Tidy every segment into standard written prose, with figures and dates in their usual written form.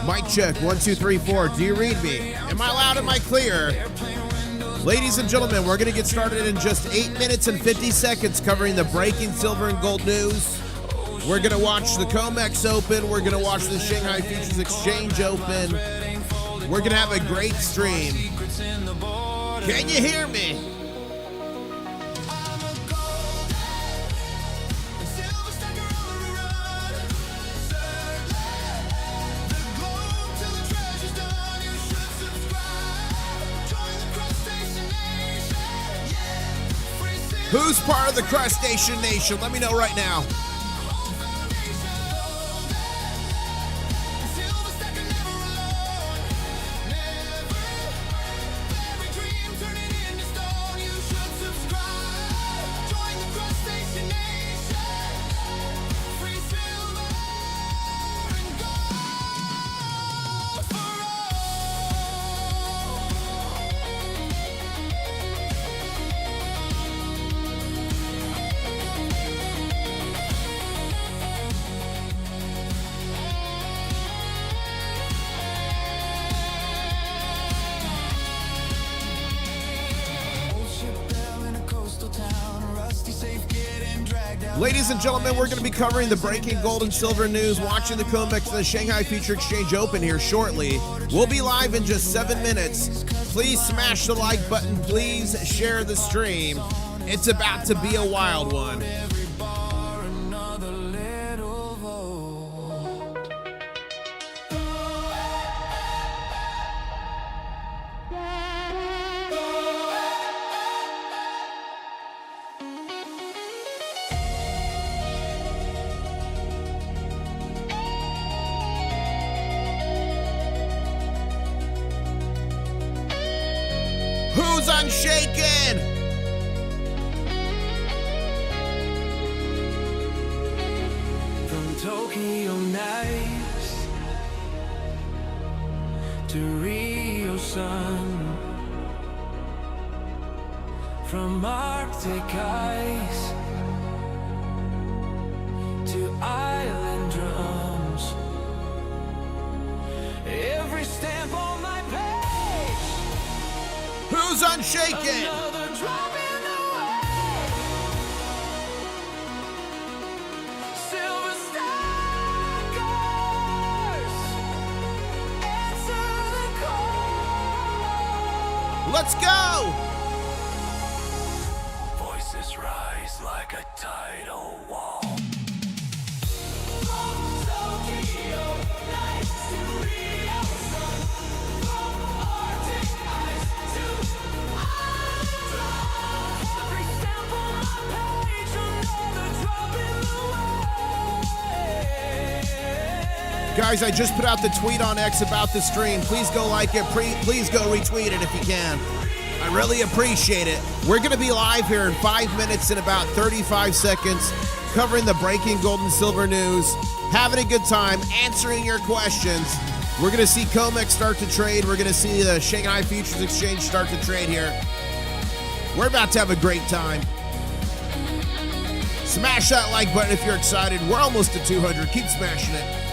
Mic check, 1, 2, 3, 4. Do you read me? Am I loud? Am I clear? Ladies and gentlemen, we're going to get started in just 8 minutes and 50 seconds covering the breaking silver and gold news. We're going to watch the Comex open. We're going to watch the Shanghai Futures Exchange open. We're going to have a great stream. Can you hear me? Who's part of the Crustacean Nation? Let me know right now. Ladies and gentlemen, we're going to be covering the breaking gold and silver news, watching the Comex and the Shanghai Future Exchange open here shortly. We'll be live in just 7 minutes. Please smash the like button. Please share the stream. It's about to be a wild one. Who's unshaken? From Tokyo nights to Rio sun, from Arctic ice to island drums, every stamp on my page. Who's unshaken? Another drop in the wave. Silver stackers, answer the call. Let's go! Voices rise like a tidal wall. From Tokyo nights to Rio sun, from Arctic ice to island drums. Every stamp on my page, another drop in the wave. Guys, I just put out the tweet on X about the stream. Please go like it. Please go retweet it if you can. I really appreciate it. We're going to be live here in 5 minutes and about 35 seconds, covering the breaking gold and silver news, having a good time, answering your questions. We're going to see Comex start to trade. We're going to see the Shanghai Futures Exchange start to trade here. We're about to have a great time. Smash that like button if you're excited. We're almost to 200. Keep smashing it.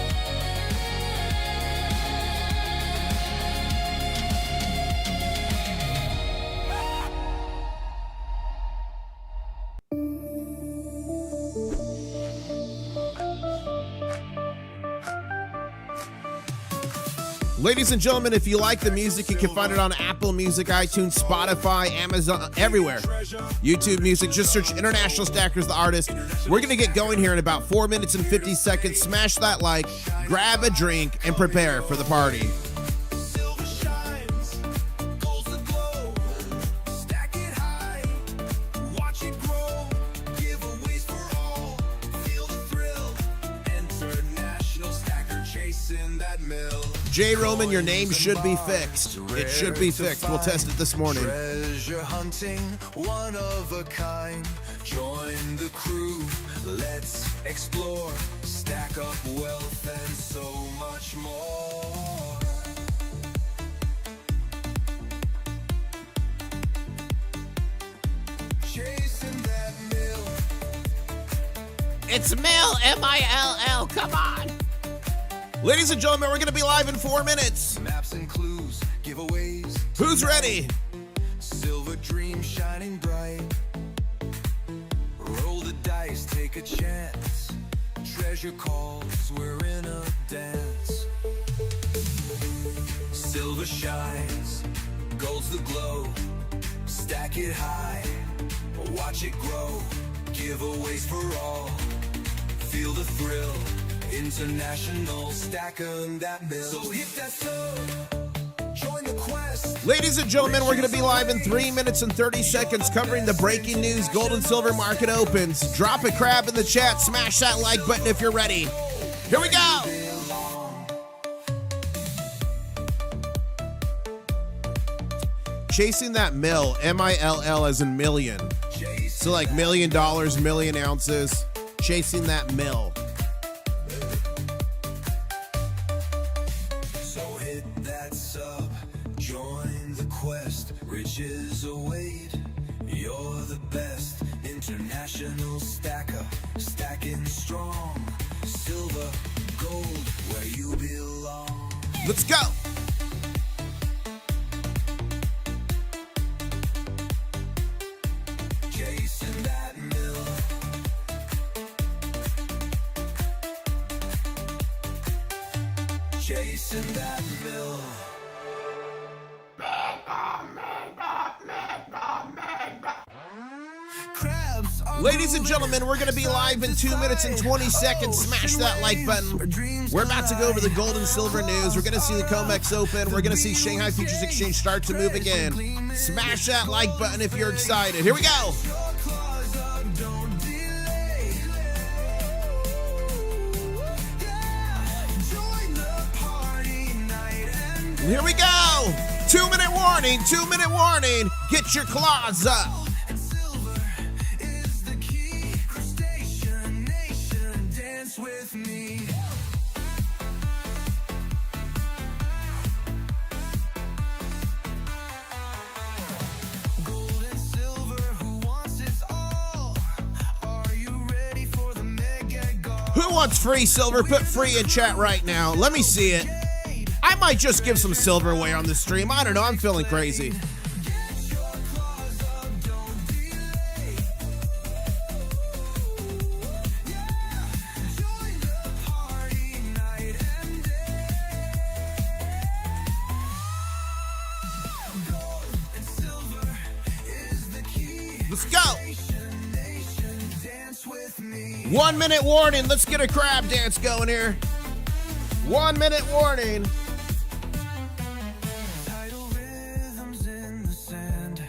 Ladies and gentlemen, if you like the music, you can find it on Apple Music, iTunes, Spotify, Amazon, everywhere. YouTube Music, just search International Stackers, the artist. We're going to get going here in about 4 minutes and 50 seconds. Smash that like, grab a drink, and prepare for the party. J. Roman, your name should be fixed. It should be fixed. We'll test it this morning. Treasure hunting, one of a kind. Join the crew. Let's explore. Stack up wealth and so much more. Chasing that mill. It's Mill, M-I-L-L. Come on. Ladies and gentlemen, we're going to be live in 4 minutes. Maps and clues, giveaways. Who's ready? Silver dream shining bright. Roll the dice, take a chance. Treasure calls, we're in a dance. Silver shines, gold's the glow. Stack it high, watch it grow. Giveaways for all, feel the thrill. International stacker that mill. So hit that sub, join the quest. Ladies and gentlemen, we're going to be live in 3 minutes and 30 seconds covering the breaking news. Gold and silver market opens. Drop a crab in the chat. Smash that like button if you're ready. Here we go. Chasing that mill, M-I-L-L as in million. So like $1 million, million ounces. Chasing that mill. So hit that sub, join the quest. Riches await, you're the best. International stacker, stacking strong. Silver, gold, where you belong. Let's go. Chasing that mill. Chasing that mill. Crabs are Ladies and gentlemen, we're going to be live in 2 minutes and 20 seconds. Smash that like button. We're about to go over the gold and silver news. We're going to see the Comex open. We're going to see Shanghai Futures Exchange start to move again. Smash that like button if you're excited. Here we go. Here we go. 2 minute warning. 2 minute warning. Get your claws up. Silver is the key. Crustacean nation, dance with me. Gold and silver, who wants it all? Are you ready for the mega goal? Who wants free silver? Put free in chat right now. Let me see it. I might just give some silver away on the stream. I don't know. I'm feeling crazy. Get your claws up, don't delay. Yeah, join the party night and day. Gold and silver is the key. Let's go. Nation, dance with me. 1 minute warning. Let's get a crab dance going here. 1 minute warning. Tidal rhythms in the sand.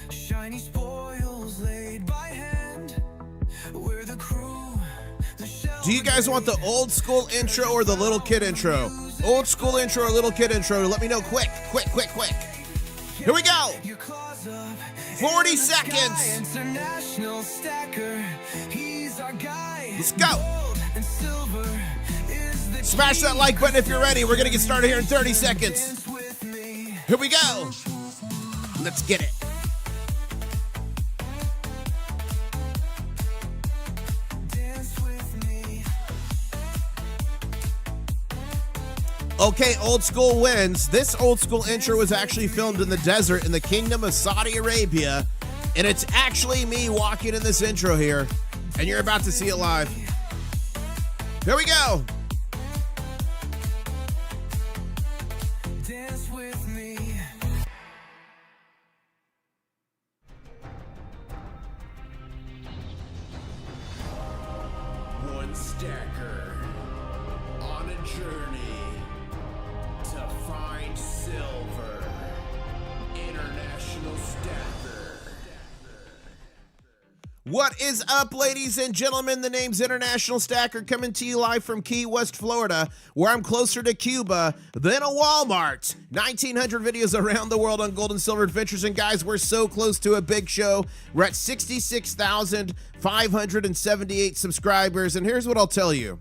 Shiny spoils laid by hand. We're the crew. The shell. Do you guys want the old school intro or the little kid intro? Old school intro or little kid intro? Let me know quick, quick, quick, quick. Here we go. Your claws up. 40 In the sky, seconds. International stacker. He's our guy. Let's go. Gold and silver is the Smash that like button if you're ready. We're going to get started here in 30 seconds. dance with me. Here we go. Let's get it. Dance with me. Okay, old school wins. This old school intro was actually filmed in the desert in the Kingdom of Saudi Arabia. And it's actually me walking in this intro here. And you're about to see it live. Here we go. Dance with me. One stacker on a journey to find silver. International Stacker. What is up, ladies and gentlemen? The name's International Stacker, coming to you live from Key West, Florida, where I'm closer to Cuba than a Walmart. 1,900 videos around the world on gold and silver adventures. And guys, we're so close to a big show. We're at 66,578 subscribers. And here's what I'll tell you.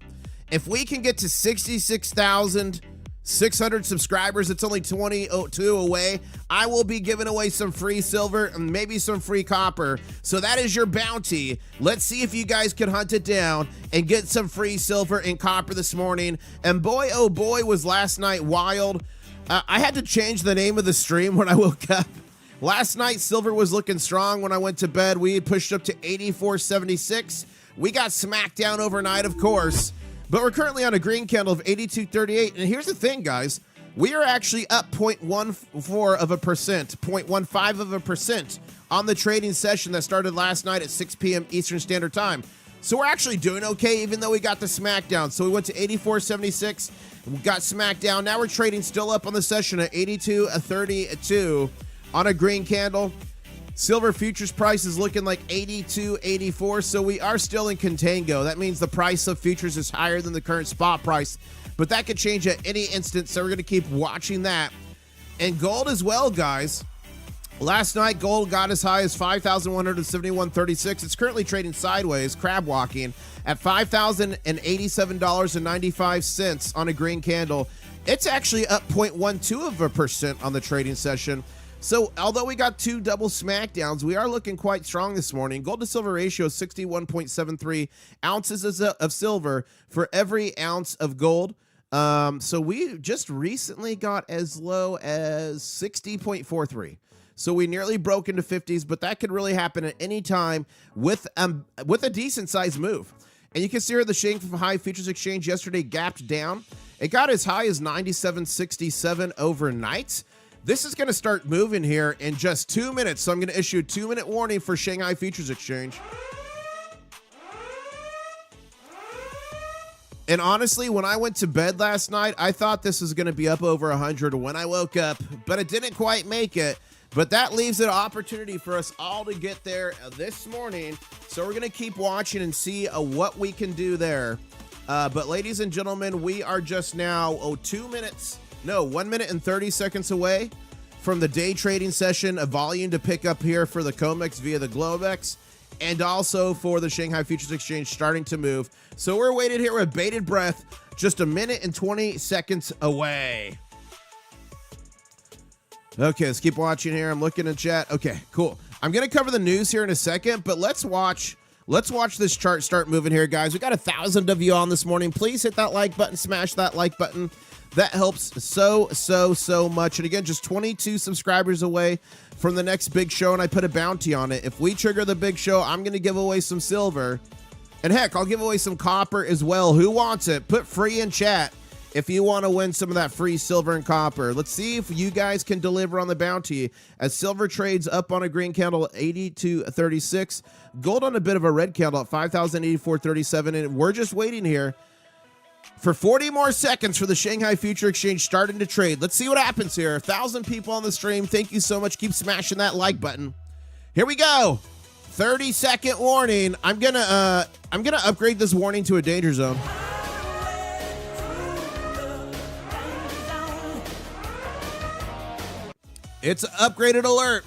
If we can get to 66,000 600 subscribers. It's only 22 away. I will be giving away some free silver and maybe some free copper. So that is your bounty. Let's see if you guys can hunt it down and get some free silver and copper this morning. And boy, oh boy, was last night wild. I had to change the name of the stream when I woke up. Last night, silver was looking strong when I went to bed. We had pushed up to 84.76. We got smacked down overnight, of course. But we're currently on a green candle of 82.38. And here's the thing, guys. We are actually up 0.14 of a percent, 0.15 of a percent on the trading session that started last night at 6 p.m. Eastern Standard Time. So we're actually doing okay, even though we got the smackdown. So we went to 84.76, we got smacked down. Now we're trading still up on the session at 82.32 on a green candle. Silver futures price is looking like 82.84, so we are still in contango. That means the price of futures is higher than the current spot price, but that could change at any instant, so we're going to keep watching that. And gold as well, guys. Last night, gold got as high as $5,171.36. It's currently trading sideways, crab walking, at $5,087.95 on a green candle. It's actually up 0.12 of a percent on the trading session. So, although we got two double smackdowns, we are looking quite strong this morning. Gold to silver ratio is 61.73 ounces of silver for every ounce of gold. So, we just recently got as low as 60.43. So, we nearly broke into 50s, but that could really happen at any time with a decent-sized move. And you can see here the Shanghai Futures Exchange yesterday gapped down. It got as high as 97.67 overnight. This is going to start moving here in just 2 minutes, so I'm going to issue a 2-minute warning for Shanghai Futures Exchange. And honestly, when I went to bed last night, I thought this was going to be up over 100 when I woke up, but it didn't quite make it. But that leaves an opportunity for us all to get there this morning, so we're going to keep watching and see what we can do there. But ladies and gentlemen, we are just now 1 minute and 30 seconds away from the day trading session, a volume to pick up here for the Comex via the Globex, and also for the Shanghai Futures Exchange starting to move. So we're waiting here with bated breath, just 1 minute and 20 seconds away. Okay, let's keep watching here. I'm looking in chat. Okay, cool. I'm going to cover the news here in a second, but let's watch this chart start moving here, guys. We got 1,000 of you on this morning. Please hit that like button, smash that like button. That helps so much. And again, just 22 subscribers away from the next big show, and I put a bounty on it. If we trigger the big show, I'm going to give away some silver. And heck, I'll give away some copper as well. Who wants it? Put free in chat if you want to win some of that free silver and copper. Let's see if you guys can deliver on the bounty as silver trades up on a green candle at 82.36. Gold on a bit of a red candle at 5,084.37. And we're just waiting here for 40 more seconds for the Shanghai Future Exchange starting to trade. Let's see what happens here. 1,000 people on the stream. Thank you so much. Keep smashing that like button. Here we go. 30-second warning. I'm gonna upgrade this warning to a danger zone. It's an upgraded alert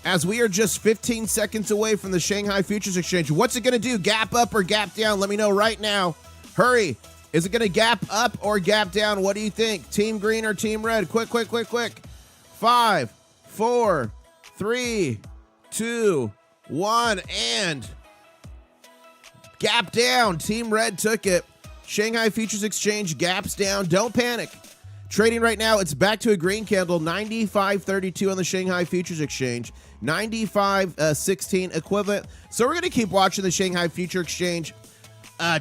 as we are just 15 seconds away from the Shanghai Futures Exchange. What's it gonna do? Gap up or gap down? Let me know right now. Hurry. Is it going to gap up or gap down? What do you think? Team green or team red? Quick. 5, 4, 3, 2, 1, and gap down. Team red took it. Shanghai Futures Exchange gaps down. Don't panic. Trading right now, it's back to a green candle, 95.32 on the Shanghai Futures Exchange, 95.16 equivalent. So we're going to keep watching the Shanghai Future Exchange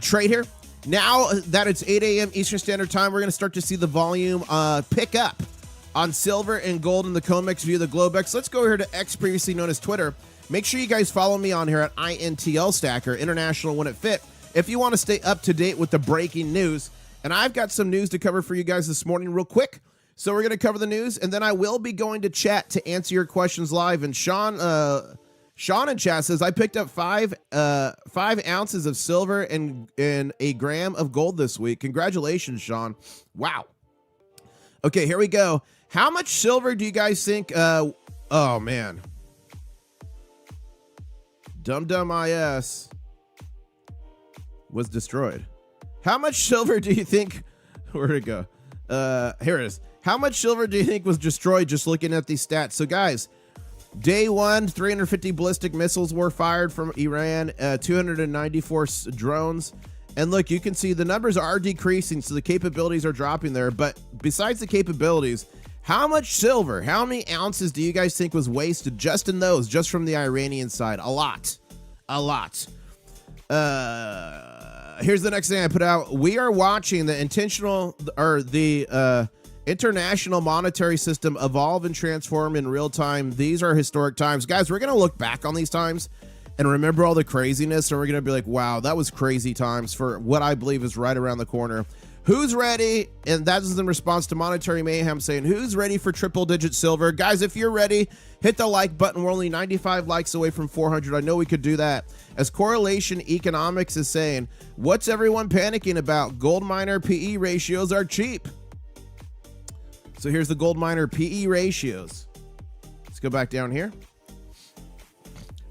trade here. Now that it's 8 a.m. Eastern Standard Time, we're going to start to see the volume pick up on silver and gold in the Comex via the Globex. Let's go here to X, previously known as Twitter. Make sure you guys follow me on here at Intl-Stacker, international when it fit, if you want to stay up to date with the breaking news. And I've got some news to cover for you guys this morning real quick. So we're going to cover the news, and then I will be going to chat to answer your questions live. And Sean in chat says, I picked up 5 ounces of silver and a gram of gold this week. Congratulations, Sean. Wow. Okay, here we go. How much silver do you guys think? Oh, man. Dum IS was destroyed. How much silver do you think? Where'd it go? Here it is. How much silver do you think was destroyed just looking at these stats? So guys, day one, 350 ballistic missiles were fired from Iran, 294 drones. And look, you can see the numbers are decreasing, so the capabilities are dropping there. But besides the capabilities, how much silver, how many ounces do you guys think was wasted just in those, just from the Iranian side? A lot. A lot. Here's the next thing I put out. We are watching the international monetary system evolve and transform in real time. These are historic times. Guys, we're going to look back on these times and remember all the craziness, and we're going to be like, wow, that was crazy times for what I believe is right around the corner. Who's ready? And that is in response to Monetary Mayhem saying, who's ready for triple-digit silver? Guys, if you're ready, hit the like button. We're only 95 likes away from 400. I know we could do that. As Correlation Economics is saying, what's everyone panicking about? Gold miner PE ratios are cheap. So here's the gold miner PE ratios. Let's go back down here.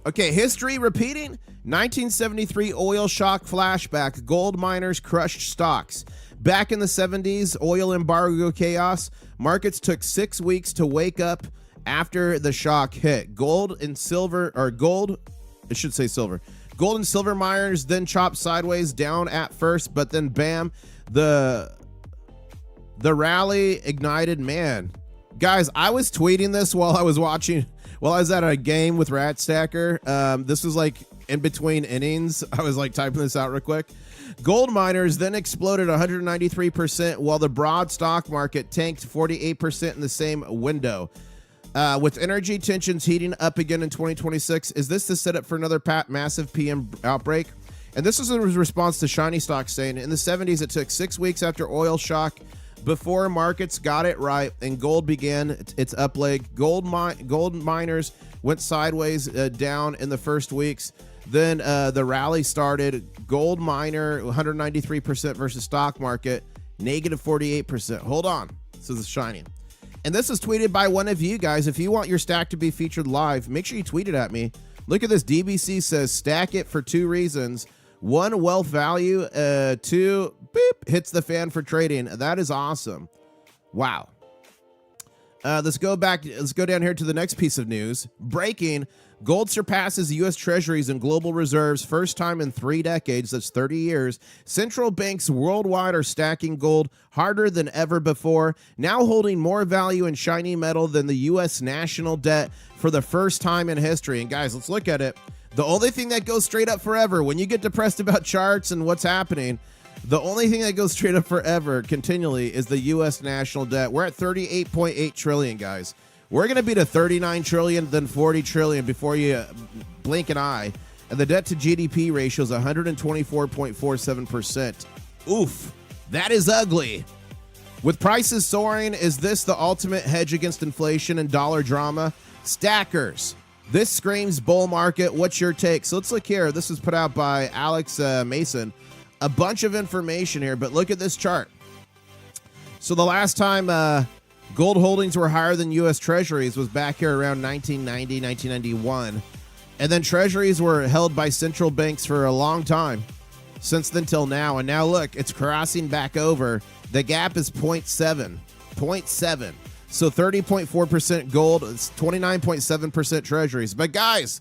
Okay, history repeating. 1973 oil shock flashback. Gold miners crushed stocks. Back in the 70s, oil embargo chaos. Markets took 6 weeks to wake up after the shock hit. Gold and silver miners then chopped sideways down at first, but then bam, the rally ignited. Man, guys, I was tweeting this while I was at a game with Intl-Stacker. This was like in between innings. I was like typing this out real quick. Gold miners then exploded 193%, while the broad stock market tanked 48% in the same window. With energy tensions heating up again in 2026, is this the setup for another massive PM outbreak? And this is in response to Shiny Stock saying, in the 70s, it took 6 weeks after oil shock before markets got it right and gold began its up leg. Gold miners went sideways down in the first weeks. Then the rally started. Gold miner 193% versus stock market negative 48%. Hold on. This is Shiny. And this is tweeted by one of you guys. If you want your stack to be featured live, make sure you tweet it at me. Look at this. DBC says stack it for 2 reasons. 1, wealth value. 2, beep, hits the fan for trading. That is awesome. Wow. Let's go down here to the next piece of news. Breaking. Gold surpasses U.S. Treasuries and global reserves, first time in 3 decades. That's 30 years. Central banks worldwide are stacking gold harder than ever before, now holding more value in shiny metal than the U.S. national debt for the first time in history. And guys, let's look at it. The only thing that goes straight up forever, when you get depressed about charts and what's happening, the only thing that goes straight up forever continually is the U.S. national debt. We're at 38.8 trillion, guys. We're going to be to 39 trillion, then 40 trillion before you blink an eye. And the debt to GDP ratio is 124.47%. Oof, that is ugly. With prices soaring, is this the ultimate hedge against inflation and dollar drama? Stackers, this screams bull market. What's your take? So let's look here. This was put out by Alex Mason. A bunch of information here, but look at this chart. So the last time gold holdings were higher than U.S. Treasuries was back here around 1990, 1991. And then Treasuries were held by central banks for a long time, since then till now. And now look, it's crossing back over. The gap is 0.7. 0.7. So 30.4% gold, it's 29.7% Treasuries. But guys,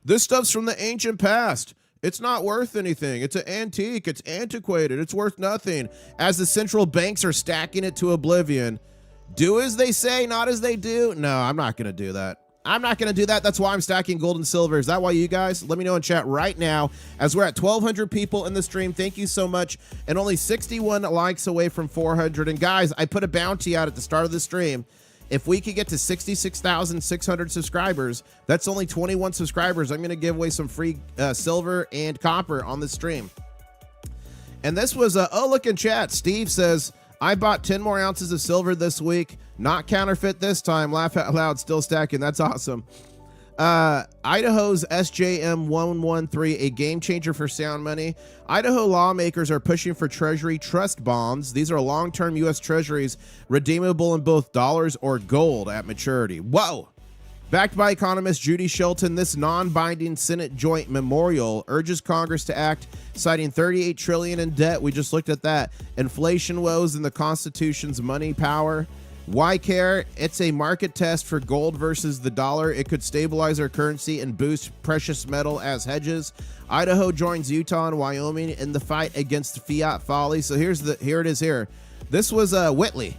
this stuff's from the ancient past. It's not worth anything. It's an antique. It's antiquated. It's worth nothing. As the central banks are stacking it to oblivion. Do as they say, not as they do. No, I'm not going to do that. I'm not going to do that. That's why I'm stacking gold and silver. Is that why you guys? Let me know in chat right now, as we're at 1,200 people in the stream. Thank you so much. And only 61 likes away from 400. And guys, I put a bounty out at the start of the stream. If we could get to 66,600 subscribers, that's only 21 subscribers. I'm going to give away some free silver and copper on the stream. And this was oh, look in chat. Steve says, I bought 10 more ounces of silver this week. Not counterfeit this time. Laugh out loud. Still stacking. That's awesome. Idaho's SJM113, a game changer for sound money. Idaho lawmakers are pushing for Treasury trust bonds. These are long-term U.S. Treasuries redeemable in both dollars or gold at maturity. Whoa. Backed by economist Judy Shelton, this non-binding Senate joint memorial urges Congress to act, citing $38 trillion in debt. We just looked at that. Inflation woes and the Constitution's money power. Why care? It's a market test for gold versus the dollar. It could stabilize our currency and boost precious metal as hedges. Idaho joins Utah and Wyoming in the fight against fiat folly. So here it is here. This was Whitley.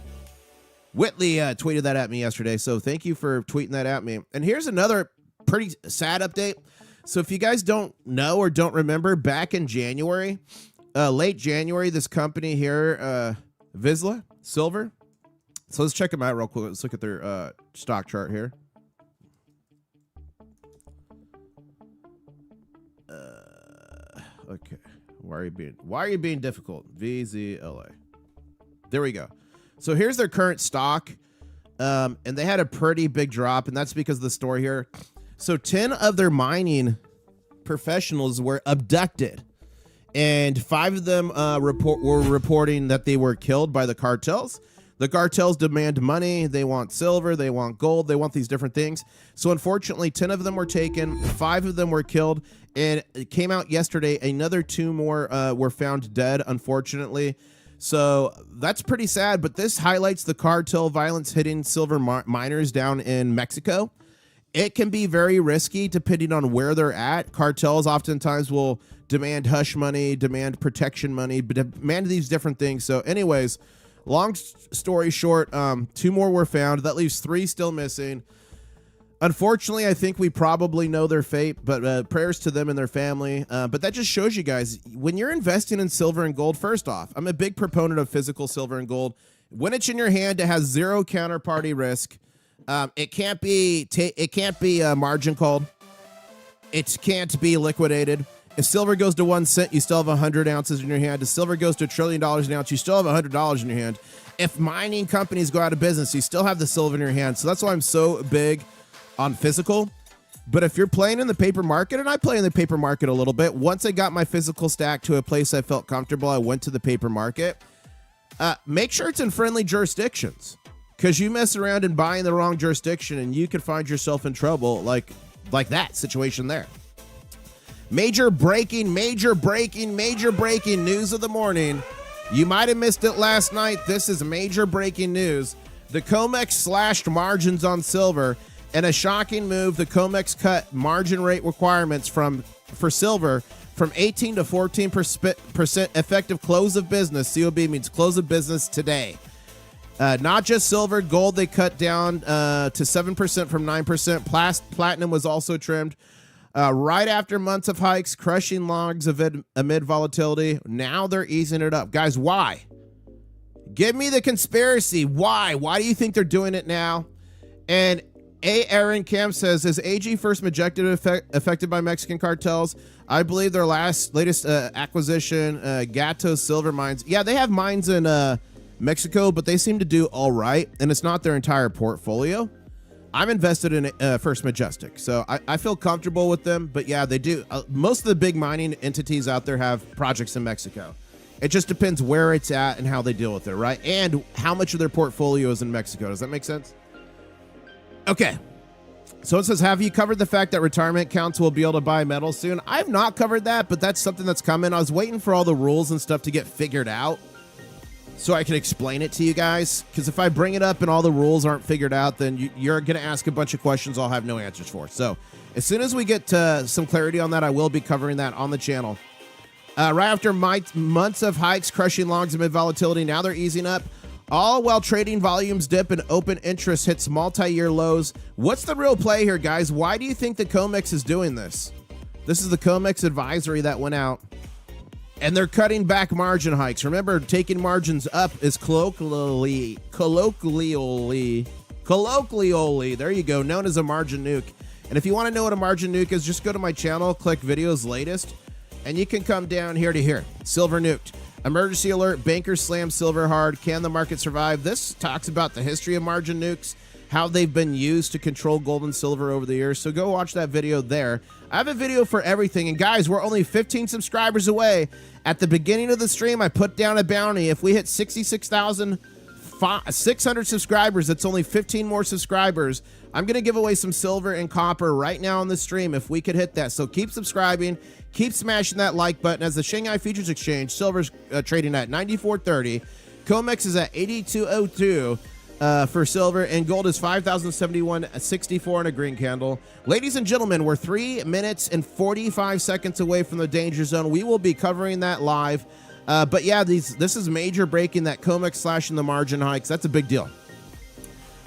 Whitley tweeted that at me yesterday, so thank you for tweeting that at me. And here's another pretty sad update. So if you guys don't know or don't remember, back in January, late January, this company here, Vizsla Silver. So let's check them out real quick. Let's look at their stock chart here. Okay. Why are you being difficult? VZLA. There we go. So here's their current stock, and they had a pretty big drop, and that's because of the story here. So 10 of their mining professionals were abducted, and 5 of them were reporting that they were killed by the cartels. The cartels demand money. They want silver. They want gold. They want these different things. So unfortunately, 10 of them were taken. 5 of them were killed, and it came out yesterday. Another 2 more were found dead, unfortunately. So that's pretty sad, but this highlights the cartel violence hitting silver miners down in Mexico. It can be very risky depending on where they're at. Cartels oftentimes will demand hush money, demand protection money, demand these different things. So anyways, long story short, 2 more were found. That leaves 3 still missing. Unfortunately, I think we probably know their fate, but prayers to them and their family. But that just shows you guys, when you're investing in silver and gold, first off, I'm a big proponent of physical silver and gold. When it's in your hand, it has 0 counterparty risk. It can't be margin called. It can't be liquidated. If silver goes to 1 cent, you still have 100 ounces in your hand. If silver goes to $1 trillion an ounce, you still have $100 in your hand. If mining companies go out of business, you still have the silver in your hand. So that's why I'm so big on physical. But if you're playing in the paper market, and I play in the paper market a little bit, once I got my physical stack to a place I felt comfortable, I went to the paper market. Make sure it's in friendly jurisdictions, because you mess around and buy in the wrong jurisdiction and you could find yourself in trouble like that situation there. Major breaking news of the morning. You might have missed it last night. This is major breaking news. The Comex slashed margins on silver. In a shocking move, the Comex cut margin rate requirements for silver from 18 to 14% effective close of business. COB means close of business today. Not just silver, gold they cut down to 7% from 9%. Platinum was also trimmed. Right after months of hikes, crushing logs amid volatility. Now they're easing it up. Guys, why? Give me the conspiracy. Why? Why do you think they're doing it now? And Aaron Camp says, is AG First Majestic affected by Mexican cartels? I believe their latest acquisition, Gato Silver Mines. Yeah, they have mines in Mexico, but they seem to do all right, and it's not their entire portfolio. I'm invested in First Majestic, so I feel comfortable with them. But yeah, they do. Most of the big mining entities out there have projects in Mexico. It just depends where it's at and how they deal with it, right? And how much of their portfolio is in Mexico. Does that make sense? Okay. So it says, have you covered the fact that retirement accounts will be able to buy metal soon? I've not covered that, but that's something that's coming. I was waiting for all the rules and stuff to get figured out so I can explain it to you guys. Because if I bring it up and all the rules aren't figured out, then you're going to ask a bunch of questions I'll have no answers for. So as soon as we get some clarity on that, I will be covering that on the channel. Right after months of hikes, crushing logs amid volatility, now they're easing up. All while trading volumes dip and open interest hits multi-year lows. What's the real play here, guys? Why do you think the Comex is doing this? This is the Comex advisory that went out. And they're cutting back margin hikes. Remember, taking margins up is colloquially, there you go, known as a margin nuke. And if you want to know what a margin nuke is, just go to my channel, click videos latest, and you can come down here to here. Silver nuked. Emergency alert, bankers slam silver hard. Can the market survive? This talks about the history of margin nukes, how they've been used to control gold and silver over the years. So go watch that video there. I have a video for everything. And guys, we're only 15 subscribers away. At the beginning of the stream, I put down a bounty. If we hit 66,000 600 subscribers. It's only 15 more subscribers. I'm going to give away some silver and copper right now on the stream if we could hit that. So keep subscribing. Keep smashing that like button. As the Shanghai Futures Exchange, silver's trading at 94.30. Comex is at 82.02 for silver, and gold is 5,071.64 in a green candle. Ladies and gentlemen, we're 3 minutes and 45 seconds away from the danger zone. We will be covering that live. But yeah, this is major breaking, that Comex slashing the margin hikes. That's a big deal.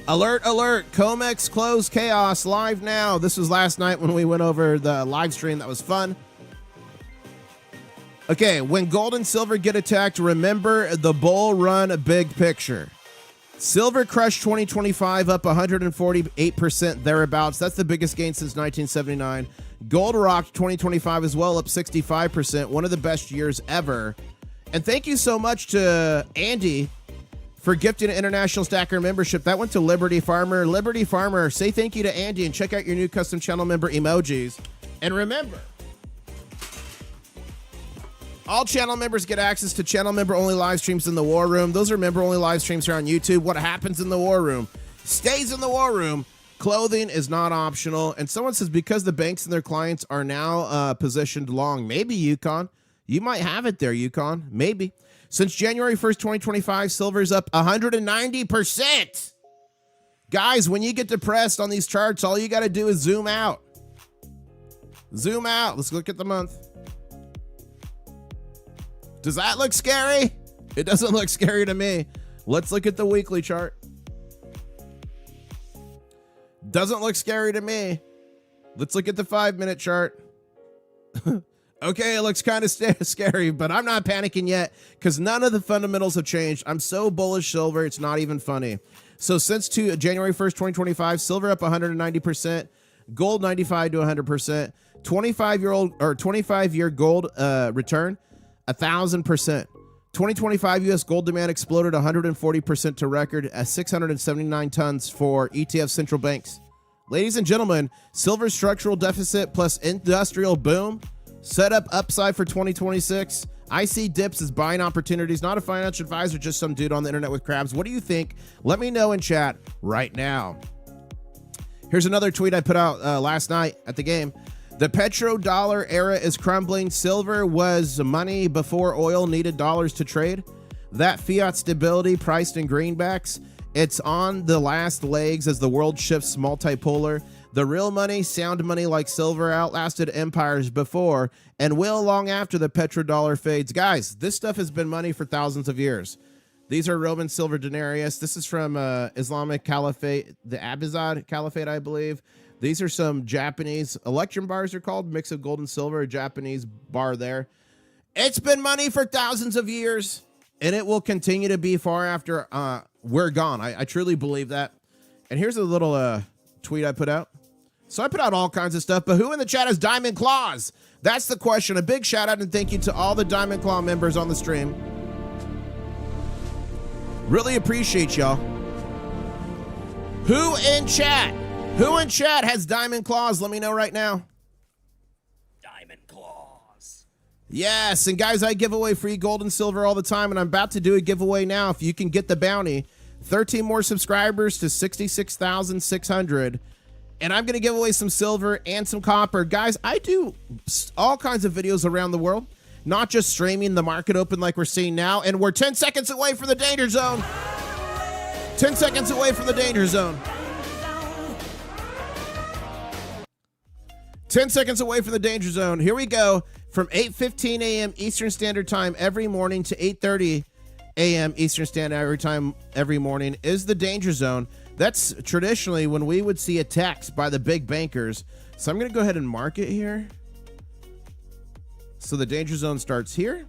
Alert, alert. Comex close chaos live now. This was last night when we went over the live stream. That was fun. Okay, when gold and silver get attacked, remember the bull run big picture. Silver crushed 2025 up 148% thereabouts. That's the biggest gain since 1979. Gold rocked 2025 as well, up 65%. One of the best years ever. And thank you so much to Andy for gifting an International Stacker membership. That went to Liberty Farmer. Liberty Farmer, say thank you to Andy and check out your new custom channel member emojis. And remember, all channel members get access to channel member only live streams in the War Room. Those are member only live streams here on YouTube. What happens in the War Room stays in the War Room. Clothing is not optional. And someone says because the banks and their clients are now positioned long. Maybe, Yukon. You might have it there, Yukon. Maybe. Since January 1st, 2025, silver's up 190%. Guys, when you get depressed on these charts, all you got to do is zoom out. Zoom out. Let's look at the month. Does that look scary? It doesn't look scary to me. Let's look at the weekly chart. Doesn't look scary to me. Let's look at the 5-minute chart. Okay, it looks kind of scary, but I'm not panicking yet because none of the fundamentals have changed. I'm so bullish silver, it's not even funny. So since January 1st, 2025, silver up 190%, gold 95 to 100%, 25-year gold return 1,000%. 2025 U.S. gold demand exploded 140% to record at 679 tons for ETF central banks. Ladies and gentlemen, silver structural deficit plus industrial boom set up upside for 2026. I see dips as buying opportunities, not a financial advisor, just some dude on the internet with crabs. What do you think? Let me know in chat right now. Here's another tweet I put out last night at the game. The petrodollar era is crumbling. Silver was money before oil needed dollars to trade. That fiat stability priced in greenbacks, it's on the last legs as the world shifts multipolar. The real money, sound money like silver, outlasted empires before and will long after the petrodollar fades. Guys, this stuff has been money for thousands of years. These are Roman silver denarius. This is from Islamic Caliphate, the Abbaside Caliphate, I believe. These are some Japanese election bars, are called, mix of gold and silver, a Japanese bar there. It's been money for thousands of years, and it will continue to be far after we're gone. I truly believe that. And here's a little tweet I put out. So I put out all kinds of stuff, but who in the chat has Diamond Claws? That's the question. A big shout out and thank you to all the Diamond Claw members on the stream. Really appreciate y'all. Who in chat? Who in chat has Diamond Claws? Let me know right now. Diamond claws. Yes, and guys, I give away free gold and silver all the time, and I'm about to do a giveaway now. If you can get the bounty, 13 more subscribers to 66,600. And I'm going to give away some silver and some copper. Guys, I do all kinds of videos around the world, not just streaming the market open like we're seeing now. And we're 10 seconds away from the danger zone. 10 seconds away from the danger zone. 10 seconds away from the danger zone. Here we go. From 8:15 a.m. Eastern Standard Time every morning to 8:30 a.m. Eastern Standard Time every morning is the danger zone. That's traditionally when we would see attacks by the big bankers. So I'm going to go ahead and mark it here. So the danger zone starts here.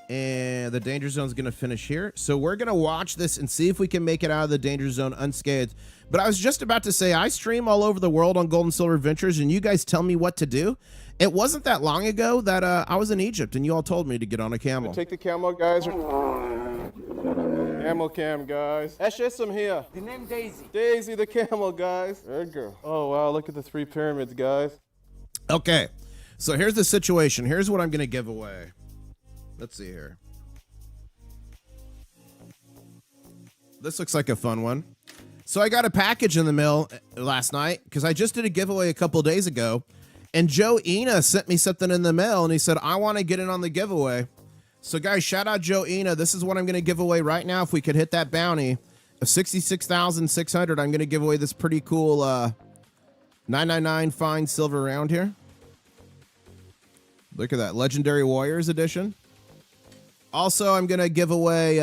And the danger zone is going to finish here. So we're going to watch this and see if we can make it out of the danger zone unscathed. But I was just about to say, I stream all over the world on Gold and Silver Ventures, and you guys tell me what to do. It wasn't that long ago that I was in Egypt, and you all told me to get on a camel. Take the camel, guys. Camel cam, guys. Eshem here. The name Daisy. Daisy the camel, guys. There you go. Oh, wow, look at the 3 pyramids, guys. Okay, so here's the situation. Here's what I'm going to give away. Let's see here. This looks like a fun one. So I got a package in the mail last night because I just did a giveaway a couple days ago. And Joe Ina sent me something in the mail and he said, I want to get in on the giveaway. So guys, shout out Joe Ina. This is what I'm going to give away right now. If we could hit that bounty of 66,600, I'm going to give away this pretty cool 999 fine silver round here. Look at that. Legendary Warriors edition. Also, I'm going to give away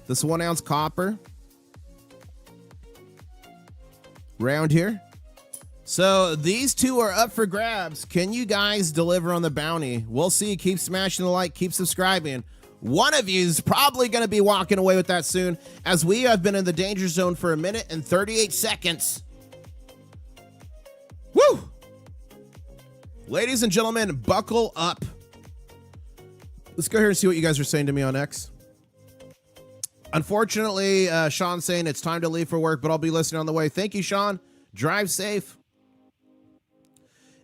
this 1 ounce copper round here. So these two are up for grabs. Can you guys deliver on the bounty? We'll see. Keep smashing the like, keep subscribing. One of you is probably going to be walking away with that soon, as we have been in the danger zone for 1 minute and 38 seconds. Woo! Ladies and gentlemen, buckle up. Let's go here and see what you guys are saying to me on X. Unfortunately, Sean's saying it's time to leave for work, but I'll be listening on the way. Thank you, Sean. Drive safe.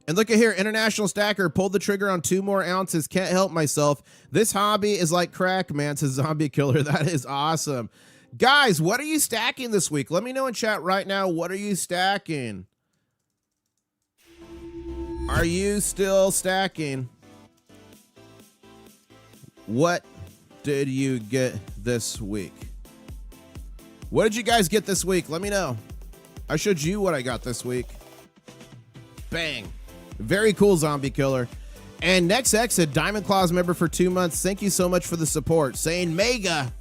And look at here, International Stacker pulled the trigger on 2 more ounces. Can't help myself. This hobby is like crack, man. It's a zombie killer. That is awesome. Guys, what are you stacking this week? Let me know in chat right now. What are you stacking? Are you still stacking? What did you get this week? What did you guys get this week? Let me know. I showed you what I got this week. Bang. Very cool zombie killer. And Next Exit, Diamond Claws member for 2 months. Thank you so much for the support. Saying mega.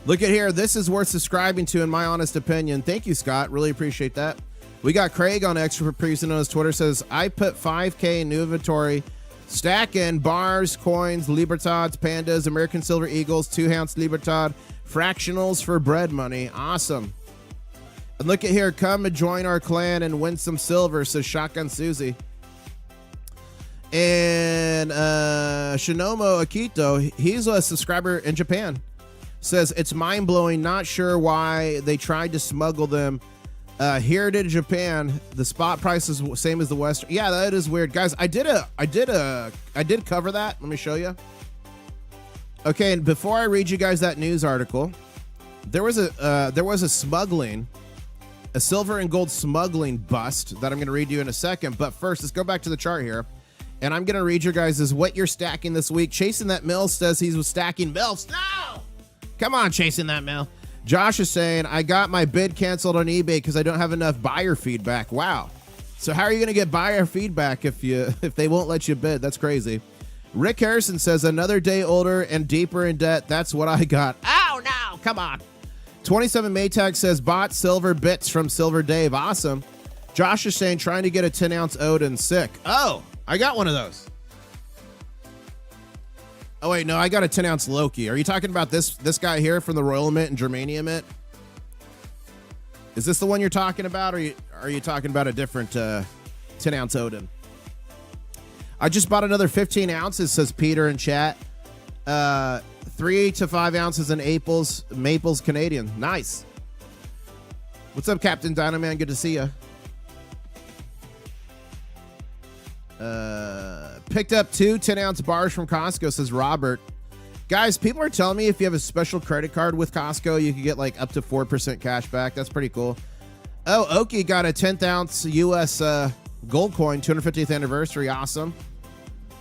Look at here. This is worth subscribing to, in my honest opinion. Thank you, Scott. Really appreciate that. We got Craig on Extra Prison on his Twitter. Says, I put 5K in new inventory. Stacking bars, coins, Libertads, Pandas, American Silver Eagles, 2 ounce Libertad, fractionals for bread money. Awesome. And look at here, come and join our clan and win some silver, says Shotgun Susie. And Shinomo Akito, he's a subscriber in Japan, says it's mind-blowing, not sure why they tried to smuggle them here to Japan. The spot price is the same as the Western. Yeah, that is weird. Guys, I did cover that. Let me show you. Okay, and before I read you guys that news article, there was a smuggling, a silver and gold smuggling bust that I'm going to read you in a second. But first, let's go back to the chart here. And I'm going to read your guys' what you're stacking this week. Chasing That Mill says he was stacking mills. No! Come on, Chasing That Mill. Josh is saying, I got my bid canceled on eBay because I don't have enough buyer feedback. Wow. So how are you going to get buyer feedback if they won't let you bid? That's crazy. Rick Harrison says, another day older and deeper in debt. That's what I got. Oh, no. Come on. 27 Maytag says, bought silver bits from Silver Dave. Awesome. Josh is saying, trying to get a 10 ounce Odin. Sick. Oh, I got one of those. Oh, wait, no, I got a 10 ounce Loki. Are you talking about this guy here from the Royal Mint and Germania Mint? Is this the one you're talking about, or are you talking about a different 10 ounce Odin? I just bought another 15 ounces, says Peter in chat. 3 to 5 ounces in Maples Canadian. Nice. What's up, Captain Dynaman? Good to see you. Picked up 2 10-ounce bars from Costco, says Robert. Guys, people are telling me if you have a special credit card with Costco, you can get like up to 4% cash back. That's pretty cool. Oh, Oki got a 10th ounce US gold coin, 250th anniversary. Awesome.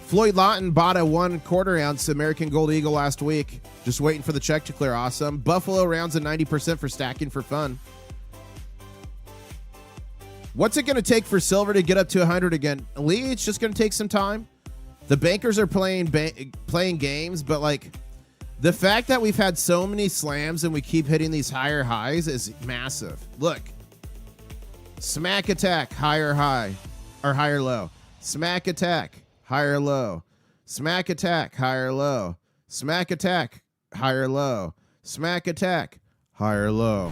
Floyd Lawton bought a 1/4 ounce American Gold Eagle last week. Just waiting for the check to clear. Awesome. Buffalo rounds at 90% for stacking for fun. What's it going to take for silver to get up to 100 again? Lee, it's just going to take some time. The bankers are playing games, but like the fact that we've had so many slams and we keep hitting these higher highs is massive. Look. Smack attack, higher high, or higher low. Smack attack, higher low. Smack attack, higher low. Smack attack, higher low. Smack attack, higher low.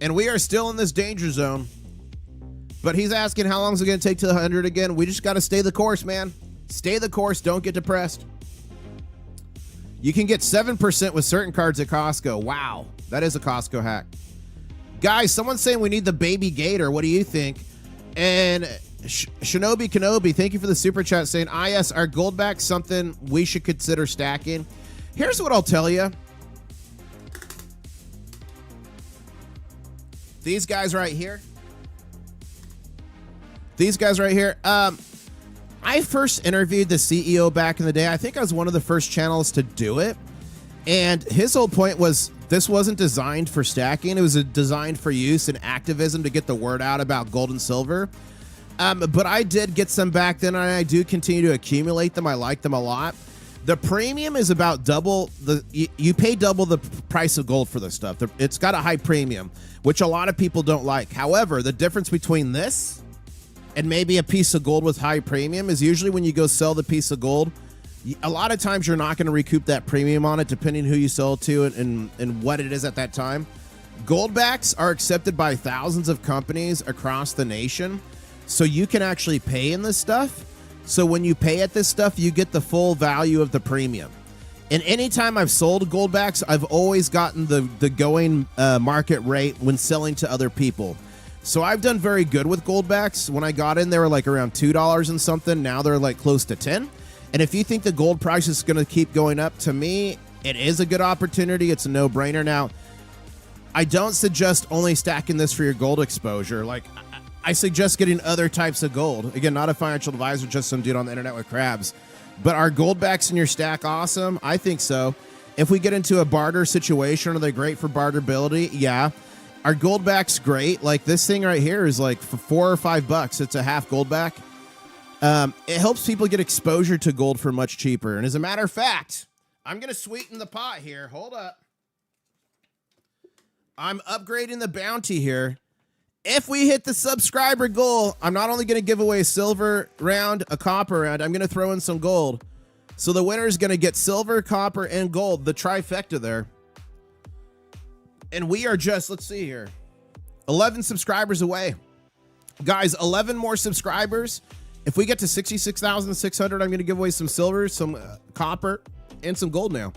And we are still in this danger zone. But he's asking how long is it going to take to 100 again? We just got to stay the course, man. Stay the course. Don't get depressed. You can get 7% with certain cards at Costco. Wow. That is a Costco hack. Guys, someone's saying we need the baby gator. What do you think? And Shinobi Kenobi, thank you for the super chat saying, yes, are gold backs something we should consider stacking? Here's what I'll tell you. These guys right here. I first interviewed the CEO back in the day. I think I was one of the first channels to do it. And his whole point was this wasn't designed for stacking. It was designed for use and activism to get the word out about gold and silver. But I did get some back then, and I do continue to accumulate them. I like them a lot. The premium is about double. You pay double the price of gold for this stuff. It's got a high premium, which a lot of people don't like. However, the difference between this and maybe a piece of gold with high premium is usually when you go sell the piece of gold, a lot of times you're not going to recoup that premium on it, depending who you sell to and what it is at that time. Goldbacks are accepted by thousands of companies across the nation, so you can actually pay in this stuff. So when you pay at this stuff, you get the full value of the premium. And anytime I've sold goldbacks, I've always gotten the going market rate when selling to other people. So I've done very good with goldbacks. When I got in, they were like around $2 and something. Now they're like close to 10. And if you think the gold price is going to keep going up, to me, it is a good opportunity. It's a no-brainer. Now, I don't suggest only stacking this for your gold exposure. Like, I suggest getting other types of gold. Again, not a financial advisor, just some dude on the internet with crabs. But are goldbacks in your stack awesome? I think so. If we get into a barter situation, are they great for barterability? Yeah. Are goldbacks great? Like this thing right here is like for $4 or $5. It's a half goldback. It helps people get exposure to gold for much cheaper. And as a matter of fact, I'm going to sweeten the pot here. Hold up. I'm upgrading the bounty here. If we hit the subscriber goal, I'm not only going to give away a silver round, a copper round, I'm going to throw in some gold. So the winner is going to get silver, copper, and gold, the trifecta there. And we are just, let's see here, 11 subscribers away. Guys, 11 more subscribers. If we get to 66,600, I'm going to give away some silver, some copper, and some gold now.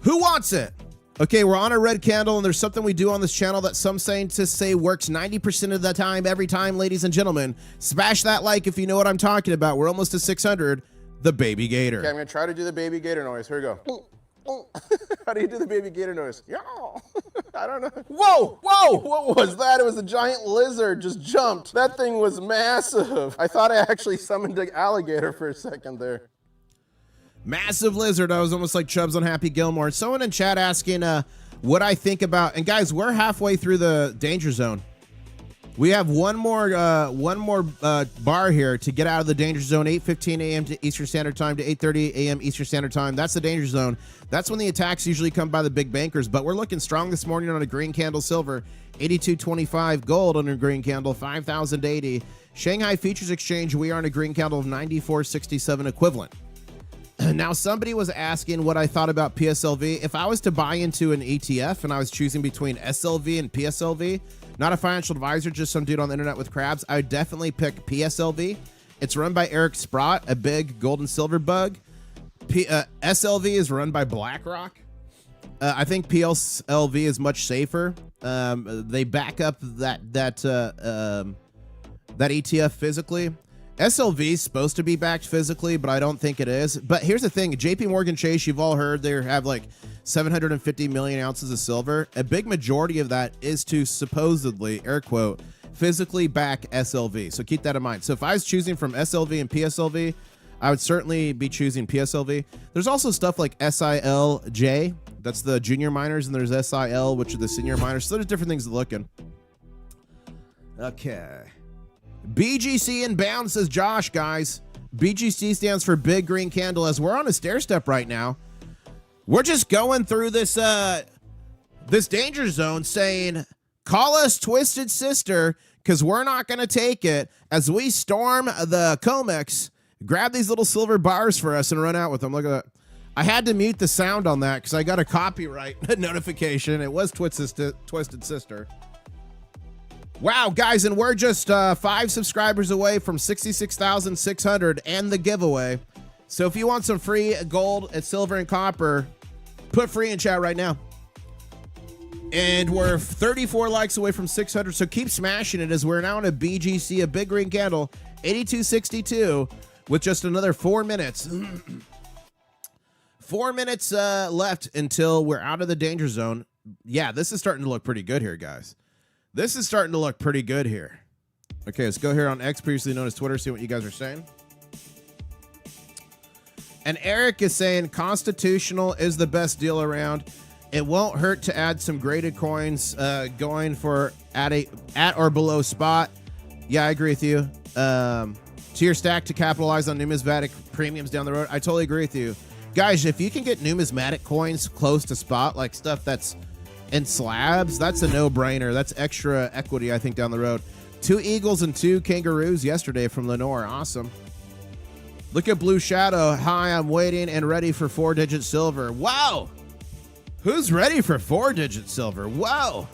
Who wants it? Okay, we're on a red candle, and there's something we do on this channel that some scientists say works 90% of the time, every time, ladies and gentlemen. Smash that like if you know what I'm talking about. We're almost to 600. The baby gator. Okay, I'm going to try to do the baby gator noise. Here we go. How do you do the baby gator noise? Yeah. I don't know. Whoa, whoa, what was that? It was a giant lizard just jumped. That thing was massive. I thought I actually summoned an alligator for a second there. Massive lizard. I was almost like Chubbs on Happy Gilmore. Someone in chat asking what I think about, and guys, we're halfway through the danger zone. We have one more bar here to get out of the danger zone. 8:15 a.m. to Eastern Standard Time to 8:30 a.m. Eastern Standard Time. That's the danger zone. That's when the attacks usually come by the big bankers. But we're looking strong this morning on a green candle silver, 82.25 gold on a green candle, 5,080. Shanghai Futures Exchange, we are on a green candle of 94.67 equivalent. Now, somebody was asking what I thought about PSLV. If I was to buy into an ETF and I was choosing between SLV and PSLV, not a financial advisor, just some dude on the internet with crabs, I would definitely pick PSLV. It's run by Eric Sprott, a big gold and silver bug. SLV is run by BlackRock. I think PSLV is much safer. They back up that ETF physically. SLV is supposed to be backed physically, but I don't think it is. But here's the thing. JP Morgan Chase, you've all heard they have like 750 million ounces of silver. A big majority of that is to supposedly, air quote, physically back SLV. So keep that in mind. So if I was choosing from SLV and PSLV, I would certainly be choosing PSLV. There's also stuff like SILJ. That's the junior miners, and there's SIL, which are the senior miners. So there's different things to look in. Okay. BGC inbound, says Josh, guys. BGC stands for Big Green Candle. As we're on a stair step right now, we're just going through this this danger zone saying, call us Twisted Sister, because we're not going to take it as we storm the Comex, grab these little silver bars for us and run out with them. Look at that. I had to mute the sound on that because I got a copyright notification. It was Twisted Sister. Wow, guys, and we're just 5 subscribers away from 66,600 and the giveaway. So if you want some free gold and silver and copper, put free in chat right now. And we're 34 likes away from 600, so keep smashing it as we're now in a BGC, a big green candle, 82.62, with just another 4 minutes. 4 minutes left until we're out of the danger zone. Yeah, this is starting to look pretty good here, guys. This is starting to look pretty good here. Okay, let's go here on X, previously known as Twitter, see what you guys are saying. And Eric is saying constitutional is the best deal around. It won't hurt to add some graded coins going for at or below spot. Yeah, I agree with you. To your stack to capitalize on numismatic premiums down the road. I totally agree with you. Guys, if you can get numismatic coins close to spot, like stuff that's in slabs, that's a no-brainer. That's extra equity, I think, down the road. 2 eagles and 2 kangaroos yesterday from Lenore. Awesome. Look at Blue Shadow. Hi, I'm waiting and ready for 4-digit silver. Wow. Who's ready for 4-digit silver? Wow.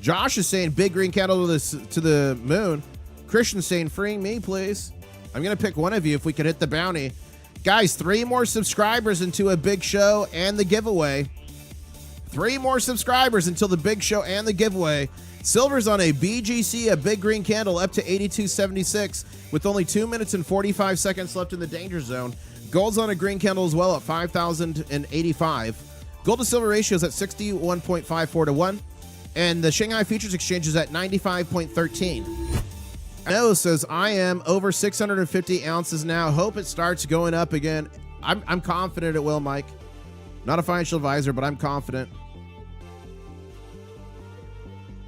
Josh is saying big green candle to the moon. Christian's saying freeing me, please. I'm going to pick one of you if we can hit the bounty. Guys, 3 more subscribers into a big show and the giveaway. 3 more subscribers until the big show and the giveaway. Silver's on a BGC, a big green candle, up to 82.76 with only 2 minutes and 45 seconds left in the danger zone. Gold's on a green candle as well at 5,085. Gold to silver ratio is at 61.54 to 1. And the Shanghai Futures Exchange is at 95.13. No says, I am over 650 ounces now. Hope it starts going up again. I'm confident it will, Mike. Not a financial advisor, but I'm confident.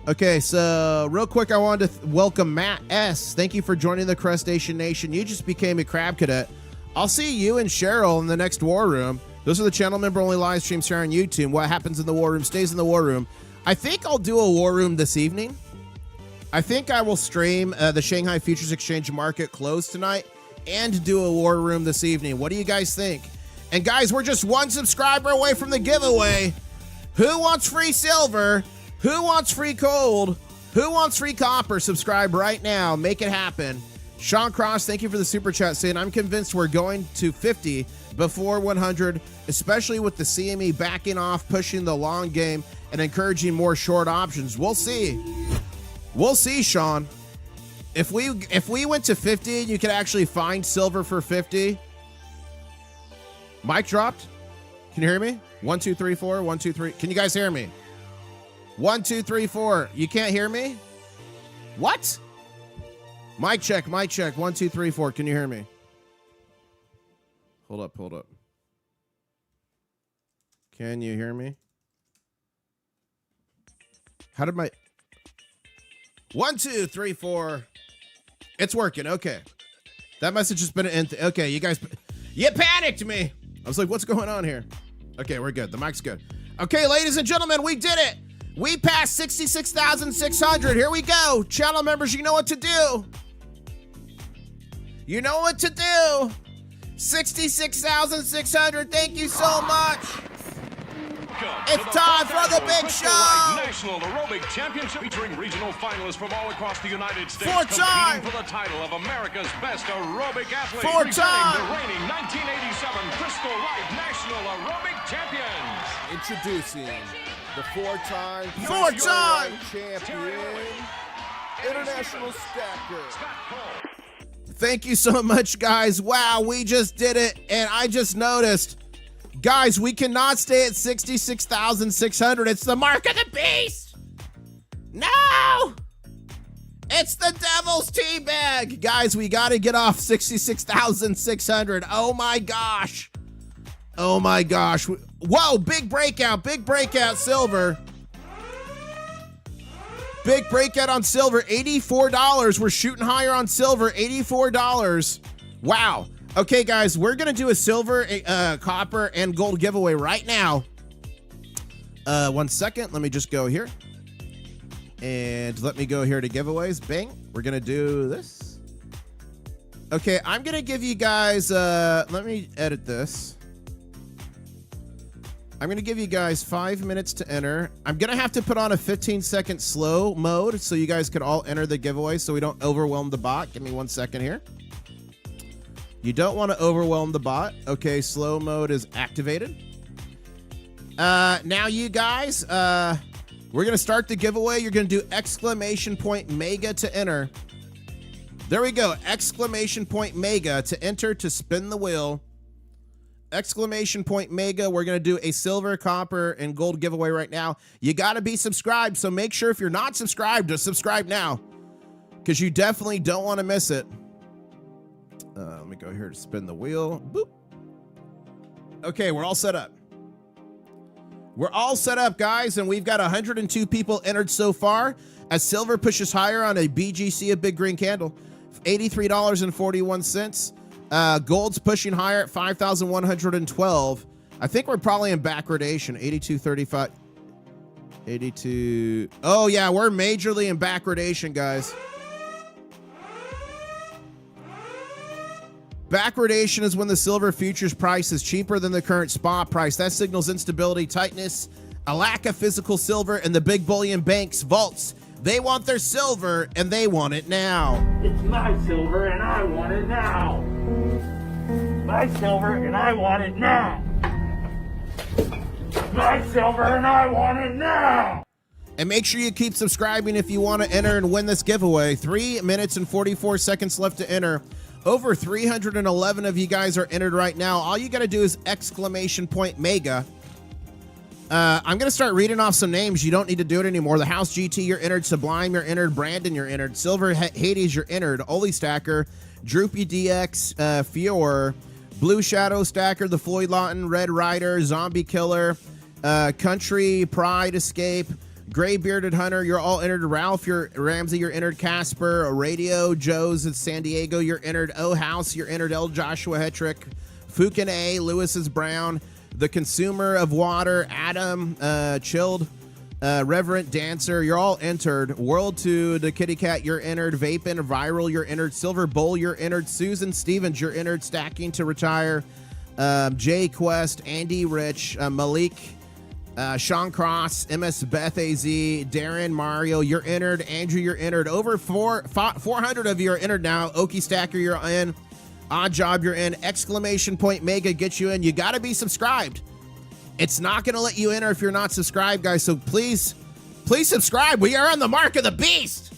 Okay, so real quick, I wanted to welcome Matt S. Thank you for joining the Crustacean Nation. You just became a crab cadet. I'll see you and Cheryl in the next War Room. Those are the channel member only live streams here on YouTube. What happens in the War Room stays in the War Room. I think I'll do a War Room this evening. I think I will stream the Shanghai Futures Exchange market close tonight and do a War Room this evening. What do you guys think? And guys, we're just 1 subscriber away from the giveaway. Who wants free silver? Who wants free gold? Who wants free copper? Subscribe right now. Make it happen. Sean Cross, thank you for the super chat saying, I'm convinced we're going to 50 before 100, especially with the CME backing off, pushing the long game, and encouraging more short options. We'll see. We'll see, Sean. If we went to 50 and you could actually find silver for 50. Mic dropped. Can you hear me? 1, 2, 3, 4. 1, 2, 3. Can you guys hear me? 1, 2, 3, 4. You can't hear me? What? Mic check, mic check. 1, 2, 3, 4. Can you hear me? Hold up. Can you hear me? How did my... 1, 2, 3, 4. It's working. Okay. That message has been... Okay, you guys... You panicked me. I was like, what's going on here? Okay, we're good. The mic's good. Okay, ladies and gentlemen, we did it. We passed 66,600. Here we go. Channel members, you know what to do. You know what to do. 66,600. Thank you so much. It's time for the big show. National Aerobic Championship featuring regional finalists from all across the United States. 4 time. For the title of America's Best Aerobic Athlete. 4 time. The reigning 1987 Bristol Light National Aerobic Champions. Introducing the 4-time 4-time champion, International Stacker. Thank you so much, guys. Wow, we just did it. And I just noticed, guys, we cannot stay at 66,600. It's the mark of the beast. No! It's the devil's tea bag. Guys, we got to get off 66,600. Oh my gosh. Oh my gosh. Whoa, big breakout silver. Big breakout on silver, $84. We're shooting higher on silver, $84. Wow. Okay, guys, we're going to do a silver, copper, and gold giveaway right now. 1 second. Let me just go here. And let me go here to giveaways. Bang. We're going to do this. Okay, I'm going to give you guys, let me edit this. I'm going to give you guys 5 minutes to enter. I'm going to have to put on a 15-second slow mode so you guys could all enter the giveaway so we don't overwhelm the bot. Give me 1 second here. You don't want to overwhelm the bot. Okay, slow mode is activated. Now you guys, We're going to start the giveaway. You're going to do exclamation point mega to enter. There we go. Exclamation point mega to enter to spin the wheel. Exclamation point mega. We're going to do a silver, copper, and gold giveaway right now. You got to be subscribed. So make sure if you're not subscribed to subscribe now, because you definitely don't want to miss it. Let me go here to spin the wheel. Boop. Okay, we're all set up. We're all set up, guys, and we've got 102 people entered so far as silver pushes higher on a BGC, a big green candle, $83.41. Gold's pushing higher at 5,112. I think we're probably in backwardation, 82.35. 82. Oh, yeah, we're majorly in backwardation, guys. Backwardation is when the silver futures price is cheaper than the current spot price. That signals instability, tightness, a lack of physical silver, and the big bullion banks, vaults. They want their silver, and they want it now. It's my silver and I want it now. My silver and I want it now. My silver and I want it now. And make sure you keep subscribing if you want to enter and win this giveaway. 3 minutes and 44 seconds left to enter. Over 311 of you guys are entered right now. All you got to do is exclamation point mega. I'm going to start reading off some names. You don't need to do it anymore. The House GT, you're entered. Sublime, you're entered. Brandon, you're entered. Silver Hades, you're entered. Intl-Stacker, Droopy DX, Fior, Blue Shadow Stacker, the Floyd Lawton, Red Rider, Zombie Killer, Country Pride Escape, Gray Bearded Hunter, you're all entered. Ralph, you're Ramsey, you're entered. Casper, Radio, Joe's at San Diego, you're entered. O House, you're entered. L Joshua Hetrick, Fukin A, Lewis is Brown, The Consumer of Water, Adam, Chilled, Reverent Dancer, you're all entered. World 2, the Kitty Cat, you're entered. Vapin, Viral, you're entered. Silver Bowl, you're entered. Susan Stevens, you're entered. Stacking to Retire, Jay Quest, Andy Rich, Malik, Sean Cross, MS Beth AZ, Darren Mario, you're entered. Andrew, you're entered. Over 400 of you are entered now. Okie Stacker, you're in. Odd Job, you're in. Exclamation point mega gets you in. You got to be subscribed. It's not going to let you enter if you're not subscribed, guys. So please subscribe. We are on the mark of the beast.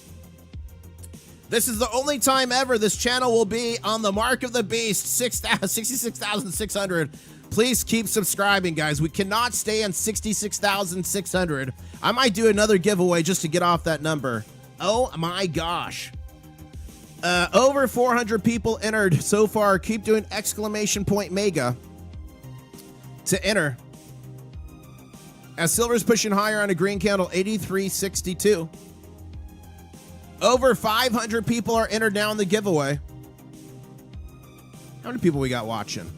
This is the only time ever this channel will be on the mark of the beast, 66,600. Please keep subscribing, guys. We cannot stay on 66,600. I might do another giveaway just to get off that number. Oh my gosh. Over 400 people entered so far. Keep doing exclamation point mega to enter. As silver's pushing higher on a green candle, 83.62. Over 500 people are entered now in the giveaway. How many people we got watching?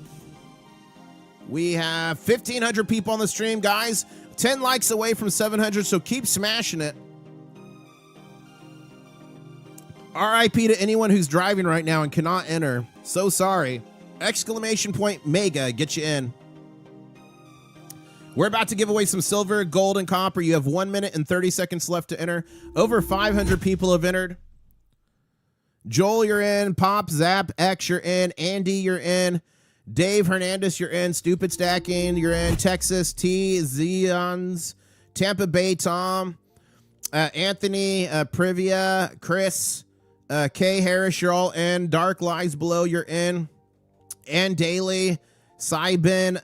We have 1,500 people on the stream, guys. 10 likes away from 700, so keep smashing it. RIP to anyone who's driving right now and cannot enter. So sorry. Exclamation point mega, get you in. We're about to give away some silver, gold, and copper. You have 1 minute and 30 seconds left to enter. Over 500 people have entered. Joel, you're in. Pop, Zap, X, you're in. Andy, you're in. Dave Hernandez, you're in. Stupid Stacking, you're in. Texas, T, Zeons, Tampa Bay, Tom, Anthony, Privia, Chris, K Harris, you're all in. Dark Lies Below, you're in. And Daly, Sybin,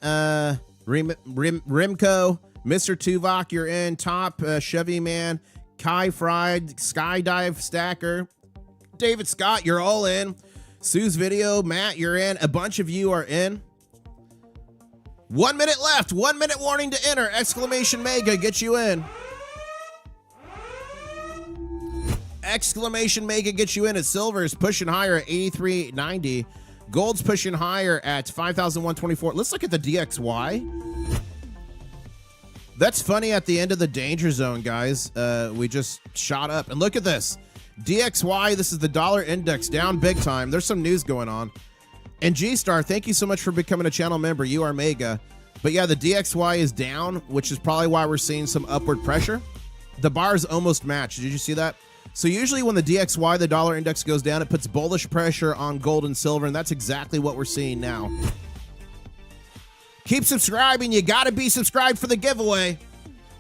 Rimco, Mr. Tuvok, you're in. Top, Chevy Man, Kai Fried, Skydive Stacker, David Scott, you're all in. Sue's Video, Matt, you're in. A bunch of you are in. 1 minute left. 1 minute warning to enter. Exclamation mega, get you in. Exclamation mega, get you in. At silver is pushing higher at 83.90. Gold's pushing higher at 5,124. Let's look at the DXY. That's funny at the end of the danger zone, guys. We just shot up. And look at this. DXY, this is the dollar index, down big time. There's some news going on. And G-Star, thank you so much for becoming a channel member. You are mega. But yeah, the DXY is down, which is probably why we're seeing some upward pressure. The bars almost match. Did you see that? So usually when the DXY, the dollar index, goes down, it puts bullish pressure on gold and silver, and that's exactly what we're seeing now. Keep subscribing. You got to be subscribed for the giveaway.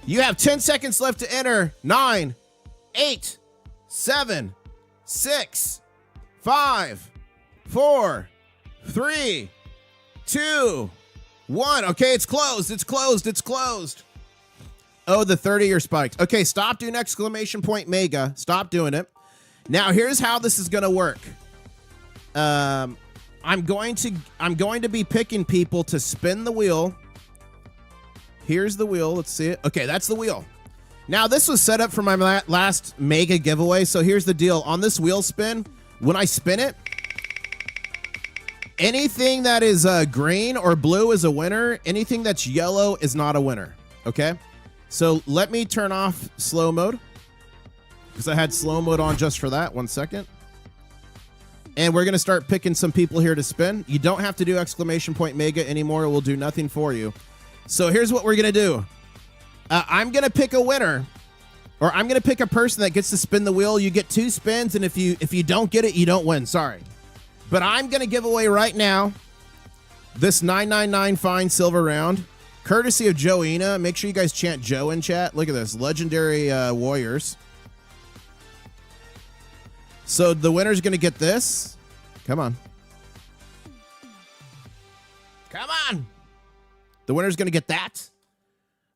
You have 10 seconds left to enter. 9, 8, 7, 6, 5, 4, 3, 2, 1. Okay, it's closed. It's closed. It's closed. Oh, the 30-year spikes. Okay, stop doing exclamation point mega. Stop doing it. Now, here's how this is going to work. I'm going to be picking people to spin the wheel. Here's the wheel. Let's see it. Okay, that's the wheel. Now, this was set up for my last mega giveaway. So here's the deal. On this wheel spin, when I spin it, anything that is green or blue is a winner. Anything that's yellow is not a winner. Okay? So let me turn off slow mode because I had slow mode on just for that. 1 second. And we're going to start picking some people here to spin. You don't have to do exclamation point mega anymore. It will do nothing for you. So here's what we're going to do. I'm going to pick a winner, or I'm going to pick a person that gets to spin the wheel. You get 2 spins, and if you don't get it, you don't win. Sorry. But I'm going to give away right now this 999 fine silver round, courtesy of Joina. Make sure you guys chant Joe in chat. Look at this. Legendary Warriors. So the winner's going to get this. Come on. Come on. The winner's going to get that.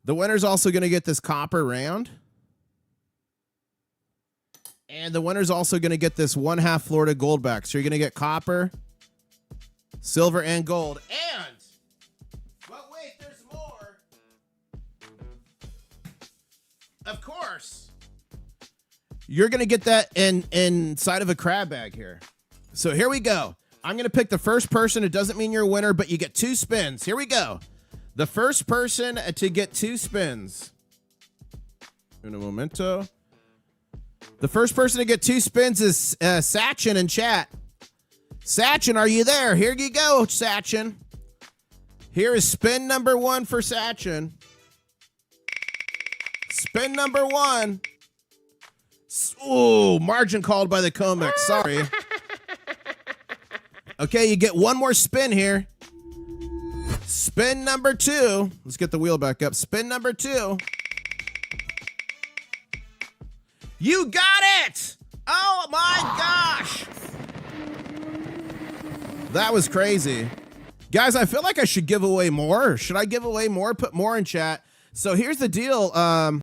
The winner's also going to get this copper round. And the winner's also going to get this 1/2 Florida gold back. So you're going to get copper, silver, and gold. And, but wait, there's more. Of course. You're going to get that inside of a crab bag here. So here we go. I'm going to pick the first person. It doesn't mean you're a winner, but you get 2 spins. Here we go. The first person to get 2 spins. Un momento. The first person to get 2 spins is Sachin in chat. Sachin, are you there? Here you go, Sachin. Here is spin number 1 for Sachin. Spin number 1. Ooh, margin called by the Comex. Sorry. Okay, you get 1 more spin here. Spin number 2. Let's get the wheel back up. Spin number 2. You got it! Oh my gosh! That was crazy. Guys, I feel like I should give away more. Should I give away more? Put more in chat. So here's the deal. Let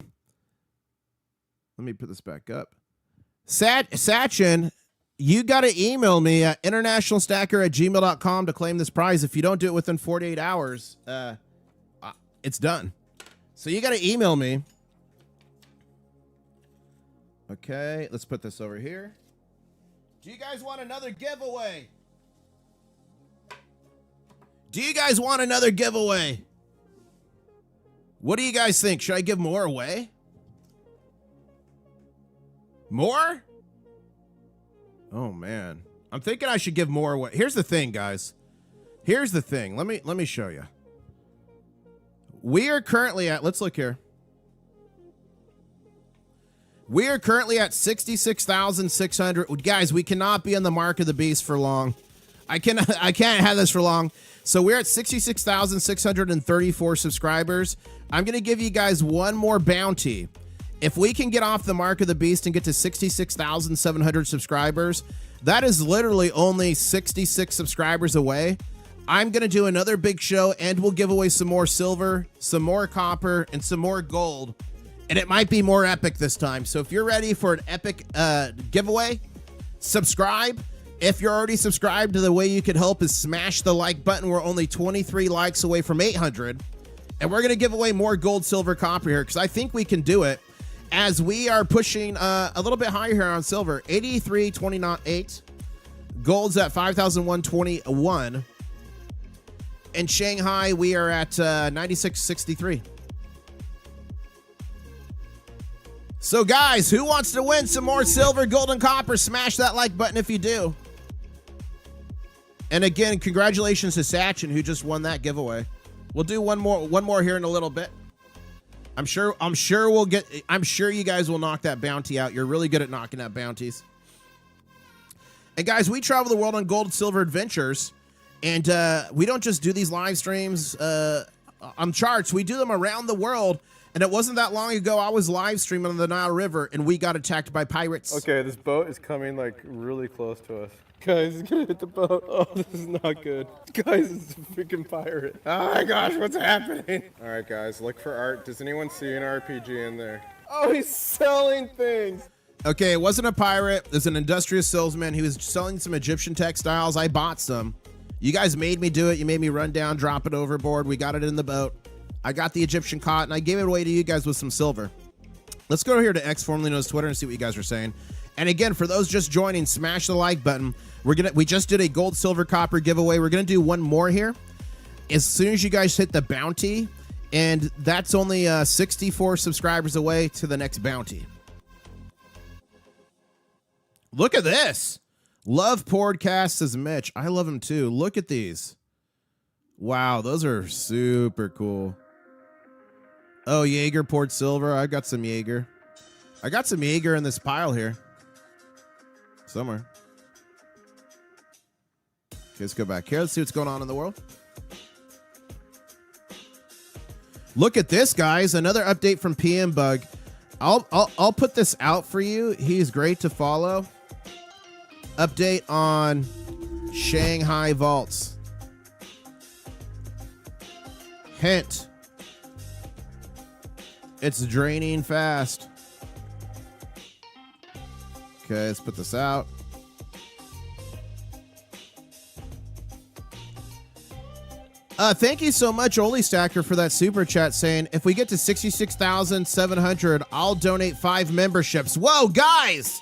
me put this back up. Sachin, you got to email me at internationalstacker@gmail.com to claim this prize. If you don't do it within 48 hours, it's done. So you got to email me. Okay, let's put this over here. Do you guys want another giveaway? Do you guys want another giveaway? What do you guys think? Should I give more away? More? Oh man. I'm thinking I should give more away. Here's the thing, guys. Here's the thing. Let me show you. We are currently at, let's look here. We are currently at 66,600. Guys, we cannot be on the mark of the beast for long. I can't have this for long. So we're at 66,634 subscribers. I'm going to give you guys one more bounty. If we can get off the mark of the beast and get to 66,700 subscribers, that is literally only 66 subscribers away. I'm going to do another big show and we'll give away some more silver, some more copper, and some more gold. And it might be more epic this time. So if you're ready for an epic giveaway, subscribe. If you're already subscribed, the way you could help is smash the like button. We're only 23 likes away from 800. And we're going to give away more gold, silver, copper here because I think we can do it as we are pushing a little bit higher here on silver. 83.28. Gold's at 5,121. In Shanghai, we are at 96.63. So guys, who wants to win some more silver, gold, and copper? Smash that like button if you do. And again, congratulations to Sachin who just won that giveaway. We'll do one more here in a little bit. I'm sure you guys will knock that bounty out. You're really good at knocking out bounties. And guys, we travel the world on gold and silver adventures. And we don't just do these live streams on charts. We do them around the world. And it wasn't that long ago, I was live streaming on the Nile River and we got attacked by pirates. Okay, this boat is coming like really close to us. Guys, it's gonna hit the boat. Oh, this is not good. Guys, it's a freaking pirate. Oh my gosh, what's happening? All right, guys, look for art. Does anyone see an RPG in there? Oh, he's selling things. Okay, it wasn't a pirate. It was an industrious salesman. He was selling some Egyptian textiles. I bought some. You guys made me do it. You made me run down, drop it overboard. We got it in the boat. I got the Egyptian cotton. I gave it away to you guys with some silver. Let's go here to X, formerly known as Twitter, and see what you guys are saying. And again, for those just joining, smash the like button. We just did a gold, silver, copper giveaway. We're gonna do one more here as soon as you guys hit the bounty, and that's only 64 subscribers away to the next bounty. Look at this. Love podcast, says Mitch. I love him too. Look at these. Wow, those are super cool. Oh, Jaeger poured silver. I got some Jaeger. I got some Jaeger in this pile here. Somewhere. Okay, let's go back here. Let's see what's going on in the world. Look at this, guys. Another update from PM Bug. I'll put this out for you. He's great to follow. Update on Shanghai vaults. Hint. It's draining fast. Okay, let's put this out. Thank you so much, Intl-Stacker, for that super chat saying, if we get to 66,700, I'll donate 5 memberships. Whoa, guys!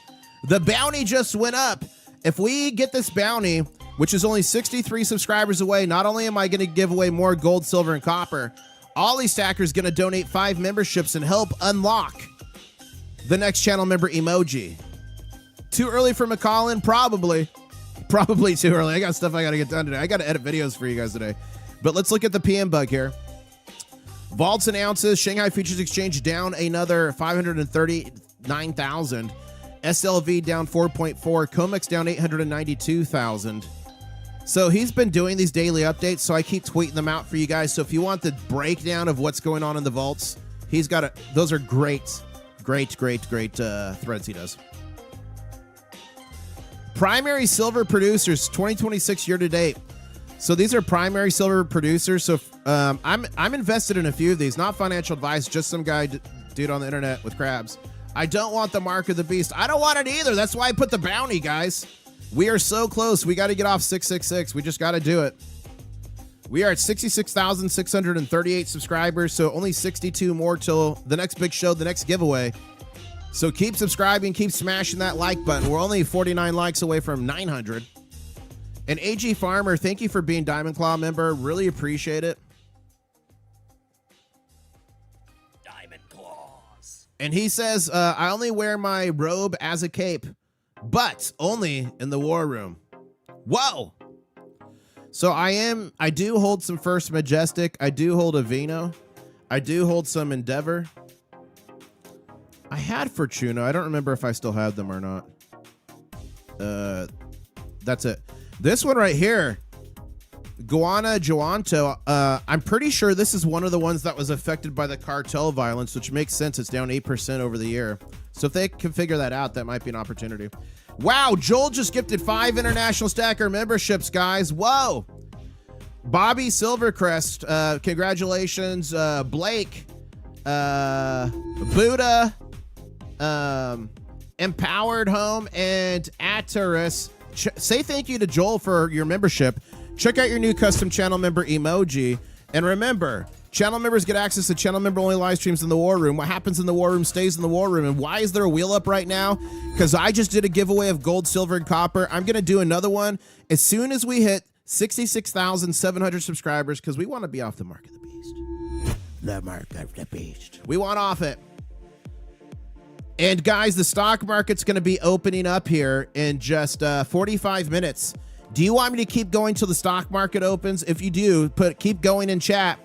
The bounty just went up. If we get this bounty, which is only 63 subscribers away, not only am I going to give away more gold, silver, and copper, Intl-Stacker is going to donate 5 memberships and help unlock the next channel member emoji. Too early for McCollin? Probably. Probably too early. I got stuff I got to get done today. I got to edit videos for you guys today. But let's look at the PM Bug here. Vaults and ounces. Shanghai Futures Exchange down another 539,000. SLV down 4.4. Comex down 892,000. So he's been doing these daily updates, so I keep tweeting them out for you guys. So if you want the breakdown of what's going on in the vaults, he's got those are great threads he does. Primary silver producers 2026 year to date. So these are primary silver producers. So I'm invested in a few of these, not financial advice, just some guy dude on the internet with crabs. I don't want the mark of the beast. I don't want it either. That's why I put the bounty, guys. We are so close. We got to get off 666. We just got to do it. We are at 66,638 subscribers, so only 62 more till the next big show, the next giveaway. So keep subscribing, keep smashing that like button. We're only 49 likes away from 900. And AG Farmer, thank you for being Diamond Claw member. Really appreciate it. Diamond Claws. And he says, I only wear my robe as a cape, but only in the war room. Whoa. So I do hold some First Majestic. I do hold a Vino. I do hold some Endeavor. I had Fortuno. I don't remember if I still have them or not. That's it. This one right here, Guana Joanto, I'm pretty sure this is one of the ones that was affected by the cartel violence, which makes sense. It's down 8% over the year. So if they can figure that out, that might be an opportunity. Wow, Joel just gifted 5 International Stacker memberships, guys. Whoa. Bobby Silvercrest, congratulations. Blake, Buddha, Empowered Home, and Ataris. Say thank you to Joel for your membership. Check out your new custom channel member emoji. And remember, channel members get access to channel member only live streams in the war room. What happens in the war room stays in the war room. And why is there a wheel up right now? Because I just did a giveaway of gold, silver, and copper. I'm going to do another one as soon as we hit 66,700 subscribers, because we want to be off the mark of the beast. The mark of the beast. We want off it. And guys, the stock market's going to be opening up here in just 45 minutes. Do you want me to keep going till the stock market opens? If you do, keep going in chat.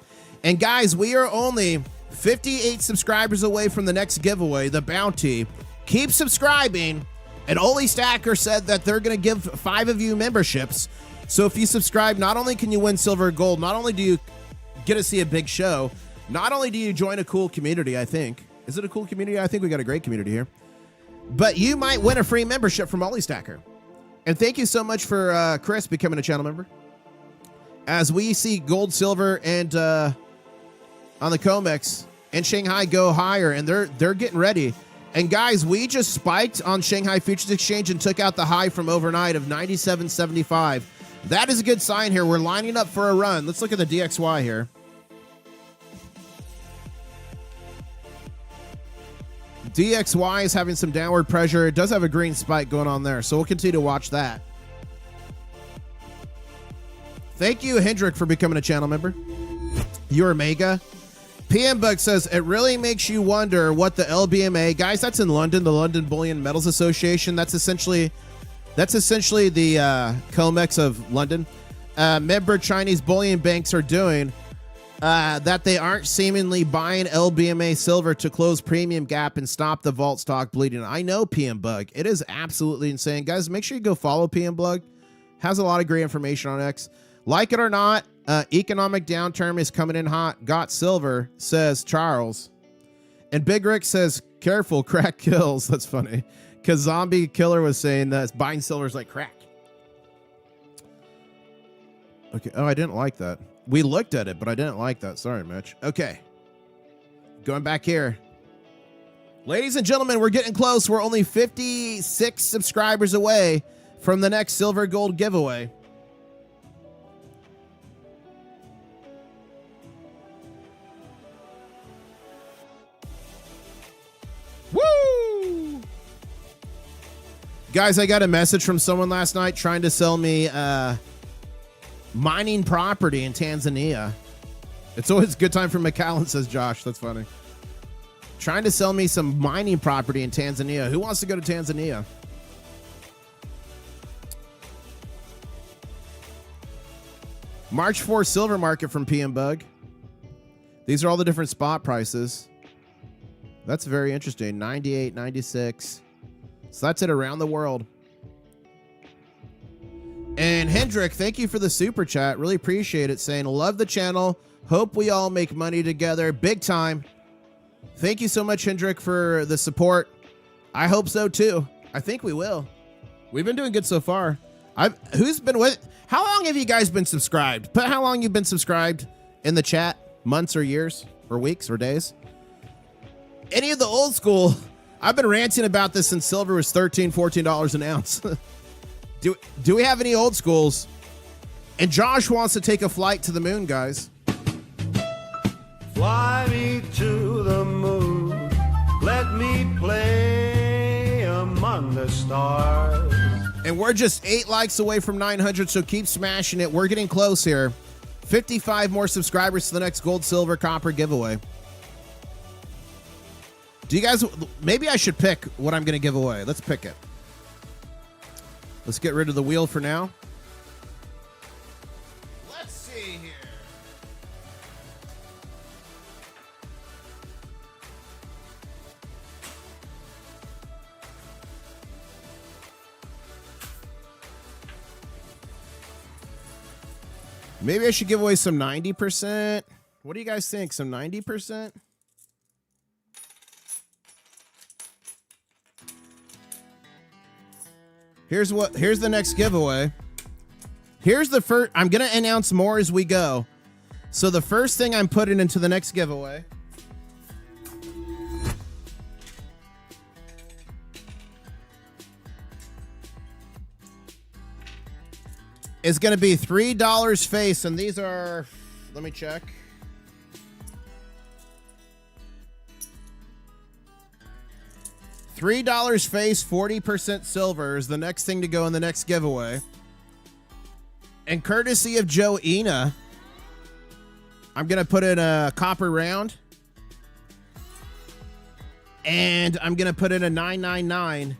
And guys, we are only 58 subscribers away from the next giveaway, the bounty. Keep subscribing. And Intl-Stacker said that they're going to give 5 of you memberships. So if you subscribe, not only can you win silver and gold, not only do you get to see a big show, Not only do you join a cool community, I think. Is it a cool community? I think we got a great community here. But you might win a free membership from Intl-Stacker. And thank you so much for Chris becoming a channel member. As we see gold, silver, and on the Comex and Shanghai go higher, and they're getting ready. And guys, we just spiked on Shanghai Futures Exchange and took out the high from overnight of 97.75. That is a good sign here. We're lining up for a run. Let's look at the DXY here. DXY is having some downward pressure. It does have a green spike going on there, so we'll continue to watch that. Thank you, Hendrick, for becoming a channel member. You're mega. PM Bug says, it really makes you wonder what the LBMA, guys, that's in London, the London Bullion Metals Association. That's essentially the Comex of London. Member Chinese bullion banks are doing that they aren't seemingly buying LBMA silver to close premium gap and stop the vault stock bleeding. I know, PM Bug. It is absolutely insane. Guys, make sure you go follow PM Bug. Has a lot of great information on X. Like it or not, economic downturn is coming in hot. Got silver, says Charles. And Big Rick says, careful, crack kills. That's funny. Because Zombie Killer was saying that buying silver is like crack. Okay. Oh, I didn't like that. We looked at it, but I didn't like that. Sorry, Mitch. Okay. Going back here. Ladies and gentlemen, we're getting close. We're only 56 subscribers away from the next silver gold giveaway. Woo! Guys, I got a message from someone last night trying to sell me mining property in Tanzania. It's always a good time for McAllen, says Josh. That's funny. Trying to sell me some mining property in Tanzania. Who wants to go to Tanzania? March 4 silver market from PM Bug. These are all the different spot prices. That's very interesting. 98, 96. So that's it around the world. And Hendrick, thank you for the super chat. Really appreciate it. Saying, love the channel. Hope we all make money together. Big time. Thank you so much, Hendrick, for the support. I hope so, too. I think we will. We've been doing good so far. Who's been with? How long have you guys been subscribed? Put how long you've been subscribed in the chat. Months or years or weeks or days. Any of the old school, I've been ranting about this since silver was $13, $14 an ounce. Do we have any old schools? And Josh wants to take a flight to the moon, guys. Fly me to the moon. Let me play among the stars. And we're just 8 likes away from 900, so keep smashing it. We're getting close here. 55 more subscribers to the next gold, silver, copper giveaway. Do you guys, maybe I should pick what I'm going to give away. Let's pick it. Let's get rid of the wheel for now. Let's see here. Maybe I should give away some 90%. What do you guys think? Some 90%? Here's the next giveaway. Here's the first. I'm going to announce more as we go. So the first thing I'm putting into the next giveaway is going to be $3 face. And these are, let me check. $3 face, 40% silver is the next thing to go in the next giveaway. And courtesy of Joe Ina, I'm going to put in a copper round. And I'm going to put in a 999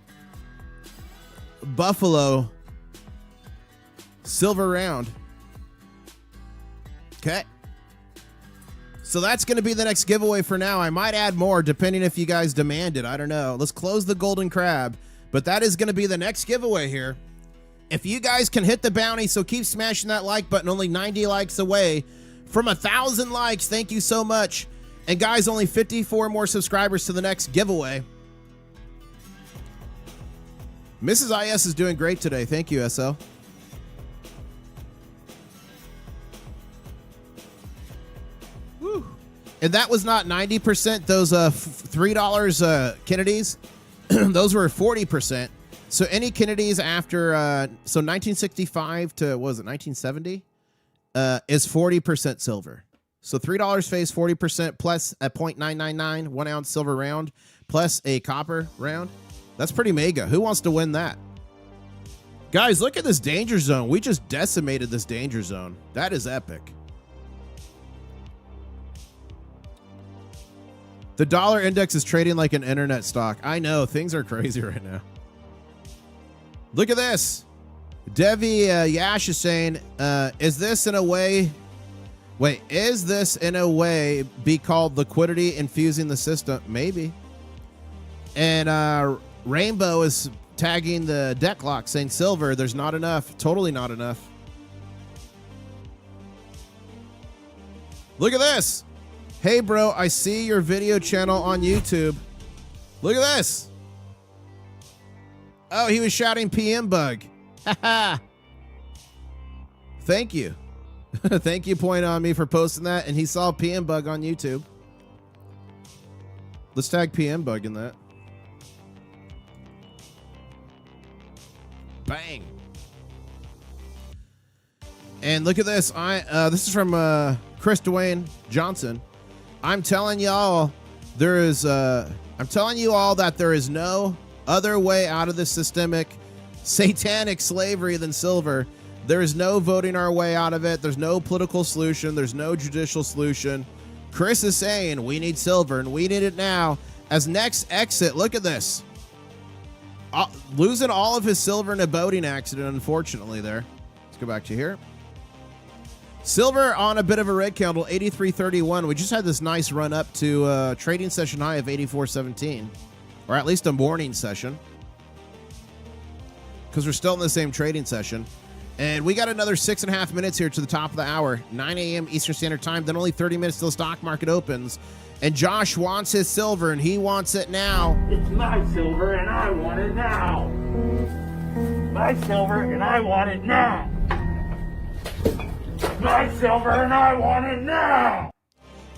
Buffalo silver round. Okay. So that's going to be the next giveaway for now. I might add more depending if you guys demand it. I don't know. Let's close the golden crab. But that is going to be the next giveaway here. If you guys can hit the bounty, so keep smashing that like button. Only 90 likes away from 1,000 likes. Thank you so much. And guys, only 54 more subscribers to the next giveaway. Mrs. IS is doing great today. Thank you, SL. Woo. And that was not 90%. Those $3 Kennedys, those were 40%. So any Kennedys after, so 1965 to, what was it, 1970, is 40% silver. So $3 face, 40% plus a .999 1 ounce silver round plus a copper round. That's pretty mega. Who wants to win that? Guys, look at this danger zone. We just decimated this danger zone. That is epic. The dollar index is trading like an internet stock. I know, things are crazy right now. Look at this. Devi Yash is saying, is this in a way be called liquidity infusing the system? Maybe. And Rainbow is tagging the deck lock saying silver, there's not enough. Totally not enough. Look at this. Hey, bro, I see your video channel on YouTube. Look at this. Oh, he was shouting PM bug. Thank you. Thank you, Point on me, for posting that. And he saw PM bug on YouTube. Let's tag PM bug in that. Bang. And look at this. This is from Chris Dwayne Johnson. I'm telling you all that there is no other way out of this systemic satanic slavery than silver. There is no voting our way out of it. There's no political solution. There's no judicial solution. Chris is saying we need silver and we need it now. As next exit, look at this. Losing all of his silver in a boating accident, unfortunately, there. Let's go back to here. Silver on a bit of a red candle, 83.31. We just had this nice run up to a trading session high of 84.17, or at least a morning session, because we're still in the same trading session. And we got another 6.5 minutes here to the top of the hour, 9 a.m. Eastern Standard Time, then only 30 minutes till the stock market opens. And Josh wants his silver, and he wants it now. It's my silver and I want it now. My silver and I want it now. My silver and I want it now.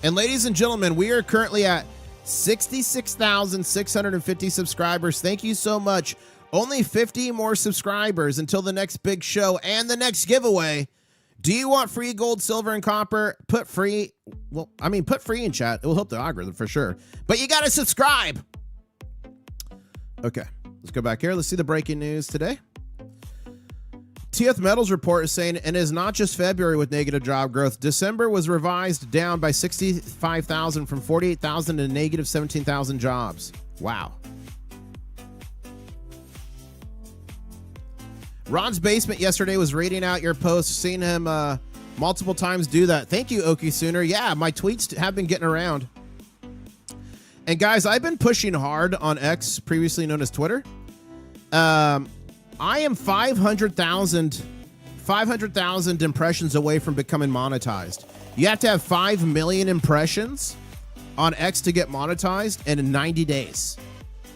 And ladies and gentlemen, we are currently at 66,650 subscribers. Thank you so much. Only 50 more subscribers until the next big show and the next giveaway. Do you want free gold, silver, and copper? Put free in chat. It will help the algorithm for sure. But you got to subscribe. Okay, let's go back here. Let's see the breaking news today. TF Metals report is saying, and it is not just February with negative job growth. December was revised down by 65,000 from 48,000 to negative 17,000 jobs. Wow. Ron's Basement yesterday was reading out your posts, seen him multiple times do that. Thank you, Okie Sooner. Yeah, my tweets have been getting around. And guys, I've been pushing hard on X, previously known as Twitter. I am 500,000 impressions away from becoming monetized. You have to have 5 million impressions on X to get monetized, and in 90 days.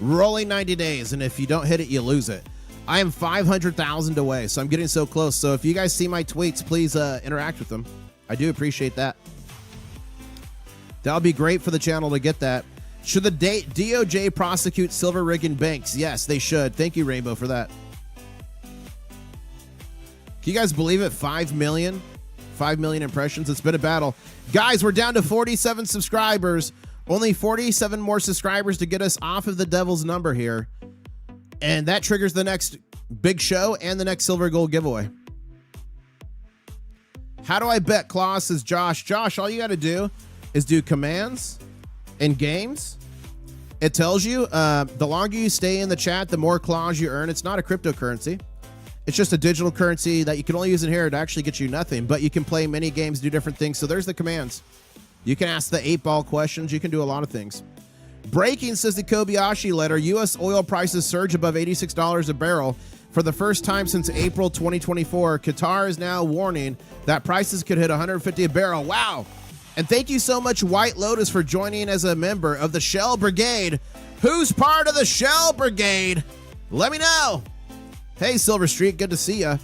Rolling 90 days, and if you don't hit it, you lose it. I am 500,000 away, so I'm getting so close. So if you guys see my tweets, please interact with them. I do appreciate that. That'll be great for the channel to get that. Should the DOJ prosecute silver rigging banks? Yes, they should. Thank you, Rainbow, for that. Can you guys believe it? 5 million? 5 million impressions. It's been a battle. Guys, we're down to 47 subscribers. Only 47 more subscribers to get us off of the devil's number here. And that triggers the next big show and the next silver gold giveaway. How do I bet claws, says Josh. Josh, all you got to do is do commands in games. It tells you the longer you stay in the chat, the more claws you earn. It's not a cryptocurrency. It's just a digital currency that you can only use in here to actually get you nothing. But you can play mini games, do different things. So there's the commands. You can ask the 8-ball questions. You can do a lot of things. Breaking, says the Kobayashi letter. U.S. oil prices surge above $86 a barrel for the first time since April 2024. Qatar is now warning that prices could hit $150 a barrel. Wow. And thank you so much, White Lotus, for joining as a member of the Shell Brigade. Who's part of the Shell Brigade? Let me know. Hey, Silver Street, good to see ya.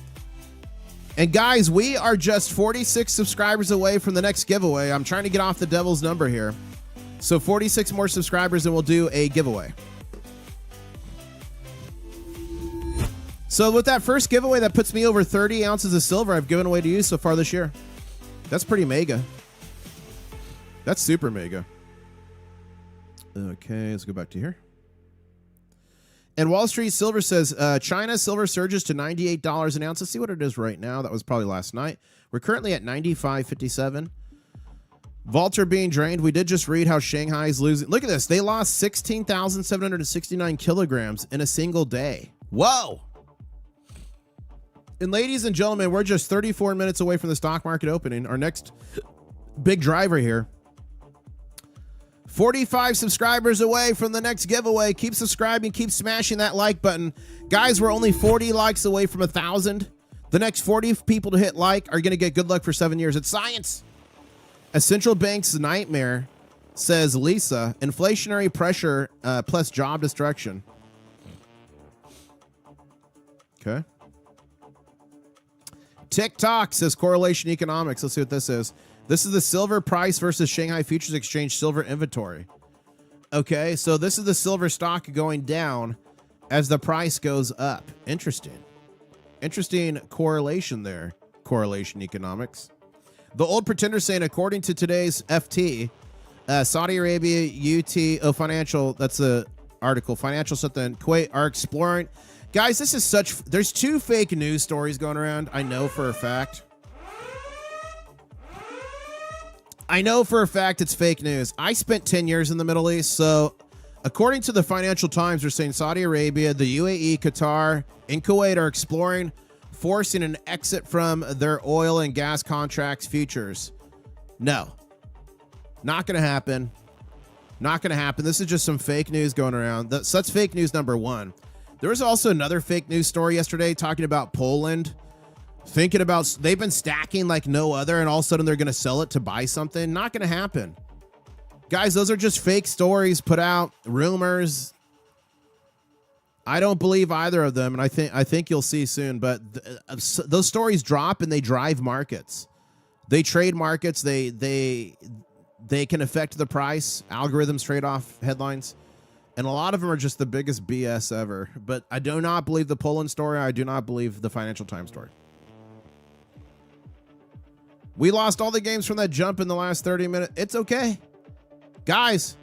And guys, we are just 46 subscribers away from the next giveaway. I'm trying to get off the devil's number here. So 46 more subscribers and we'll do a giveaway. So with that first giveaway, that puts me over 30 ounces of silver I've given away to you so far this year. That's pretty mega. That's super mega. Okay, let's go back to here. And Wall Street Silver says, China silver surges to $98 an ounce. Let's see what it is right now. That was probably last night. We're currently at $95.57. Vaults are being drained. We did just read how Shanghai is losing. Look at this. They lost 16,769 kilograms in a single day. Whoa. And ladies and gentlemen, we're just 34 minutes away from the stock market opening. Our next big driver here. 45 subscribers away from the next giveaway. Keep subscribing. Keep smashing that like button. Guys, we're only 40 likes away from 1,000. The next 40 people to hit like are going to get good luck for 7 years. It's science. A central bank's nightmare, says Lisa. Inflationary pressure plus job destruction. Okay. TikTok says correlation economics. Let's see what this is. This is the silver price versus Shanghai Futures Exchange silver inventory. Okay, so this is the silver stock going down as the price goes up. Interesting. Interesting correlation there. Correlation economics. The old pretender saying, according to today's FT, Saudi Arabia, UT, financial, that's the article, financial something, Kuwait are exploring. Guys, this is such, there's 2 fake news stories going around. I know for a fact. I know for a fact it's fake news. I spent 10 years in the Middle East, so according to the Financial Times, they're saying Saudi Arabia, the UAE, Qatar, and Kuwait are exploring forcing an exit from their oil and gas contracts futures. No. Not going to happen. Not going to happen. This is just some fake news going around. So that's fake news number 1. There was also another fake news story yesterday talking about Poland. Thinking about, they've been stacking like no other, and all of a sudden they're going to sell it to buy something. Not going to happen. Guys, those are just fake stories put out, rumors. I don't believe either of them, and I think you'll see soon. But those stories drop and they drive markets. They trade markets. They can affect the price. Algorithms trade off headlines. And a lot of them are just the biggest BS ever. But I do not believe the Poland story. I do not believe the Financial Times story. We lost all the games from that jump in the last 30 minutes. It's okay. Guys,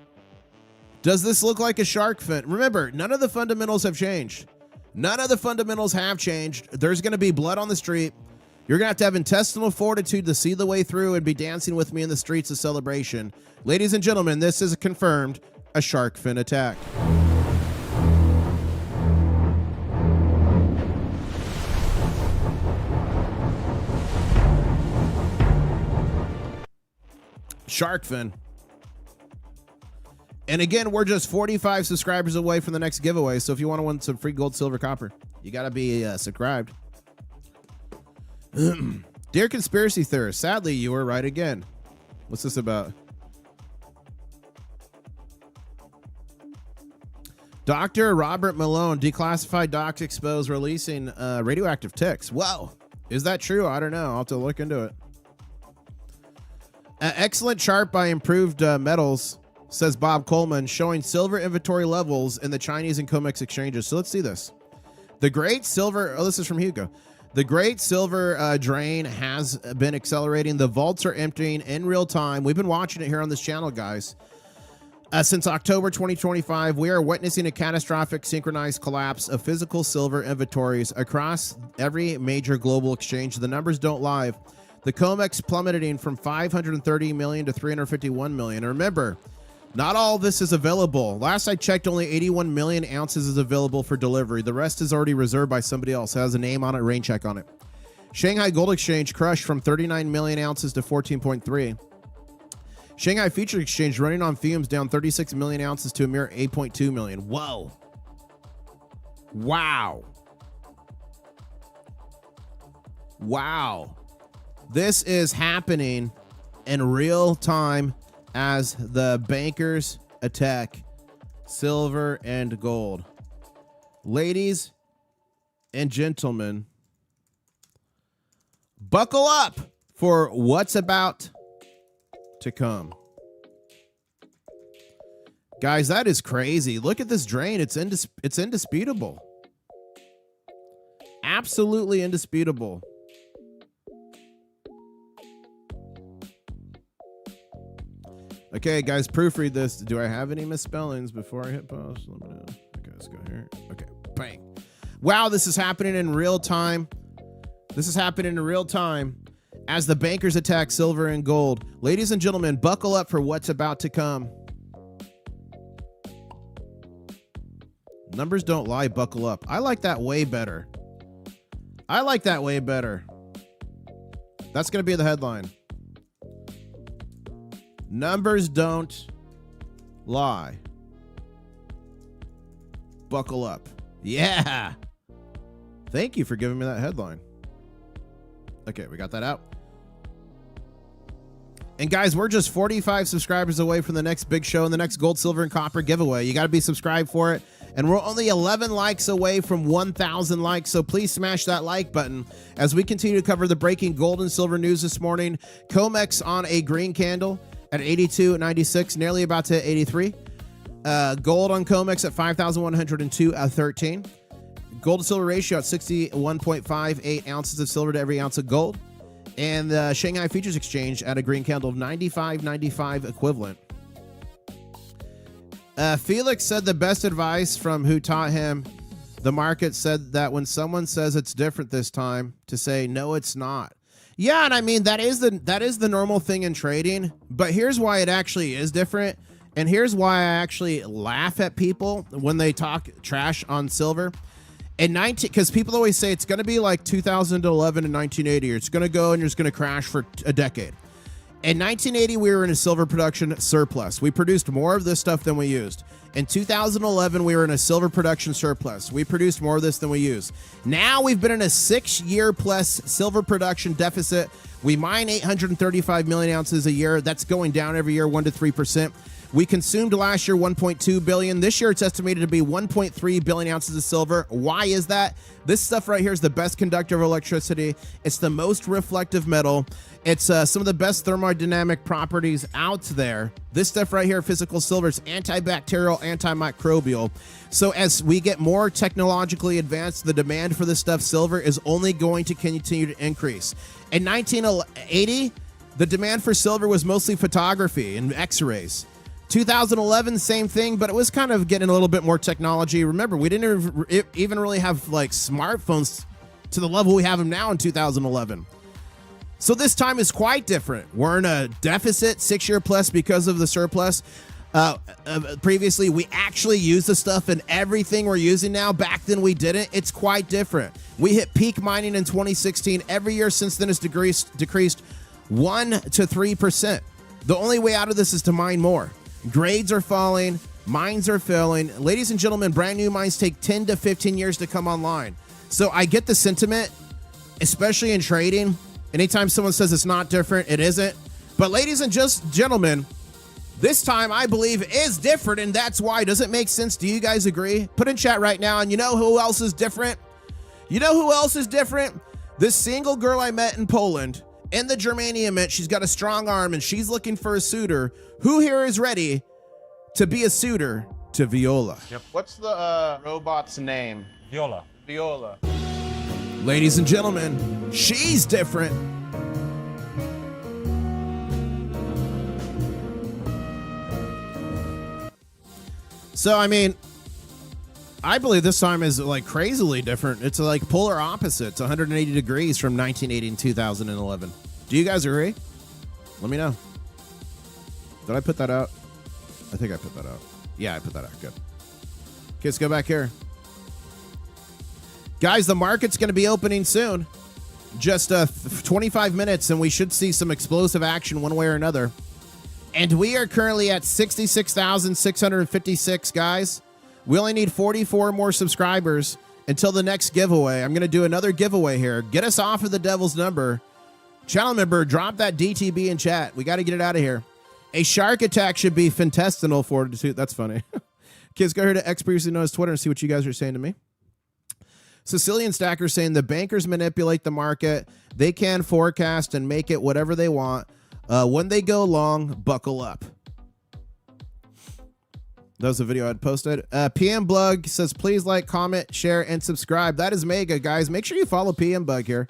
does this look like a shark fin? Remember, none of the fundamentals have changed. None of the fundamentals have changed. There's going to be blood on the street. You're going to have intestinal fortitude to see the way through and be dancing with me in the streets of celebration. Ladies and gentlemen, this is confirmed a shark fin attack. Shark fin. And again, we're just 45 subscribers away from the next giveaway. So if you want to win some free gold, silver, copper, you got to be subscribed. Dear conspiracy theorist, sadly, you were right again. What's this about? Dr. Robert Malone, declassified docs expose releasing radioactive ticks. Whoa. Is that true? I don't know. I'll have to look into it. Excellent chart by Improved Metals, says Bob Coleman, showing silver inventory levels in the Chinese and Comex exchanges. So let's see this. The great silver, this is from Hugo. The great silver drain has been accelerating. The vaults are emptying in real time. We've been watching it here on this channel, guys. Since October 2025, we are witnessing a catastrophic synchronized collapse of physical silver inventories across every major global exchange. The numbers don't lie. The Comex plummeting from 530 million to 351 million. And remember, not all of this is available. Last I checked, only 81 million ounces is available for delivery. The rest is already reserved by somebody else. It has a name on it, rain check on it. Shanghai Gold Exchange crushed from 39 million ounces to 14.3. Shanghai Futures Exchange running on fumes, down 36 million ounces to a mere 8.2 million. Whoa. Wow. Wow. This is happening in real time as the bankers attack silver and gold. Ladies and gentlemen, buckle up for what's about to come. Guys, that is crazy. Look at this drain. It's indisputable. Absolutely indisputable. Okay, guys, proofread this. Do I have any misspellings before I hit pause? Let me know. Okay, let's go here. Okay, bang. Wow, this is happening in real time. This is happening in real time as the bankers attack silver and gold. Ladies and gentlemen, buckle up for what's about to come. Numbers don't lie, buckle up. I like that way better. I like that way better. That's going to be the headline. Numbers don't lie. Buckle up. Yeah. Thank you for giving me that headline. Okay, we got that out. And guys, we're just 45 subscribers away from the next big show and the next gold, silver, and copper giveaway. You got to be subscribed for it. And we're only 11 likes away from 1,000 likes. So please smash that like button as we continue to cover the breaking gold and silver news this morning. Comex on a green candle at 82.96, nearly about to 83. Gold on Comex at 5,102.13. Gold to silver ratio at 61.58 ounces of silver to every ounce of gold. And the Shanghai Futures Exchange at a green candle of 95.95 equivalent. Felix said the best advice from who taught him the market said that when someone says it's different this time, to say, no, it's not. Yeah, and I mean, that is the normal thing in trading. But here's why it actually is different. And here's why I actually laugh at people when they talk trash on silver. Because people always say it's going to be like 2011 and 1980, or it's going to go and it's going to crash for a decade. In 1980, we were in a silver production surplus. We produced more of this stuff than we used. In 2011, we were in a silver production surplus. We produced more of this than we used. Now we've been in a 6-year plus silver production deficit. We mine 835 million ounces a year. That's going down every year, 1 to 3%. We consumed last year 1.2 billion. This year it's estimated to be 1.3 billion ounces of silver. Why is that? This stuff right here is the best conductor of electricity. It's the most reflective metal. It's some of the best thermodynamic properties out there. This stuff right here, physical silver, is antibacterial, antimicrobial. So as we get more technologically advanced, the demand for this stuff, silver, is only going to continue to increase. In 1980, the demand for silver was mostly photography and x-rays. 2011, same thing, but it was kind of getting a little bit more technology. Remember, we didn't even really have like smartphones to the level we have them now in 2011. So this time is quite different. We're in a deficit, 6-year plus because of the surplus. Previously, we actually used the stuff in everything we're using now. Back then, we didn't. It's quite different. We hit peak mining in 2016. Every year since then, it's decreased 1 to 3%. The only way out of this is to mine more. Grades are falling, mines are filling. Ladies and gentlemen, brand new mines take 10 to 15 years to come online. So I get the sentiment, especially in trading. Anytime someone says it's not different, it isn't. But ladies and gentlemen, this time I believe is different, and that's why. Does it make sense? Do you guys agree? Put in chat right now, and you know who else is different? You know who else is different? This single girl I met in Poland. In the germanium mint, she's got a strong arm and she's looking for a suitor. Who here is ready to be a suitor to Viola? Yep. What's the robot's name? Viola. Viola. Ladies and gentlemen, she's different. So, I mean, I believe this time is like crazily different. It's like polar opposites, 180 degrees from 1980 and 2011. Do you guys agree? Let me know. Did I put that out? I think I put that out. Yeah, I put that out. Good. Okay, let's go back here. Guys, the market's going to be opening soon. Just 25 minutes, and we should see some explosive action one way or another. And we are currently at 66,656, guys. We only need 44 more subscribers until the next giveaway. I'm going to do another giveaway here. Get us off of the devil's number. Channel member, drop that DTB in chat. We got to get it out of here. A shark attack should be intestinal fortitude. That's funny. Kids, go here to X previously known as Twitter and see what you guys are saying to me. Sicilian Stacker saying the bankers manipulate the market. They can forecast and make it whatever they want. When they go long, buckle up. That was a video I'd posted. PM Blug says, please like, comment, share, and subscribe. That is mega, guys. Make sure you follow PM Bug here.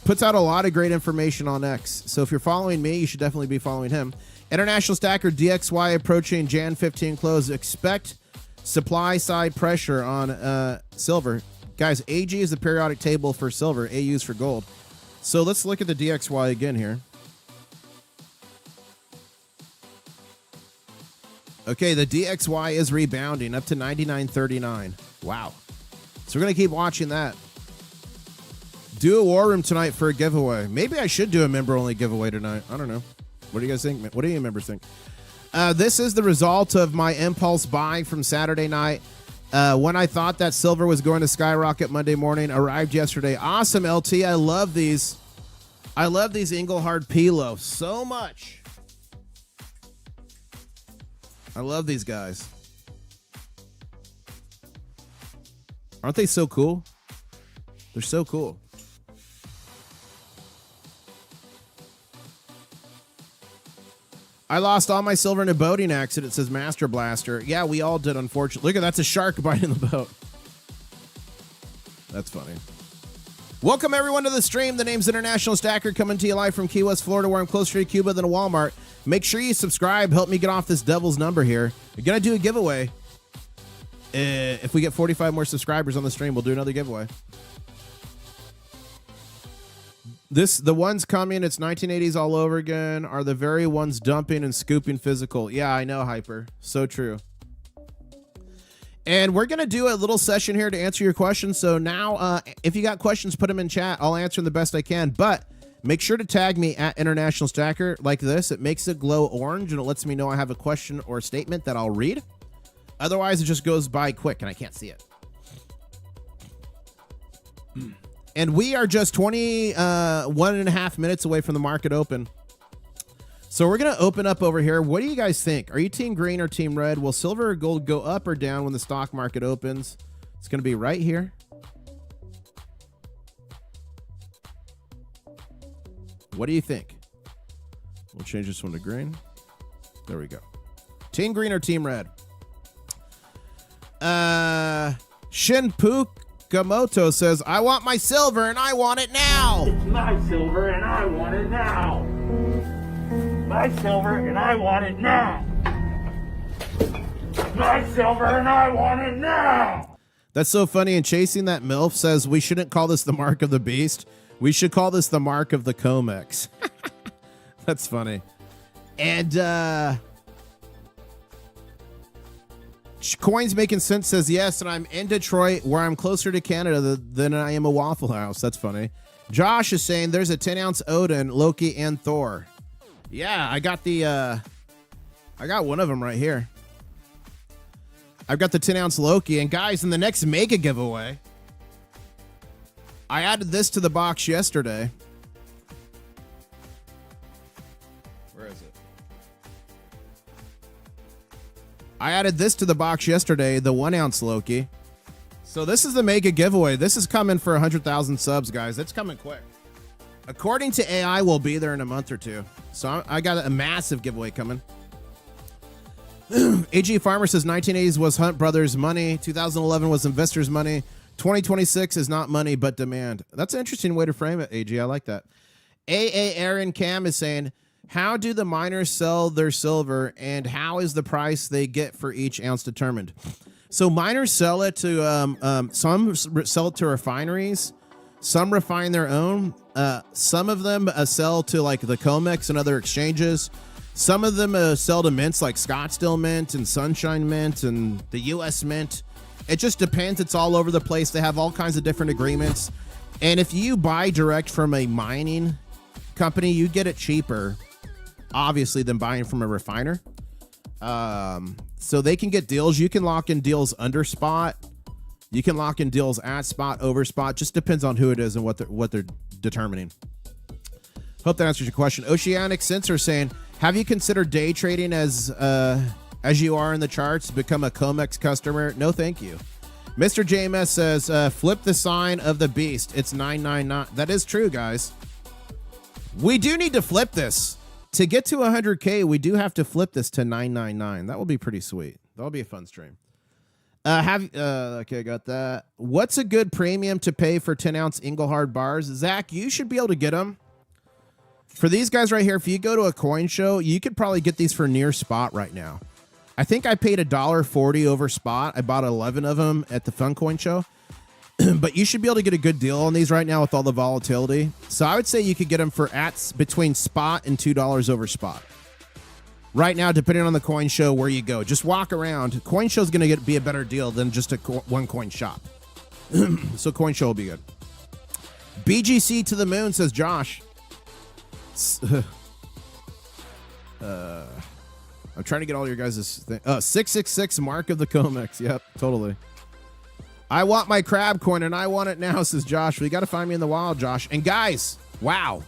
Puts out a lot of great information on X. So if you're following me, you should definitely be following him. International Stacker DXY approaching Jan 15 close. Expect supply side pressure on silver. Guys, AG is the periodic table for silver. AU is for gold. So let's look at the DXY again here. Okay, the DXY is rebounding up to 99.39. Wow. So we're going to keep watching that. Do a war room tonight for a giveaway. Maybe I should do a member-only giveaway tonight. I don't know. What do you guys think? What do you members think? This is the result of my impulse buy from Saturday night. When I thought that silver was going to skyrocket Monday morning, arrived yesterday. Awesome, LT. I love these. I love these Engelhard Pilo so much. I love these guys. Aren't they so cool? They're so cool. I lost all my silver in a boating accident, says Master Blaster. Yeah, we all did, unfortunately. Look at that's a shark biting the boat. That's funny. Welcome, everyone, to the stream. The name's International Stacker, coming to you live from Key West, Florida, where I'm closer to Cuba than a Walmart. Make sure you subscribe. Help me get off this devil's number here. We're going to do a giveaway. If we get 45 more subscribers on the stream, we'll do another giveaway. The ones coming, it's 1980s all over again, are the very ones dumping and scooping physical. Yeah, I know, Hyper. So true. And we're going to do a little session here to answer your questions. So now, if you got questions, put them in chat. I'll answer them the best I can. But make sure to tag me at International Stacker like this. It makes it glow orange, and it lets me know I have a question or statement that I'll read. Otherwise, it just goes by quick, and I can't see it. And we are just 1.5 minutes away from the market open. So we're going to open up over here. What do you guys think? Are you team green or team red? Will silver or gold go up or down when the stock market opens? It's going to be right here. What do you think? We'll change this one to green. There we go. Team green or team red? Shinpuk Gamoto says, I want my silver and I want it now. It's my silver and I want it now. My silver and I want it now. My silver and I want it now. That's so funny. And Chasing That MILF says, we shouldn't call this the mark of the beast. We should call this the mark of the Comex. That's funny. And Coins Making Sense says, yes, and I'm in Detroit, where I'm closer to Canada than I am a Waffle House. That's funny. Josh is saying there's a 10-ounce Odin, Loki, and Thor. Yeah, I got I got one of them right here. I've got the 10-ounce Loki. And guys, in the next mega giveaway, I added this to the box yesterday. Where is it? I added this to the box yesterday, the 1-ounce Loki. So this is the mega giveaway. This is coming for 100,000 subs, guys. It's coming quick. According to AI, we'll be there in a month or two. So I got a massive giveaway coming. AG Farmer says 1980s was Hunt Brothers money. 2011 was investors money. 2026 is not money, but demand. That's an interesting way to frame it, AG. I like that. AA Aaron Cam is saying, how do the miners sell their silver, and how is the price they get for each ounce determined? So miners sell it to, some sell it to refineries. Some refine their own. Some of them sell to like the Comex and other exchanges. Some of them sell to mints like Scottsdale Mint and Sunshine Mint and the U.S. Mint. It just depends. It's all over the place. They have all kinds of different agreements. And if you buy direct from a mining company, you get it cheaper, obviously, than buying from a refiner. So they can get deals. You can lock in deals under spot. You can lock in deals at spot, over spot. Just depends on who it is and what they're determining. Hope that answers your question. Oceanic Sensor saying, have you considered day trading as you are in the charts? Become a Comex customer? No, thank you. Mr. JMS says, flip the sign of the beast. It's 999. That is true, guys. We do need to flip this. To get to 100K, we do have to flip this to 999. That will be pretty sweet. That'll be a fun stream. Okay, got that. What's a good premium to pay for 10-ounce Engelhard bars? Zach, you should be able to get them. For these guys right here, if you go to a coin show, you could probably get these for near spot right now. I think I paid $1.40 over spot. I bought 11 of them at the Fun Coin show. But you should be able to get a good deal on these right now with all the volatility. So I would say you could get them for between spot and $2 over spot. Right now, depending on the coin show where you go. Just walk around. Coin show is going to be a better deal than just a one coin shop. So coin show will be good. BGC to the moon, says Josh. I'm trying to get all your guys' thing. 666 mark of the Comex. Yep, totally. I want my crab coin and I want it now, says Josh. We got to find me in the wild, Josh. And guys, wow.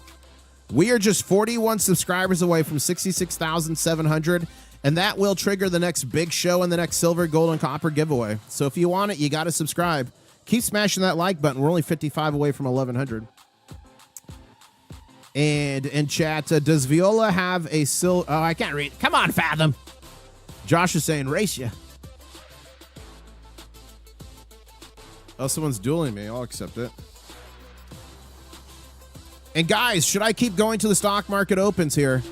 We are just 41 subscribers away from 66,700. And that will trigger the next big show and the next silver, gold, and copper giveaway. So if you want it, you got to subscribe. Keep smashing that like button. We're only 55 away from 1,100. And in chat, does Viola have a Oh, I can't read. Come on, Fathom. Josh is saying, race ya. Oh, someone's dueling me. I'll accept it. And guys, should I keep going to the stock market opens here?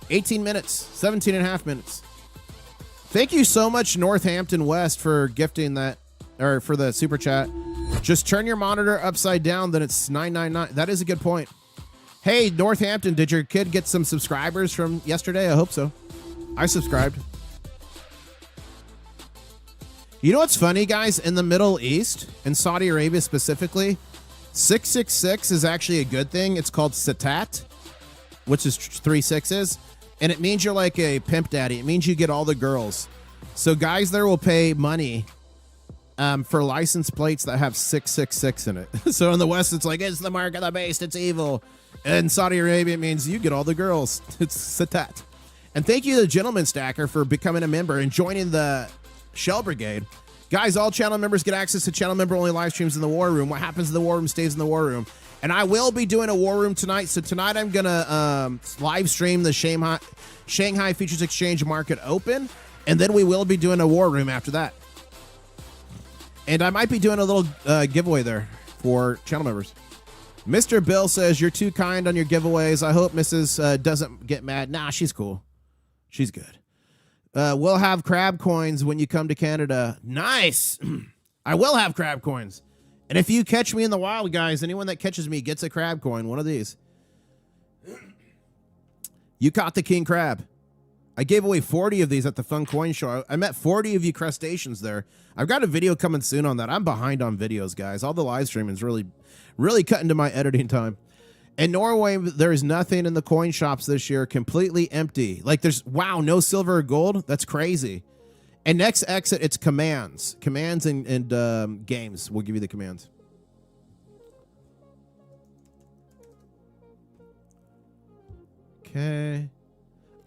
18 minutes, 17 and a half minutes. Thank you so much, Northampton West, for gifting that, or for the super chat. Just turn your monitor upside down, then it's 999. That is a good point. Hey, Northampton, did your kid get some subscribers from yesterday? I hope so. I subscribed. You know what's funny, guys? In the Middle East, in Saudi Arabia specifically, 666 is actually a good thing. It's called Satat, which is 3 6s. And it means you're like a pimp daddy. It means you get all the girls. So guys there will pay money for license plates that have 666 in it. So in the West, it's like, it's the mark of the beast. It's evil. In Saudi Arabia, it means you get all the girls. It's Satat. And thank you to the Gentleman Stacker for becoming a member and joining the Shell Brigade. Guys, all channel members get access to channel member only live streams in the War Room. What happens in the War Room stays in the War Room. And I will be doing a War Room tonight. So tonight I'm going to live stream the Shanghai Futures Exchange Market Open. And then we will be doing a War Room after that. And I might be doing a little giveaway there for channel members. Mr. Bill says, you're too kind on your giveaways. I hope Mrs. Doesn't get mad. Nah, she's cool. She's good. We'll have crab coins when you come to Canada. Nice. I will have crab coins. And if you catch me in the wild, guys, anyone that catches me gets a crab coin. One of these. You caught the king crab. I gave away 40 of these at the Fun Coin Show. I met 40 of you crustaceans there. I've got a video coming soon on that. I'm behind on videos, guys. All the live streaming is really cut into my editing time. In Norway, there is nothing in the coin shops this year. Completely empty. Like wow, no silver or gold. That's crazy. And next exit, it's commands. Commands and games. We'll give you the commands. Okay.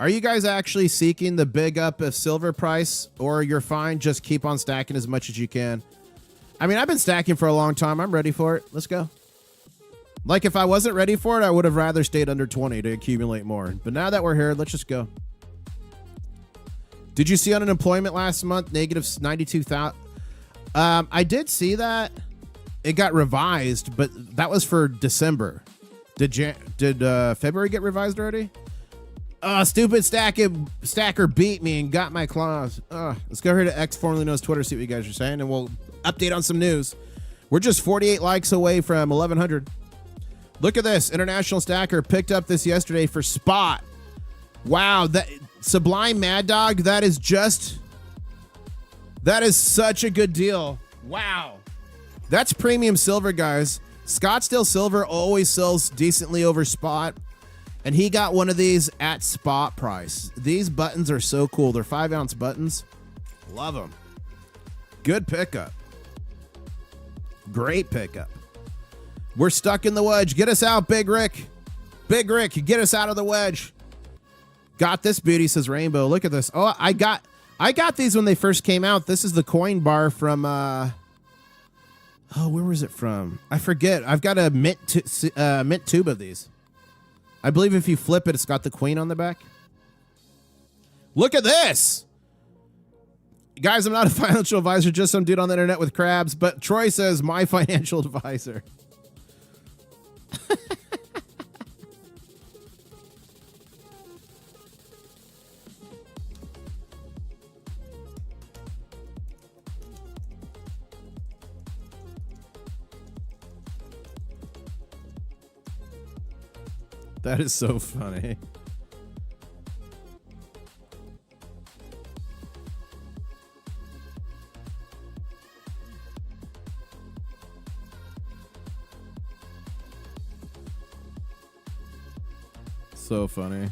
Are you guys actually seeking the big up of silver price, or you're fine, just keep on stacking as much as you can? I mean, I've been stacking for a long time. I'm ready for it. Let's go. Like, if I wasn't ready for it, I would have rather stayed under 20 to accumulate more. But now that we're here, let's just go. Did you see unemployment last month? Negative 92,000. I did see that. It got revised, but that was for December. Did February get revised already? Stupid stacker beat me and got my claws. Let's go here to X, formerly known as Twitter, see what you guys are saying, and we'll update on some news. We're just 48 likes away from 1,100. Look at this. International Stacker picked up this yesterday for spot. Wow, that Sublime Mad Dog, that is such a good deal. Wow. That's premium silver, guys. Scottsdale Silver always sells decently over spot. And he got one of these at spot price. These buttons are so cool. They're 5-ounce buttons. Love them. Good pickup. Great pickup. We're stuck in the wedge. Get us out, Big Rick. Big Rick, get us out of the wedge. Got this beauty, says Rainbow. Look at this. Oh, I got these when they first came out. This is the coin bar from where was it from? I forget. I've got a mint tube of these. I believe if you flip it, it's got the queen on the back. Look at this. Guys, I'm not a financial advisor, just some dude on the internet with crabs, but Troy says my financial advisor. That is so funny. So funny.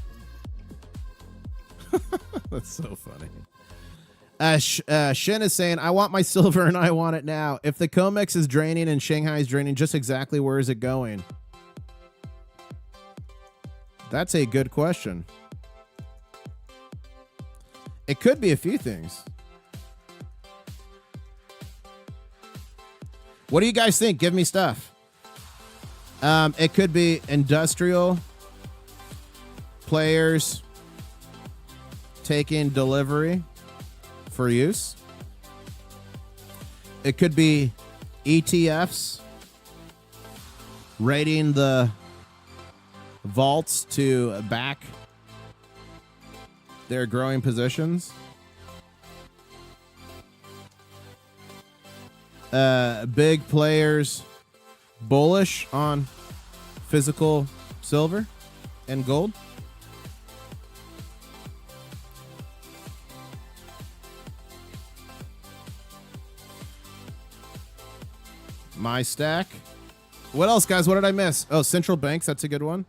That's so funny. Shin is saying, I want my silver and I want it now. If the Comex is draining and Shanghai is draining, just exactly where is it going? That's a good question. It could be a few things. What do you guys think? Give me stuff. It could be industrial players taking delivery for use. It could be ETFs raiding the vaults to back their growing positions. Big players bullish on physical silver and gold. My stack. What else, guys? What did I miss? Oh, central banks. That's a good one.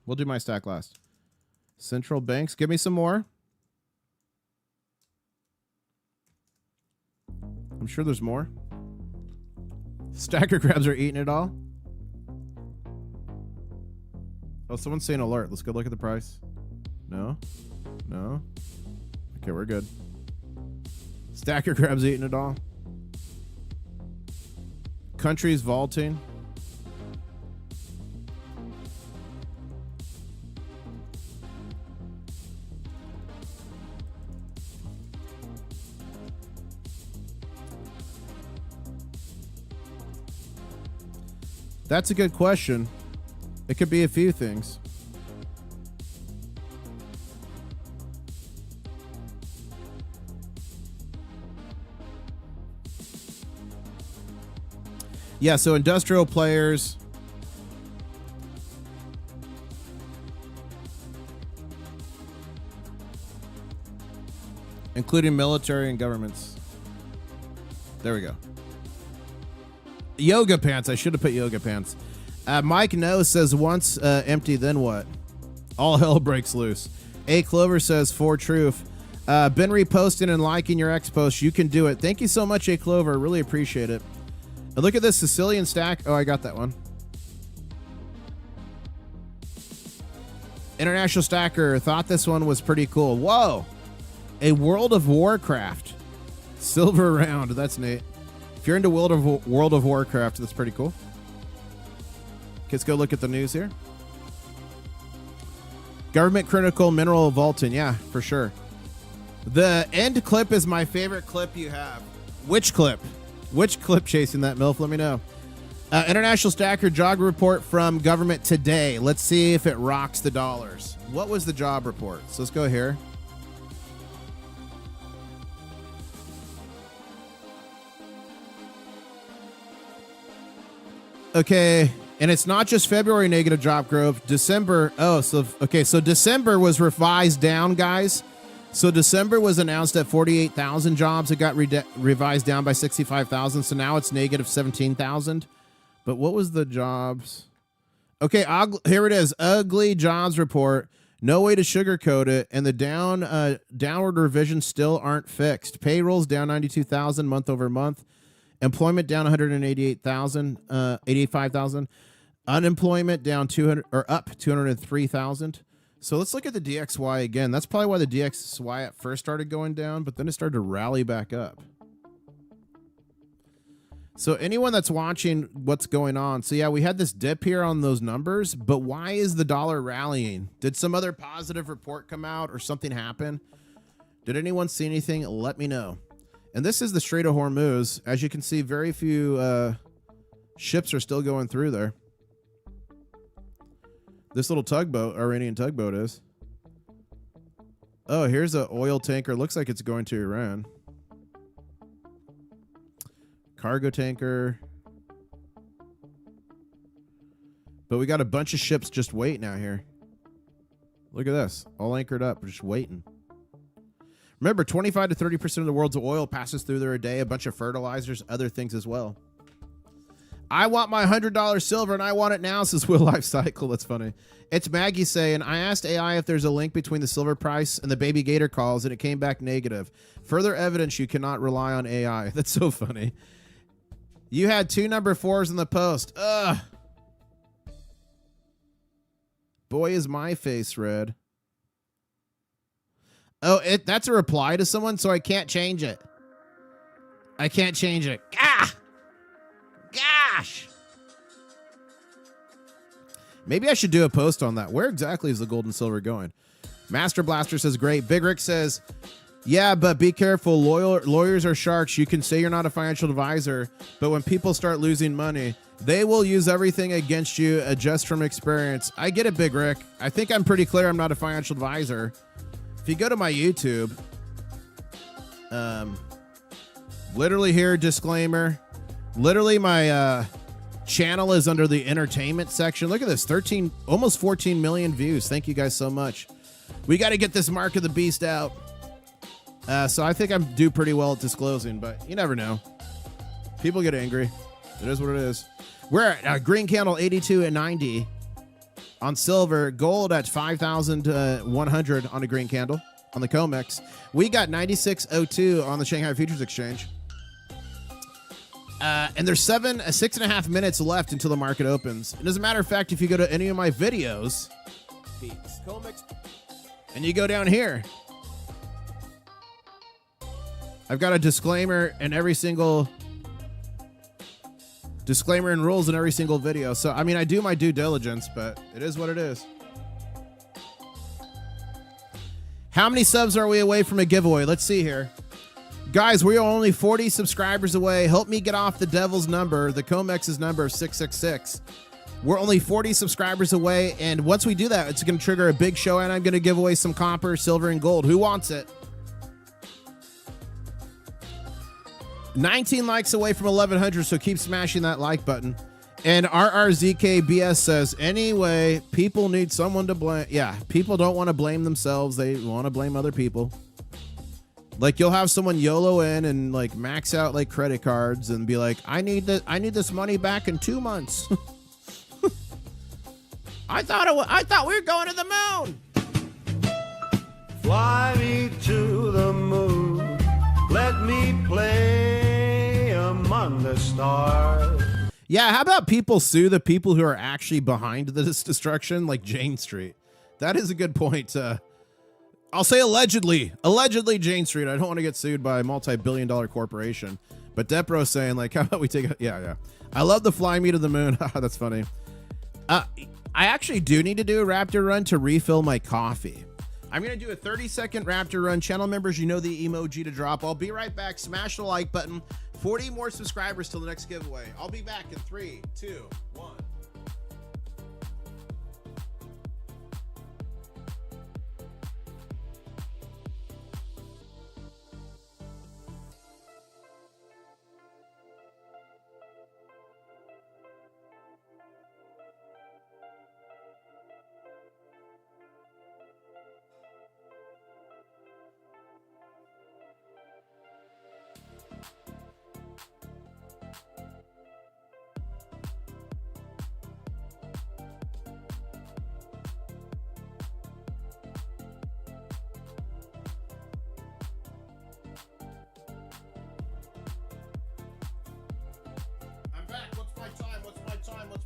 We'll do my stack last. Central banks. Give me some more. I'm sure there's more. Stacker crabs are eating it all. Oh, someone's saying alert. Let's go look at the price. No? No? Okay, we're good. Stacker crabs eating it all. Countries vaulting. That's a good question. It could be a few things. Yeah, so industrial players. Including military and governments. There we go. Yoga pants. I should have put yoga pants. Mike No says once empty, then what? All hell breaks loose. A Clover says for truth. Been reposting and liking your X post. You can do it. Thank you so much, A Clover. Really appreciate it. And look at this Sicilian stack. Oh, I got that one. International Stacker thought this one was pretty cool. Whoa. A World of Warcraft silver round. That's neat. If you're into World of Warcraft, that's pretty cool. Let's go look at the news here. Government critical mineral vaulting. Yeah, for sure. The end clip is my favorite clip you have. Which clip? Which clip chasing that, MILF? Let me know. International Stacker job report from government today. Let's see if it rocks the dollars. What was the job report? So let's go here. Okay, and it's not just February negative job growth. December, so December was revised down, guys. So December was announced at 48,000 jobs. It got revised down by 65,000. So now it's negative 17,000. But what was the jobs? Okay, here it is. Ugly jobs report. No way to sugarcoat it. And the downward revisions still aren't fixed. Payrolls down 92,000 month over month. Employment down 188,000, 85,000. Unemployment down 200 or up 203,000. So let's look at the DXY again. That's probably why the DXY at first started going down, but then it started to rally back up. So anyone that's watching what's going on, so yeah, we had this dip here on those numbers, but why is the dollar rallying? Did some other positive report come out or something happen? Did anyone see anything? Let me know. And this is the Strait of Hormuz. As you can see, very few ships are still going through there. This little tugboat, Iranian tugboat is. Oh, here's an oil tanker. Looks like it's going to Iran. Cargo tanker. But we got a bunch of ships just waiting out here. Look at this. All anchored up, just waiting. Remember, 25 to 30% of the world's oil passes through there a day. A bunch of fertilizers, other things as well. I want my $100 silver and I want it now, says Will Life Cycle. That's funny. It's Maggie saying, I asked AI if there's a link between the silver price and the baby gator calls, and it came back negative. Further evidence you cannot rely on AI. That's so funny. You had 2 number 4s in the post. Ugh. Boy, is my face red. Oh, that's a reply to someone, so I can't change it. I can't change it. Ah! Gosh! Maybe I should do a post on that. Where exactly is the gold and silver going? Master Blaster says, great. Big Rick says, yeah, but be careful. Lawyers are sharks. You can say you're not a financial advisor, but when people start losing money, they will use everything against you, just from experience. I get it, Big Rick. I think I'm pretty clear I'm not a financial advisor. If you go to my YouTube, literally here, disclaimer. Literally, my channel is under the entertainment section. Look at this, almost 14 million views. Thank you guys so much. We got to get this Mark of the Beast out. So I think I'm do pretty well at disclosing, but you never know. People get angry. It is what it is. We're at green candle 82.90 on silver, gold at 5,100 on a green candle on the Comex. We got 96.02 on the Shanghai Futures Exchange. And there's 6.5 minutes left until the market opens. And as a matter of fact, if you go to any of my videos, Comex, and you go down here, I've got a disclaimer and rules in every single video. So, I mean, I do my due diligence, but it is what it is. How many subs are we away from a giveaway? Let's see here. Guys, we are only 40 subscribers away. Help me get off the devil's number, the Comex's number of 666. We're only 40 subscribers away, and once we do that, it's going to trigger a big show, and I'm going to give away some copper, silver, and gold. Who wants it? 19 likes away from 1,100, so keep smashing that like button. And RRZKBS says, anyway, people need someone to blame. Yeah, people don't want to blame themselves. They want to blame other people. Like, you'll have someone YOLO in and like max out like credit cards and be like, I need this money back in 2 months. I thought we were going to the moon. Fly me to the moon. Let me play among the stars. Yeah, how about people sue the people who are actually behind this destruction, like Jane Street? That is a good point. I'll say allegedly Jane Street. I don't want to get sued by a multi-billion-dollar corporation. But Depro's saying, like, how about we take a... Yeah. I love the fly me to the moon. That's funny. I actually do need to do a Raptor run to refill my coffee. I'm going to do a 30-second Raptor run. Channel members, you know the emoji to drop. I'll be right back. Smash the like button. 40 more subscribers till the next giveaway. I'll be back in 3, 2, 1.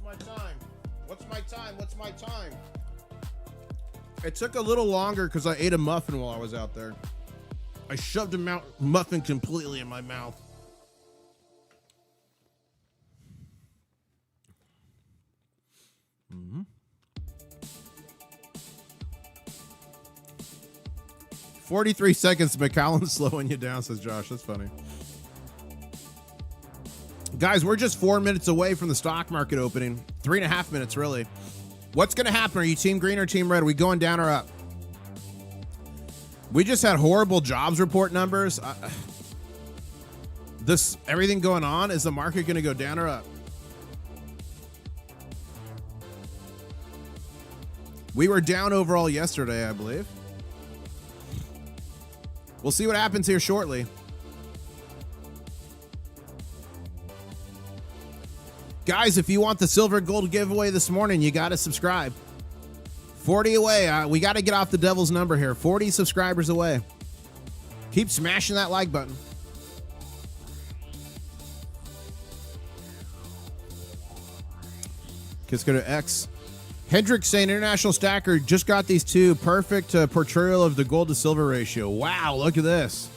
What's my time? What's my time? What's my time? It took a little longer because I ate a muffin while I was out there. I shoved a muffin completely in my mouth. Mm-hmm. 43 seconds, McCallum's slowing you down, says Josh. That's funny. Guys, we're just 4 minutes away from the stock market opening. 3.5 minutes, really. What's going to happen? Are you team green or team red? Are we going down or up? We just had horrible jobs report numbers. Everything going on, is the market going to go down or up? We were down overall yesterday, I believe. We'll see what happens here shortly. Guys, if you want the silver gold giveaway this morning, you got to subscribe. 40 away. We got to get off the devil's number here. 40 subscribers away. Keep smashing that like button. Let's go to X. Hendrick saying International Stacker just got these two. Perfect portrayal of the gold to silver ratio. Wow, look at this.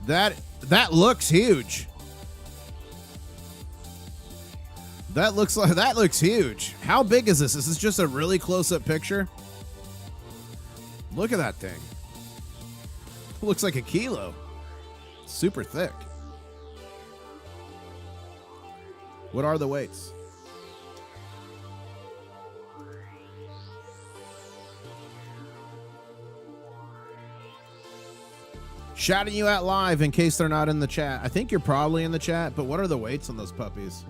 That looks huge. That looks huge. How big is this? This is just a really close-up picture. Look at that thing. Looks like a kilo. Super thick. What are the weights? Shouting you out live in case they're not in the chat. I think you're probably in the chat, but what are the weights on those puppies?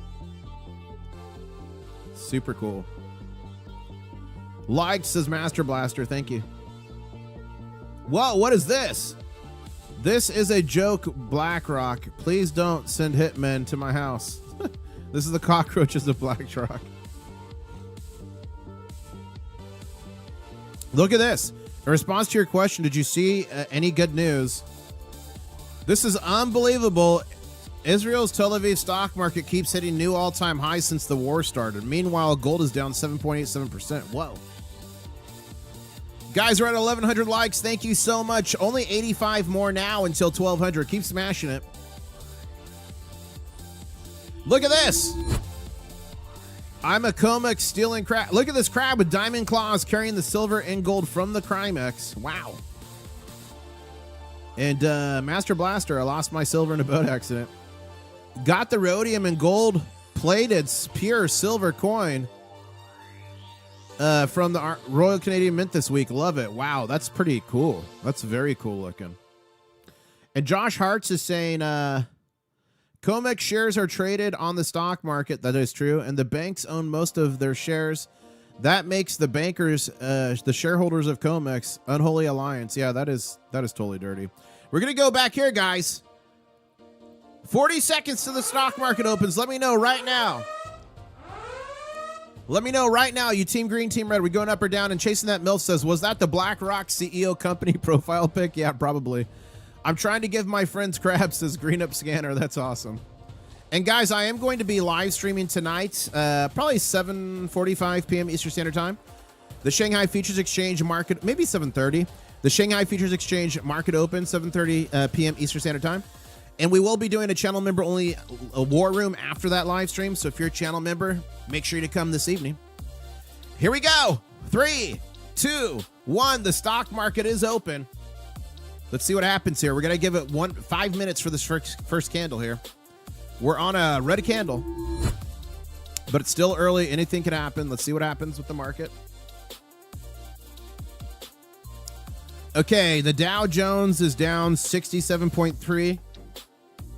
Super cool. Liked, says Master Blaster. Thank you. Whoa, what is this? This is a joke, BlackRock. Please don't send hitmen to my house. This is the cockroaches of BlackRock. Look at this. In response to your question, did you see any good news? This is unbelievable. Israel's Tel Aviv stock market keeps hitting new all-time highs since the war started. Meanwhile, gold is down 7.87%. Whoa. Guys, we're at 1,100 likes. Thank you so much. Only 85 more now until 1,200. Keep smashing it. Look at this. I'm a Comex stealing crab. Look at this crab with diamond claws carrying the silver and gold from the Crimex. Wow. And Master Blaster, I lost my silver in a boat accident. Got the rhodium and gold plated pure silver coin from the Royal Canadian Mint this week. Love it. Wow, that's pretty cool. That's very cool looking. And Josh Hartz is saying Comex shares are traded on the stock market. That is true. And the banks own most of their shares. That makes the bankers, the shareholders of Comex, unholy alliance. Yeah, that is totally dirty. We're going to go back here, guys. 40 seconds to the stock market opens. Let me know right now. Let me know right now, you team green, team red. We going up or down? And Chasing That MILF says, was that the BlackRock CEO company profile pic? Yeah, probably. I'm trying to give my friends crab, says Green Up Scanner. That's awesome. And guys, I am going to be live streaming tonight, probably 7:45 p.m. Eastern Standard Time. The Shanghai Futures Exchange market, maybe 7:30. The Shanghai Futures Exchange market open, 7:30 p.m. Eastern Standard Time. And we will be doing a channel member only war room after that live stream. So if you're a channel member, make sure to come this evening. Here we go. 3, 2, 1. The stock market is open. Let's see what happens here. We're going to give it 5 minutes for this first candle here. We're on a red candle, but it's still early. Anything can happen. Let's see what happens with the market. Okay, the Dow Jones is down 67.3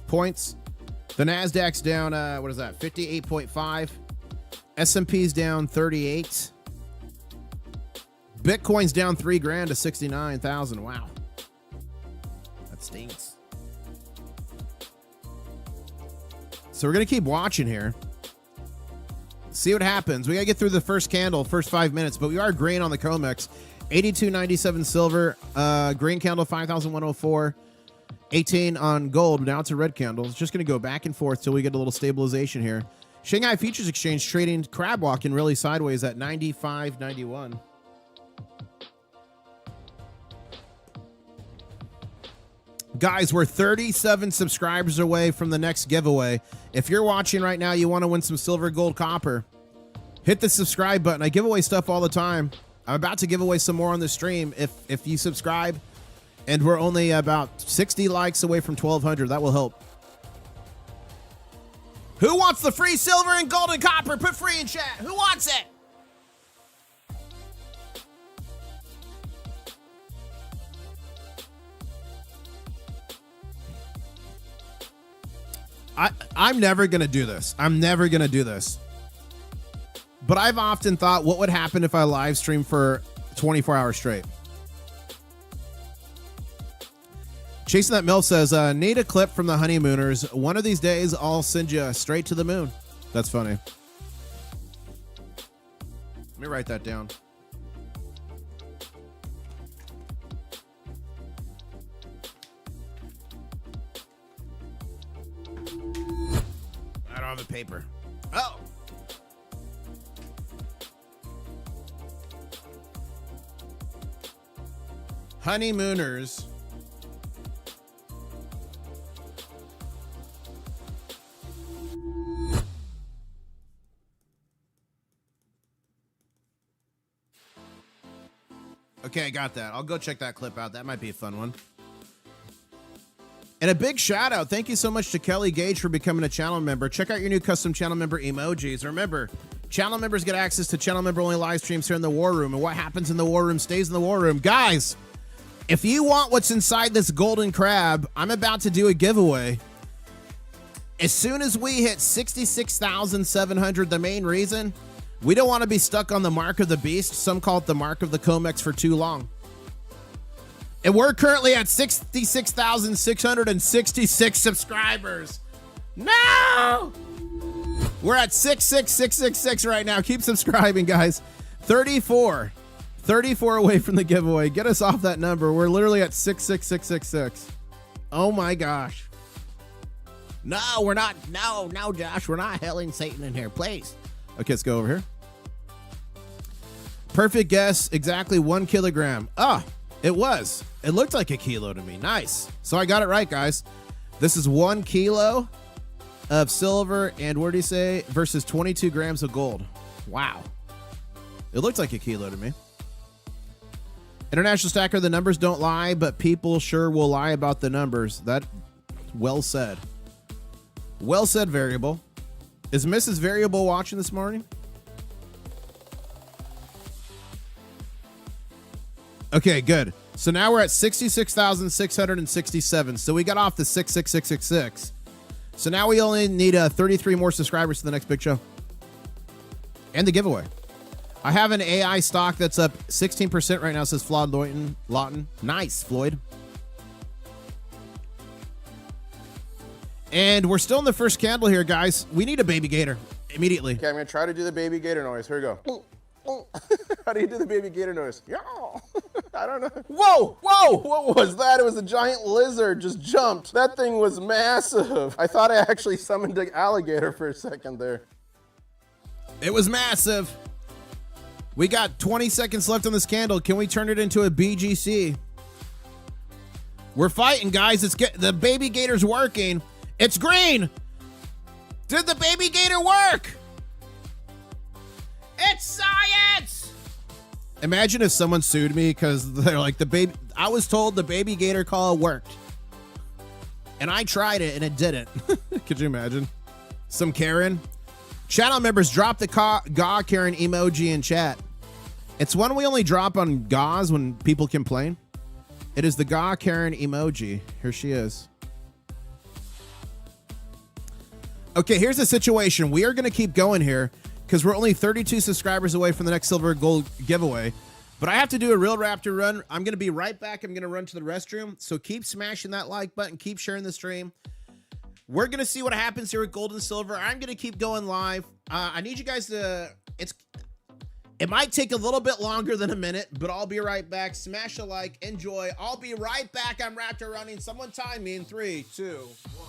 points. The Nasdaq's down, 58.5. S&P's down 38. Bitcoin's down $3,000 to 69,000. Wow. That stinks. So we're going to keep watching here. See what happens. We got to get through the first candle, first 5 minutes, but we are green on the Comex. 82.97 silver, green candle 5,104. 18 on gold. Now it's a red candle. It's just going to go back and forth till we get a little stabilization here. Shanghai Futures Exchange trading crab walking really sideways at 95.91. Guys, we're 37 subscribers away from the next giveaway. If you're watching right now, you want to win some silver, gold, copper, hit the subscribe button. I give away stuff all the time. I'm about to give away some more on the stream if you subscribe, and we're only about 60 likes away from 1,200. That will help. Who wants the free silver and gold and copper? Put free in chat. Who wants it? I'm never going to do this. I'm never going to do this. But I've often thought, what would happen if I live stream for 24 hours straight? Chasing That MILF says, need a clip from the honeymooners. One of these days, I'll send you straight to the moon. That's funny. Let me write that down. I don't have a paper. Oh. Honeymooners. Okay, I got that. I'll go check that clip out. That might be a fun one. And a big shout out. Thank you so much to Kelly Gage for becoming a channel member. Check out your new custom channel member emojis. Remember, channel members get access to channel member only live streams here in the War Room. And what happens in the War Room stays in the War Room. Guys, if you want what's inside this golden crab, I'm about to do a giveaway. As soon as we hit 66,700, the main reason, we don't want to be stuck on the mark of the beast. Some call it the mark of the Comex for too long. And we're currently at 66,666 subscribers. No! We're at 66666 right now. Keep subscribing, guys. 34 away from the giveaway. Get us off that number. We're literally at 66666. Oh my gosh. No, we're not. No, Josh. We're not helling Satan in here. Please. Okay, let's go over here. Perfect guess. Exactly 1 kilogram. Ah, it was. It looked like a kilo to me. Nice. So I got it right, guys. This is 1 kilo of silver and what did he say? Versus 22 grams of gold. Wow. It looked like a kilo to me. International Stacker, the numbers don't lie, but people sure will lie about the numbers. That, well said. Well said, Variable. Is Mrs. Variable watching this morning? Okay, good. So now we're at 66,667. So we got off the 66666. So now we only need 33 more subscribers to the next big show. And the giveaway. I have an AI stock that's up 16% right now, says Floyd Lawton. Nice, Floyd. And we're still in the first candle here, guys. We need a baby gator immediately. Okay, I'm going to try to do the baby gator noise. Here we go. How do you do the baby gator noise? Yeah. I don't know. Whoa, whoa, what was that? It was a giant lizard just jumped. That thing was massive. I thought I actually summoned an alligator for a second there. It was massive. We got 20 seconds left on this candle. Can we turn it into a BGC? We're fighting, guys. The baby gator's working. It's green. Did the baby gator work? It's science. Imagine if someone sued me because they're like, I was told the baby gator call worked. And I tried it and it didn't. Could you imagine? Some Karen. Channel members drop the Gaw Karen emoji in chat. It's one we only drop on Gaws when people complain. It is the Gaw Karen emoji. Here she is. Okay, here's the situation. We are going to keep going here because we're only 32 subscribers away from the next silver gold giveaway. But I have to do a real Raptor run. I'm going to be right back. I'm going to run to the restroom. So keep smashing that like button. Keep sharing the stream. We're going to see what happens here with gold and silver. I'm going to keep going live. I need you guys to... It might take a little bit longer than a minute, but I'll be right back. Smash a like. Enjoy. I'll be right back. I'm Raptor running. Someone time me in 3, 2, 1.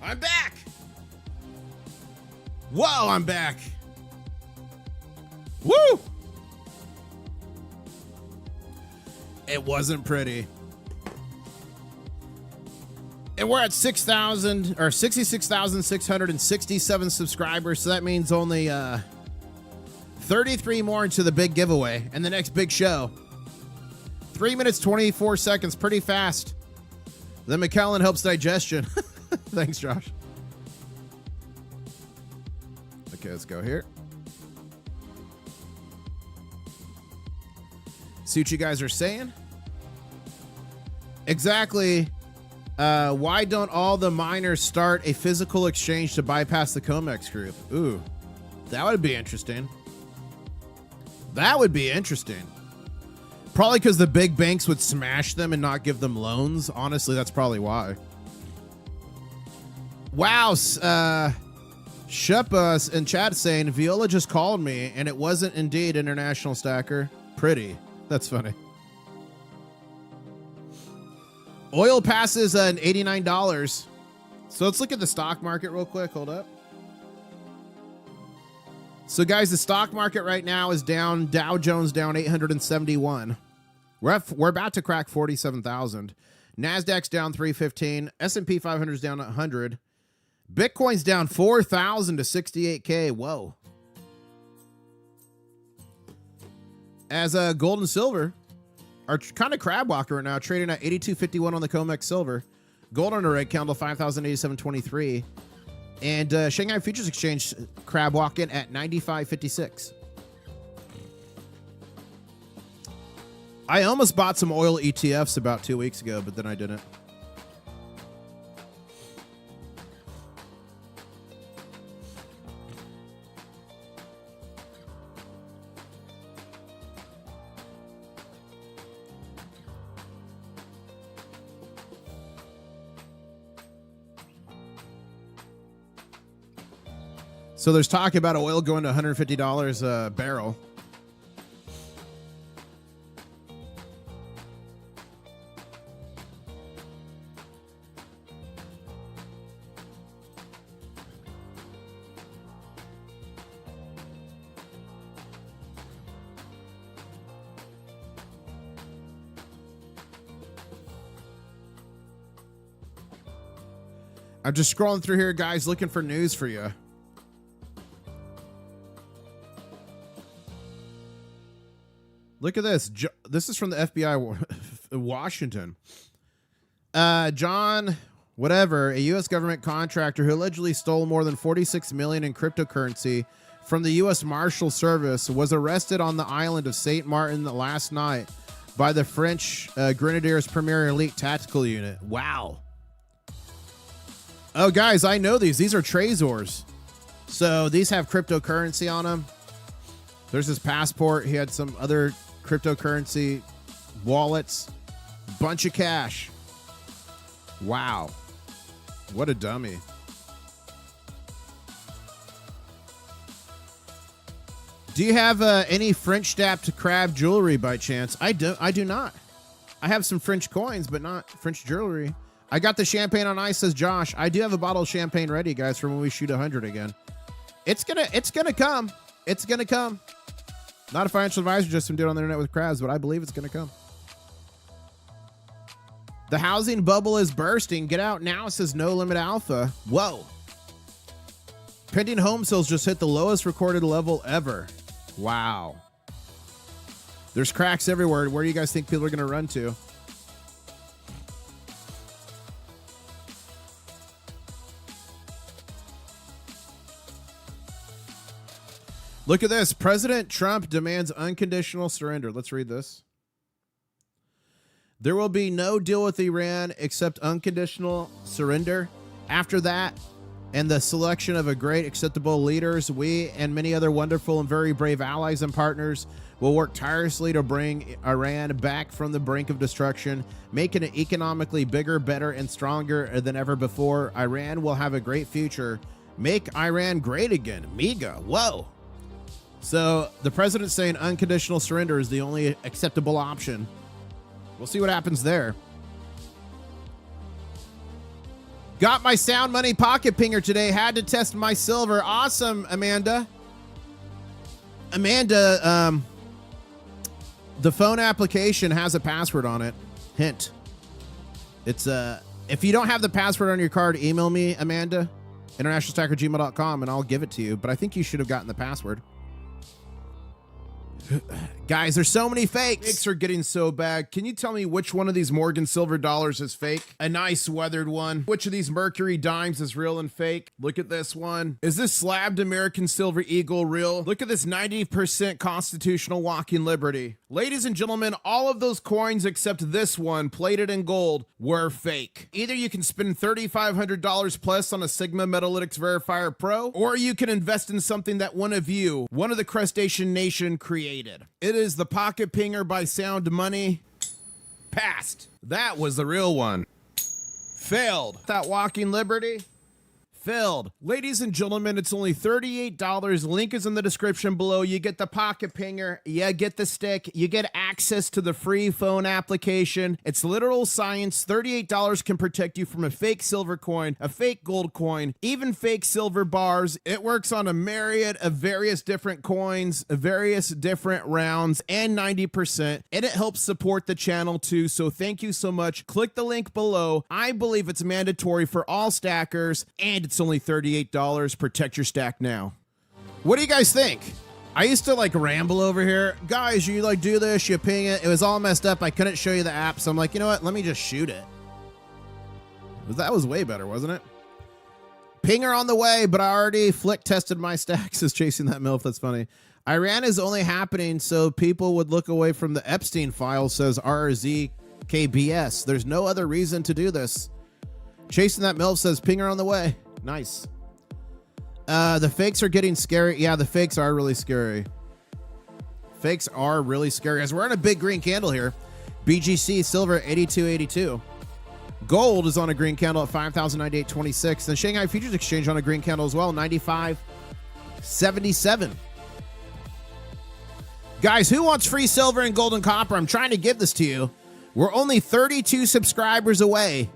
I'm back. Whoa, I'm back. Woo! It wasn't pretty. And we're at 6,000 or 66,667 subscribers. So that means only 33 more into the big giveaway and the next big show. 3 minutes, 24 seconds. Pretty fast. The McKellen helps digestion. Thanks, Josh. Okay, let's go here. See what you guys are saying. Exactly. Why don't all the miners start a physical exchange to bypass the Comex group? Ooh, that would be interesting. That would be interesting. Probably because the big banks would smash them and not give them loans. Honestly, that's probably why. Wow. Shepa in chat saying, Viola just called me and it wasn't indeed International Stacker. Pretty. That's funny. Oil passes an $89. So let's look at the stock market real quick. Hold up. So guys, the stock market right now is down. Dow Jones down 871. We're about to crack 47,000. Nasdaq's down 315. S&P 500 is down 100. Bitcoin's down 4,000 to 68K. Whoa. As gold and silver are kind of crab walker right now, trading at 82.51 on the Comex silver. Gold on a red candle 5,087.23, and Shanghai Futures Exchange crab walking at 95.56. I almost bought some oil ETFs about 2 weeks ago, but then I didn't. So there's talk about oil going to $150 a barrel. I'm just scrolling through here, guys, looking for news for you. Look at this. This is from the FBI Washington. John, whatever, a U.S. government contractor who allegedly stole more than $46 million in cryptocurrency from the U.S. Marshal Service was arrested on the island of St. Martin last night by the French Grenadiers Premier Elite Tactical Unit. Wow. Oh, guys, I know these. These are Trezors. So these have cryptocurrency on them. There's his passport. He had some other cryptocurrency wallets. Bunch of cash. Wow. What a dummy. Do you have any French stamped crab jewelry by chance? I do not. I have some French coins, but not French jewelry. I got the champagne on ice, says Josh. I do have a bottle of champagne ready, guys, for when we shoot 100 again. It's gonna come. It's gonna come. Not a financial advisor, just some dude on the internet with crabs, but I believe it's gonna come. The housing bubble is bursting. Get out now, says No Limit Alpha. Whoa. Pending home sales just hit the lowest recorded level ever. Wow. There's cracks everywhere. Where do you guys think people are gonna run to? Look at this. President Trump demands unconditional surrender. Let's read this. There will be no deal with Iran except unconditional surrender. After that, and the selection of a great acceptable leaders, we and many other wonderful and very brave allies and partners will work tirelessly to bring Iran back from the brink of destruction, making it economically bigger, better, and stronger than ever before. Iran will have a great future. Make Iran great again. MEGA. Whoa. So the president's saying unconditional surrender is the only acceptable option. We'll see what happens there. Got my Sound Money pocket pinger today. Had to test my silver. Awesome, Amanda. Amanda, the phone application has a password on it. Hint. It's if you don't have the password on your card, email me, Amanda, internationalstacker@gmail.com, and I'll give it to you. But I think you should have gotten the password. Guys, there's so many fakes. Fakes are getting so bad. Can you tell me which one of these Morgan silver dollars is fake? A nice weathered one. Which of these Mercury dimes is real and fake? Look at this one. Is this slabbed American silver eagle real? Look at this 90% constitutional walking liberty. Ladies and gentlemen, all of those coins except this one, plated in gold, were fake. Either you can spend $3,500 plus on a Sigma Metalytics Verifier Pro, or you can invest in something that one of the crustacean nation created. It is the Pocket Pinger by Sound Money. Passed. That was the real one. Failed. That walking liberty. Failed. Ladies and gentlemen, it's only $38. Link is in the description below. You get the pocket pinger, you get the stick, you get access to the free phone application. It's literal science. $38 can protect you from a fake silver coin, a fake gold coin, even fake silver bars. It works on a myriad of various different coins, various different rounds, and 90%. And it helps support the channel too. So thank you so much. Click the link below. I believe it's mandatory for all stackers, and it's only $38. Protect your stack now. What do you guys think? I used to like ramble over here. Guys, you like do this, you ping it. It was all messed up. I couldn't show you the app. So I'm like, you know what? Let me just shoot it. That was way better, wasn't it? Pinger on the way, but I already flick tested my stacks as chasing that MILF. That's funny. Iran is only happening so people would look away from the Epstein file, says RZKBS. There's no other reason to do this. Chasing that MILF says pinger on the way. Nice. The fakes are getting scary. Yeah, the fakes are really scary. Fakes are really scary. As we're on a big green candle here. BGC silver 82.82. Gold is on a green candle at 5,098.26. The Shanghai Futures Exchange on a green candle as well, 95.77. Guys, who wants free silver and gold and copper? I'm trying to give this to you. We're only 32 subscribers away.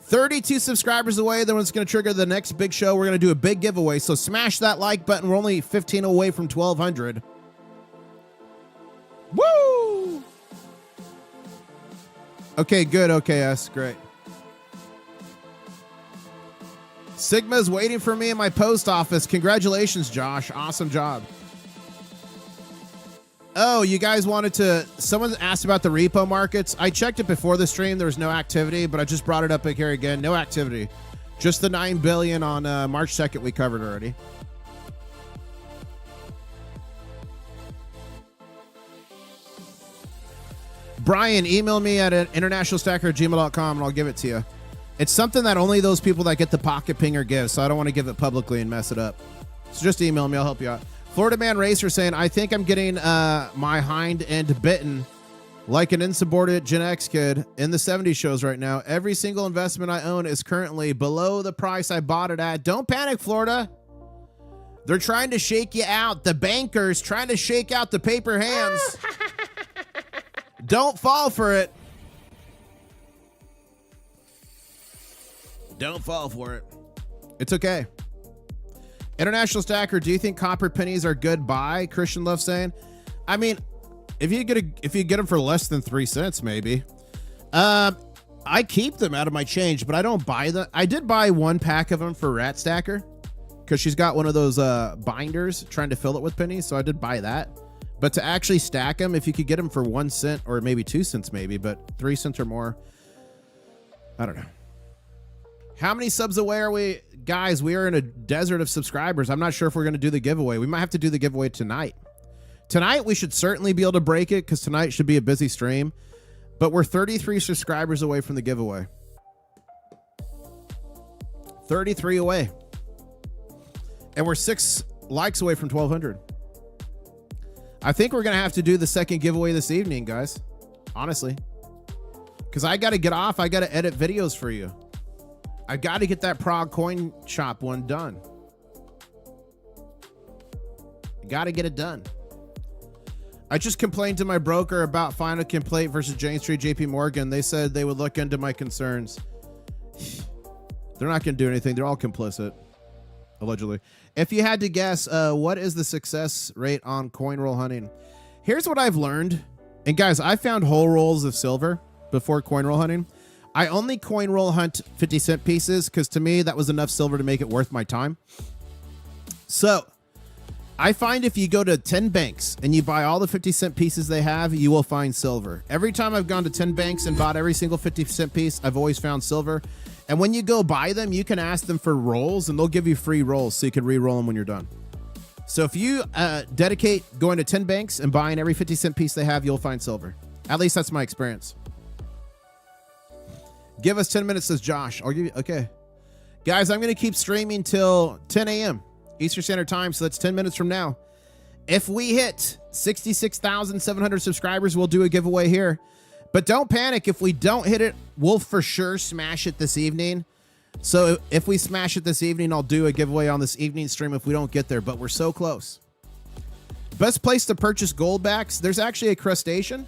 32 subscribers away, then it's going to trigger the next big show. We're going to do a big giveaway, so smash that like button. We're only 15 away from 1,200. Woo! Okay, good, OKS, great. Sigma's waiting for me in my post office. Congratulations, Josh. Awesome job. Oh, you guys wanted to... Someone asked about the repo markets. I checked it before the stream. There was no activity, but I just brought it up here again. No activity. Just the $9 billion on March 2nd we covered already. Brian, email me at internationalstacker@gmail.com and I'll give it to you. It's something that only those people that get the pocket pinger give, so I don't want to give it publicly and mess it up. So just email me. I'll help you out. Florida Man Racer saying, I think I'm getting my hind end bitten like an insubordinate Gen X kid in the 70s shows right now. Every single investment I own is currently below the price I bought it at. Don't panic, Florida. They're trying to shake you out. The bankers trying to shake out the paper hands. Don't fall for it. Don't fall for it. It's okay. International Stacker, do you think copper pennies are good buy? Christian Love saying, I mean, if you get them for less than 3 cents, maybe. I keep them out of my change, but I don't buy them. I did buy 1 pack of them for Rat Stacker because she's got one of those binders trying to fill it with pennies, so I did buy that. But to actually stack them, if you could get them for 1 cent or maybe 2 cents, maybe, but 3 cents or more, I don't know. How many subs away are we? Guys, we are in a desert of subscribers. I'm not sure if we're going to do the giveaway. We might have to do the giveaway tonight. Tonight, we should certainly be able to break it because tonight should be a busy stream. But we're 33 subscribers away from the giveaway. 33 away. And we're 6 likes away from 1,200. I think we're going to have to do the second giveaway this evening, guys. Honestly. Because I got to get off. I got to edit videos for you. I got to get that Prague coin shop one done. Got to get it done. I just complained to my broker about final complaint versus Jane Street JP Morgan. They said they would look into my concerns. They're not going to do anything. They're all complicit, allegedly. If you had to guess, what is the success rate on coin roll hunting? Here's what I've learned. And guys, I found whole rolls of silver before coin roll hunting. I only coin roll hunt 50-cent pieces because to me, that was enough silver to make it worth my time. So I find if you go to 10 banks and you buy all the 50-cent pieces they have, you will find silver. Every time I've gone to 10 banks and bought every single 50-cent piece, I've always found silver. And when you go buy them, you can ask them for rolls and they'll give you free rolls so you can re-roll them when you're done. So if you dedicate going to 10 banks and buying every 50-cent piece they have, you'll find silver. At least that's my experience. Give us 10 minutes, says Josh. I'll give you, okay. Guys, I'm going to keep streaming till 10 a.m. Eastern Standard Time, so that's 10 minutes from now. If we hit 66,700 subscribers, we'll do a giveaway here. But don't panic. If we don't hit it, we'll for sure smash it this evening. So if we smash it this evening, I'll do a giveaway on this evening stream if we don't get there, but we're so close. Best place to purchase gold backs. There's actually a crustacean.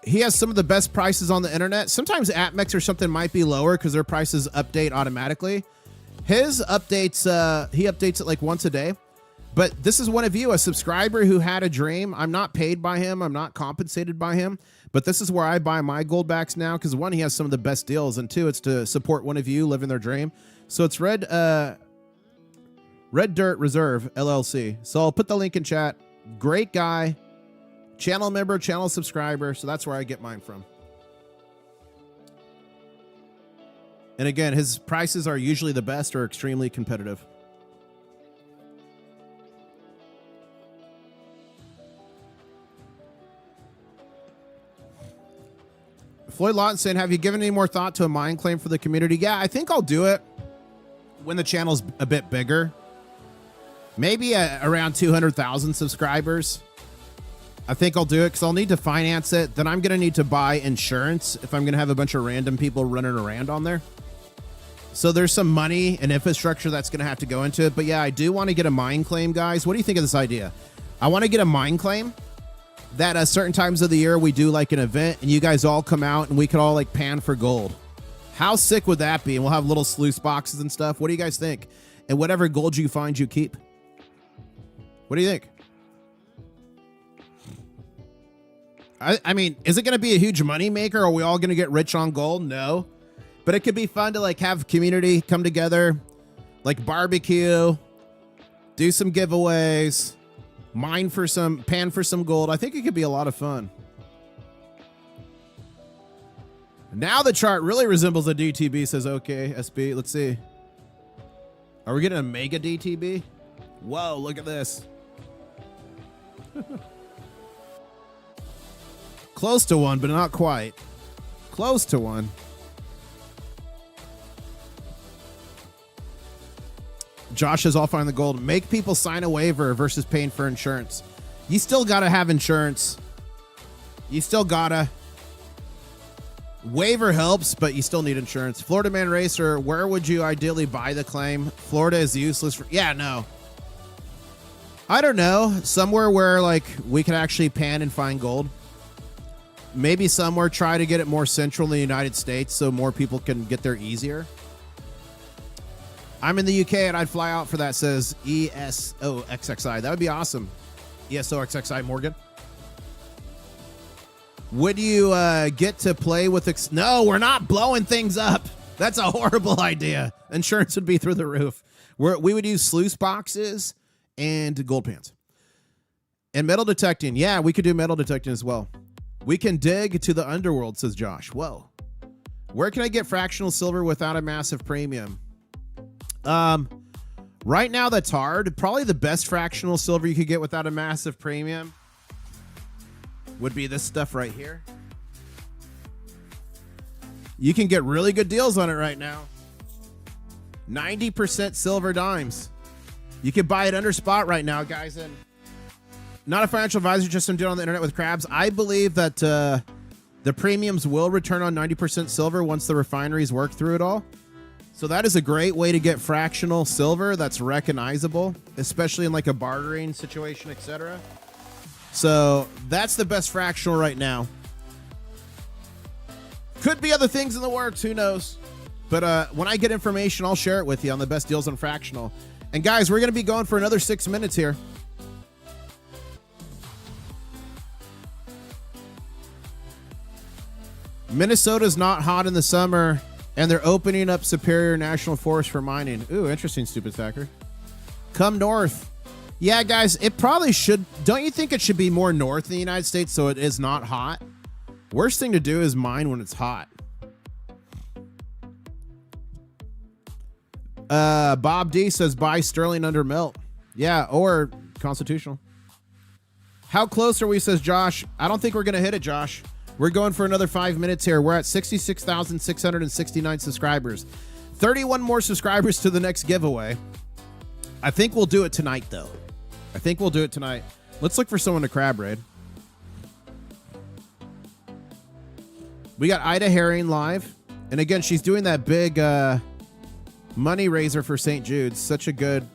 He has some of the best prices on the internet. Sometimes AppMex or something might be lower because their prices update automatically. His updates, he updates it like once a day. But this is one of you, a subscriber who had a dream. I'm not paid by him. I'm not compensated by him. But this is where I buy my gold backs now because one, he has some of the best deals. And two, it's to support one of you living their dream. So it's Red Dirt Reserve, LLC. So I'll put the link in chat. Great guy. Channel member, channel subscriber. So that's where I get mine from. And again, his prices are usually the best or extremely competitive. Floyd Lawton saying, have you given any more thought to a mine claim for the community? Yeah, I think I'll do it when the channel's a bit bigger. Maybe around 200,000 subscribers. I think I'll do it because I'll need to finance it. Then I'm going to need to buy insurance if I'm going to have a bunch of random people running around on there. So there's some money and infrastructure that's going to have to go into it. But yeah, I do want to get a mine claim, guys. What do you think of this idea? I want to get a mine claim that at certain times of the year we do like an event and you guys all come out and we could all like pan for gold. How sick would that be? And we'll have little sluice boxes and stuff. What do you guys think? And whatever gold you find, you keep. What do you think? I mean, is it going to be a huge money maker? Are we all going to get rich on gold? No. But it could be fun to like have community come together, like barbecue, do some giveaways, pan for some gold. I think it could be a lot of fun. Now the chart really resembles a DTB, says okay, SB. Let's see. Are we getting a mega DTB? Whoa, look at this. Close to one, but not quite. Close to one. Josh says, I'll find the gold. Make people sign a waiver versus paying for insurance. You still got to have insurance. You still got to. Waiver helps, but you still need insurance. Florida Man Racer, where would you ideally buy the claim? Florida is useless for... Yeah, no. I don't know. Somewhere where, like, we can actually pan and find gold. Maybe somewhere try to get it more central in the United States so more people can get there easier. I'm in the UK and I'd fly out for that, says ESOXXI. That would be awesome. ESOXXI Morgan. Would you get to play with... No, we're not blowing things up. That's a horrible idea. Insurance would be through the roof. We would use sluice boxes and gold pans. And metal detecting. Yeah, we could do metal detecting as well. We can dig to the underworld, says Josh. Whoa. Where can I get fractional silver without a massive premium? Right now, that's hard. Probably the best fractional silver you could get without a massive premium would be this stuff right here. You can get really good deals on it right now. 90% silver dimes. You can buy it under spot right now, guys. And not a financial advisor, just some deal on the internet with crabs. I believe that the premiums will return on 90% silver once the refineries work through it all. So that is a great way to get fractional silver that's recognizable, especially in like a bartering situation, etc. So that's the best fractional right now. Could be other things in the works. Who knows? But when I get information, I'll share it with you on the best deals on fractional. And guys, we're going to be going for another 6 minutes here. Minnesota's not hot in the summer, and they're opening up Superior National Forest for mining. Ooh, interesting, stupid stacker. Come north. Yeah, guys, it probably should. Don't you think it should be more north in the United States so it is not hot? Worst thing to do is mine when it's hot. Bob D says buy sterling under melt. Yeah, or constitutional. How close are we, says Josh? I don't think we're going to hit it, Josh. We're going for another 5 minutes here. We're at 66,669 subscribers. 31 more subscribers to the next giveaway. I think we'll do it tonight, though. I think we'll do it tonight. Let's look for someone to crab raid. We got Ida Herring live. And again, she's doing that big money raiser for St. Jude's. Such a good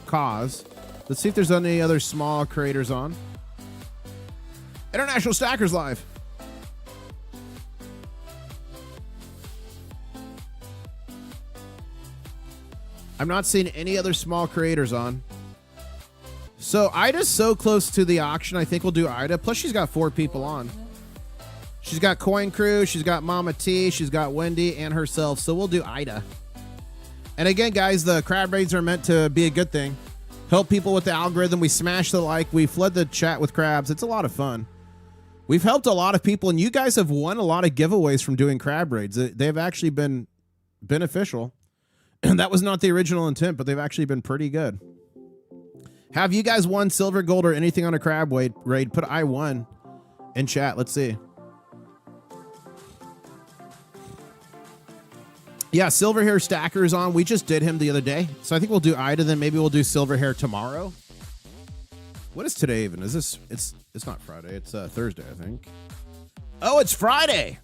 cause. Let's see if there's any other small creators on. International Stackers live. I'm not seeing any other small creators on. So Ida's so close to the auction. I think we'll do Ida. Plus she's got 4 people on. She's got Coin Crew. She's got Mama T. She's got Wendy and herself. So we'll do Ida. And again, guys, the crab raids are meant to be a good thing. Help people with the algorithm. We smash the like. We flood the chat with crabs. It's a lot of fun. We've helped a lot of people, and you guys have won a lot of giveaways from doing crab raids. They've actually been beneficial. And that was not the original intent, but they've actually been pretty good. Have you guys won silver, gold, or anything on a crab raid? Put I won in chat. Let's see. Yeah, Silver Hair Stacker is on. We just did him the other day. So I think we'll do Ida, then maybe we'll do Silver Hair tomorrow. What is today even? Is this... It's not Friday. It's Thursday, I think. Oh, it's Friday.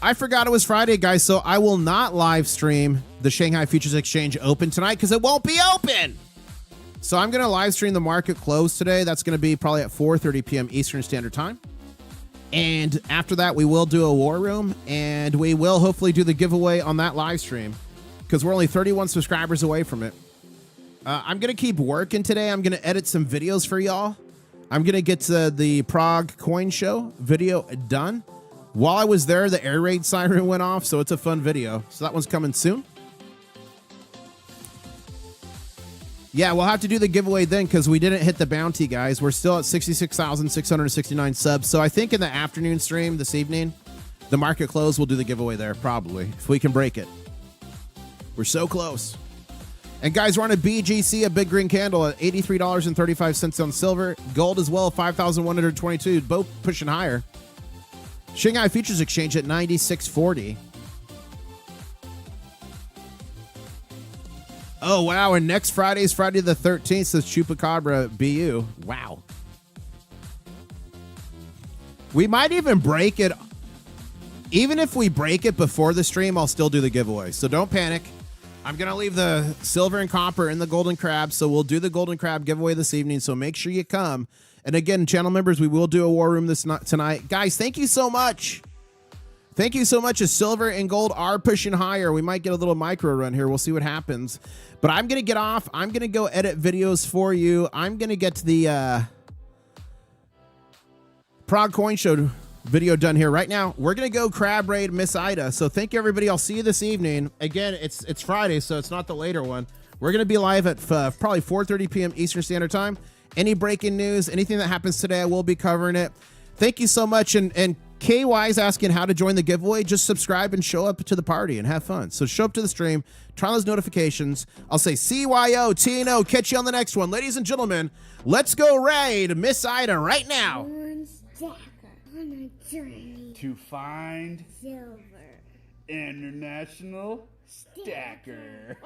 I forgot it was Friday, guys. So I will not live stream the Shanghai Futures Exchange open tonight because it won't be open. So I'm going to live stream the market close today. That's going to be probably at 4:30 p.m. Eastern Standard Time. And after that, we will do a war room, and we will hopefully do the giveaway on that live stream because we're only 31 subscribers away from it. I'm going to keep working today. I'm going to edit some videos for y'all. I'm going to get to the Prague Coin Show video done. While I was there, the air raid siren went off, so it's a fun video. So that one's coming soon. Yeah, we'll have to do the giveaway then because we didn't hit the bounty, guys. We're still at 66,669 subs. So I think in the afternoon stream this evening, the market close, we'll do the giveaway there, probably, if we can break it. We're so close. And guys, we're on a BGC, a big green candle at $83.35 on silver. Gold as well, 5,122, both pushing higher. Shanghai Futures Exchange at 96.40. Oh, wow. And next Friday is Friday the 13th, says Chupacabra BU. Wow. We might even break it. Even if we break it before the stream, I'll still do the giveaway. So don't panic. I'm going to leave the silver and copper in the golden crab. So we'll do the golden crab giveaway this evening. So make sure you come. And again, channel members, we will do a war room tonight. Guys, thank you so much. Thank you so much. As silver and gold are pushing higher, we might get a little micro run here. We'll see what happens. But I'm going to get off. I'm going to go edit videos for you. I'm going to get to the Prague Coin Show video done here right now. We're going to go crab raid Miss Ida. So thank you, everybody. I'll see you this evening. Again, it's Friday, so it's not the later one. We're going to be live at probably 4:30 p.m. Eastern Standard Time. Any breaking news, anything that happens today, I will be covering it. Thank you so much. And KY is asking how to join the giveaway. Just subscribe and show up to the party and have fun. So show up to the stream, turn on those notifications. I'll say CYO, TNO, catch you on the next one. Ladies and gentlemen, let's go raid Miss Ida right now. One stacker on a journey To find silver. International Stacker.